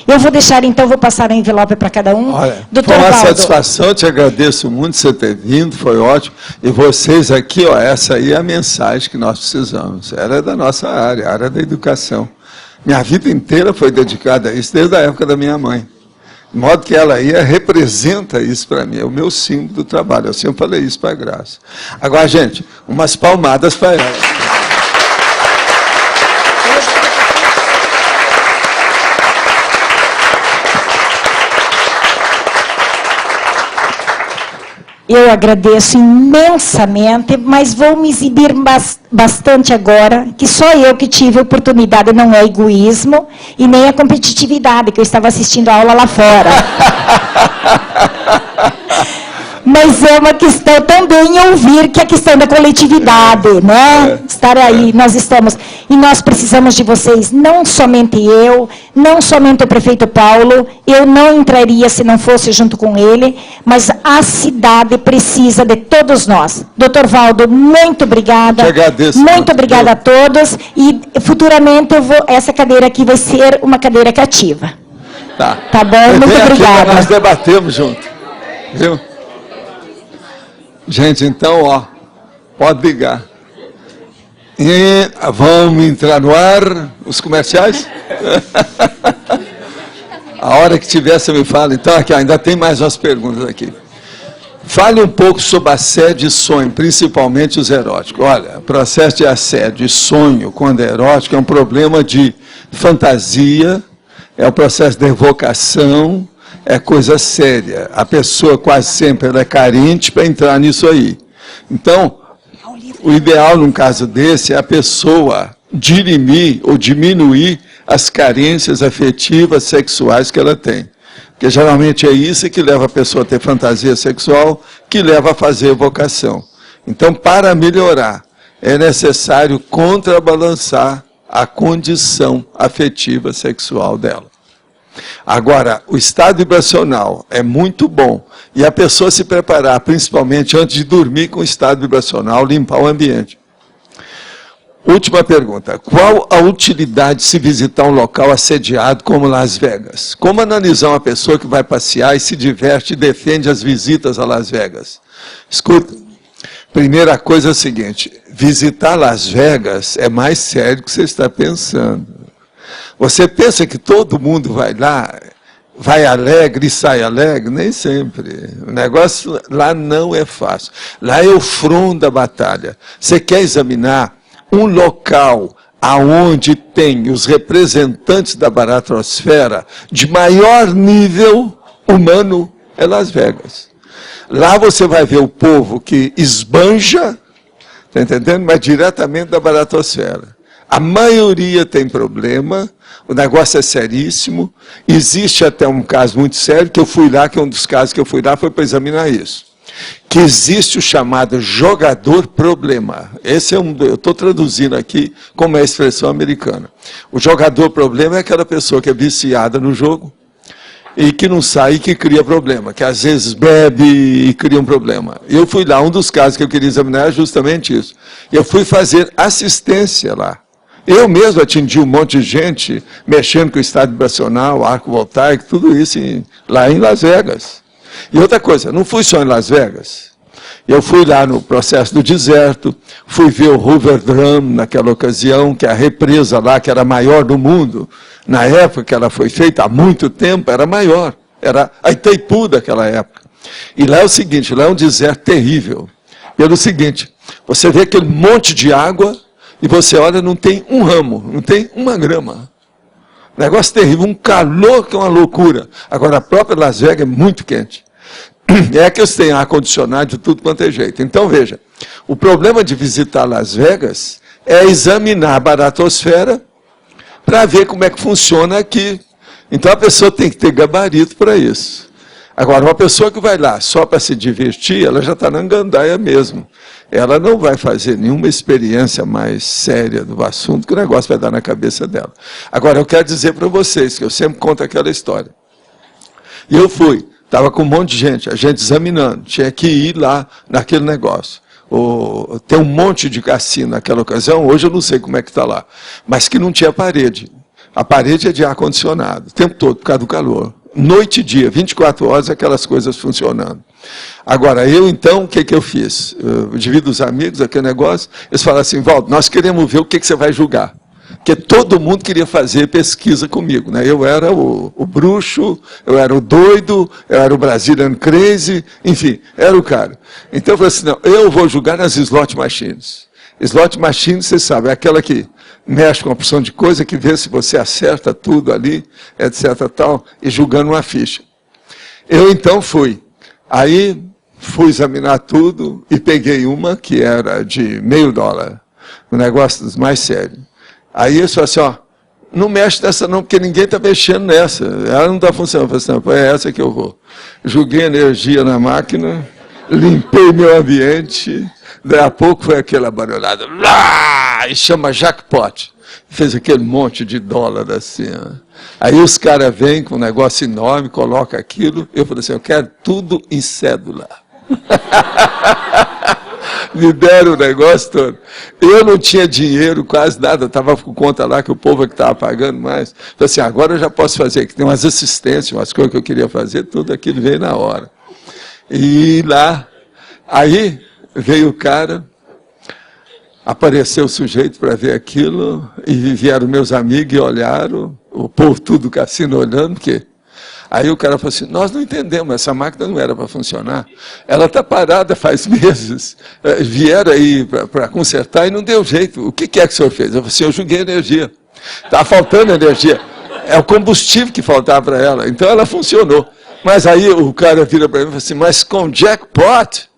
Eu vou deixar, então, vou passar o envelope para cada um. Olha, Doutor foi uma Valdo. satisfação, eu te agradeço muito você ter vindo, foi ótimo. E vocês aqui, ó, essa aí é a mensagem que nós precisamos. Ela é da nossa área, a área da educação. Minha vida inteira foi dedicada a isso, desde a época da minha mãe. De modo que ela aí representa isso para mim, é o meu símbolo do trabalho. Eu sempre falei isso para a Graça. Agora, gente, umas palmadas para ela. Eu agradeço imensamente, mas vou me exibir bastante agora, que só eu que tive a oportunidade, não é egoísmo e nem a competitividade, que eu estava assistindo a aula lá fora. Mas é uma questão também ouvir que é a questão da coletividade, né? Estar aí, nós estamos. E nós precisamos de vocês, não somente eu, não somente o prefeito Paulo, eu não entraria se não fosse junto com ele, mas a cidade precisa de todos nós. Doutor Valdo, muito obrigada. Te agradeço. Muito obrigada a todos. E futuramente essa cadeira aqui vai ser uma cadeira cativa. Tá bom? Muito obrigada. Nós debatemos junto. Viu? Gente, então, ó, pode ligar. E vamos entrar no ar, os comerciais? A hora que tiver, você me fala. Então, aqui, ainda tem mais umas perguntas aqui. Fale um pouco sobre assédio e sonho, principalmente os eróticos. Olha, o processo de assédio e sonho, quando é erótico, é um problema de fantasia, é um processo de evocação, é coisa séria. A pessoa quase sempre ela é carente para entrar nisso aí. Então, o ideal num caso desse é a pessoa dirimir ou diminuir as carências afetivas, sexuais que ela tem. Porque geralmente é isso que leva a pessoa a ter fantasia sexual, que leva a fazer evocação. Então, para melhorar, é necessário contrabalançar a condição afetiva sexual dela. Agora, o estado vibracional é muito bom, e a pessoa se preparar, principalmente antes de dormir com o estado vibracional, limpar o ambiente. Última pergunta, qual a utilidade de se visitar um local assediado como Las Vegas? Como analisar uma pessoa que vai passear e se diverte e defende as visitas a Las Vegas? Escuta, primeira coisa é a seguinte, visitar Las Vegas é mais sério do que você está pensando. Você pensa que todo mundo vai lá, vai alegre e sai alegre? Nem sempre. O negócio lá não é fácil. Lá é o front da batalha. Você quer examinar um local aonde tem os representantes da baratrosfera de maior nível humano, é Las Vegas. Lá você vai ver o povo que esbanja, está entendendo? Mas diretamente da baratrosfera. A maioria tem problema, o negócio é seríssimo. Existe até um caso muito sério, que eu fui lá, que um dos casos que eu fui lá foi para examinar isso. Que existe o chamado jogador problema. Esse é eu estou traduzindo aqui como é a expressão americana. O jogador problema é aquela pessoa que é viciada no jogo e que não sai e que cria problema, que às vezes bebe e cria um problema. Eu fui lá, um dos casos que eu queria examinar é justamente isso. Eu fui fazer assistência lá. Eu mesmo atendi um monte de gente mexendo com o estado vibracional, arco voltaico, tudo isso lá em Las Vegas. E outra coisa, não fui só em Las Vegas. Eu fui lá no processo do deserto, fui ver o Hoover Dam naquela ocasião, que é a represa lá, que era a maior do mundo. Na época que ela foi feita, há muito tempo, era maior. Era a Itaipu daquela época. E lá é o seguinte, lá é um deserto terrível. Pelo seguinte, você vê aquele monte de água, e você olha, não tem um ramo, não tem uma grama. Negócio terrível, um calor que é uma loucura. Agora, a própria Las Vegas é muito quente. É que eles têm ar-condicionado de tudo quanto é jeito. Então, veja, o problema de visitar Las Vegas é examinar a baratosfera para ver como é que funciona aqui. Então, a pessoa tem que ter gabarito para isso. Agora, uma pessoa que vai lá só para se divertir, ela já está na gandaia mesmo. Ela não vai fazer nenhuma experiência mais séria do assunto, que o negócio vai dar na cabeça dela. Agora, eu quero dizer para vocês, que eu sempre conto aquela história. E eu fui, estava com um monte de gente, a gente examinando, tinha que ir lá naquele negócio. Tem um monte de cassino naquela ocasião, hoje eu não sei como é que está lá, mas que não tinha parede. A parede é de ar-condicionado, o tempo todo, por causa do calor. Noite e dia, 24 horas, aquelas coisas funcionando. Agora, eu então, o que eu fiz? Eu divido os amigos, aquele negócio, eles falaram assim, Valdo, nós queremos ver o que você vai julgar. Porque todo mundo queria fazer pesquisa comigo, né? Eu era o bruxo, eu era o doido, eu era o Brazilian Crazy, enfim, era o cara. Então eu falei assim, não, eu vou julgar nas slot machines. Slot machine, você sabe, é aquela que mexe com uma porção de coisa, que vê se você acerta tudo ali, etc. tal, e julgando uma ficha. Eu então fui. Aí fui examinar tudo e peguei uma que era de $0,5, um negócio dos mais sérios. Aí eles falaram assim, ó, não mexe nessa não, porque ninguém está mexendo nessa, ela não está funcionando. Eu falei assim, é essa que eu vou. Joguei energia na máquina, limpei meu ambiente, daí a pouco foi aquela barulhada, e chama jackpot. Fez aquele monte de dólar assim. Ó. Aí os caras vêm com um negócio enorme, colocam aquilo, eu falei assim, eu quero tudo em cédula. Me deram o negócio todo. Eu não tinha dinheiro, quase nada, estava com conta lá que o povo que estava pagando mais. Falei assim, agora eu já posso fazer, que tem umas assistências, umas coisas que eu queria fazer, tudo aquilo veio na hora. E lá, aí veio o cara, apareceu o sujeito para ver aquilo, e vieram meus amigos e olharam, o povo tudo do cassino olhando, porque... Aí o cara falou assim, nós não entendemos, essa máquina não era para funcionar. Ela está parada faz meses, vieram aí para consertar e não deu jeito. O que é que o senhor fez? Eu falei assim, eu joguei energia. Estava faltando energia. É o combustível que faltava para ela. Então ela funcionou. Mas aí o cara vira para mim e fala assim, mas com jackpot?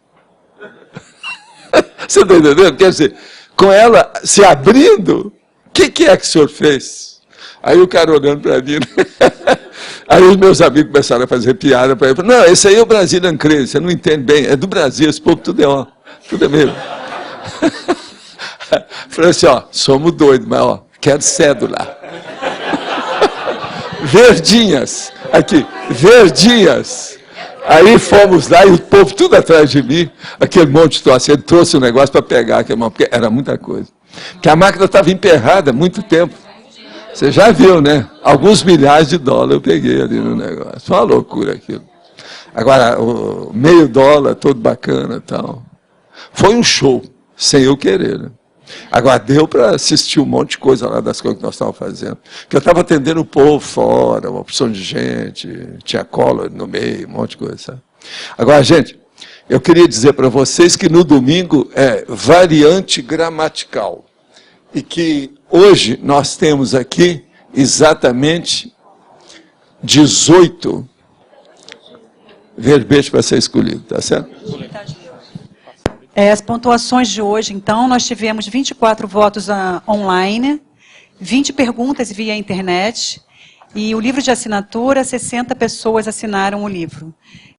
Você está entendendo? Quer dizer, com ela se abrindo, o que é que o senhor fez? Aí o cara olhando para mim... Aí os meus amigos começaram a fazer piada para ele. Não, esse aí é o Brazilian Crazy, você não entende bem. É do Brasil, esse povo tudo é ó. Tudo é mesmo. Falei assim, ó, somos doidos, mas ó, quero cédula. Verdinhas. Aqui, verdinhas. Aí fomos lá e o povo tudo atrás de mim. Aquele monte de situação. Ele trouxe um negócio para pegar, porque era muita coisa. Porque a máquina estava emperrada há muito tempo. Você já viu, né? Alguns milhares de dólares eu peguei ali no negócio. Foi uma loucura aquilo. Agora, o $0,5, todo bacana e tal. Foi um show, sem eu querer, né? Agora, deu para assistir um monte de coisa lá das coisas que nós estávamos fazendo. Porque eu estava atendendo o povo fora, uma opção de gente, tinha cola no meio, um monte de coisa, sabe? Agora, gente, eu queria dizer para vocês que no domingo é variante gramatical. E que hoje nós temos aqui exatamente 18 verbetes para ser escolhido, tá certo? As pontuações de hoje, então, nós tivemos 24 votos online, 20 perguntas via internet, e o livro de assinatura, 60 pessoas assinaram o livro.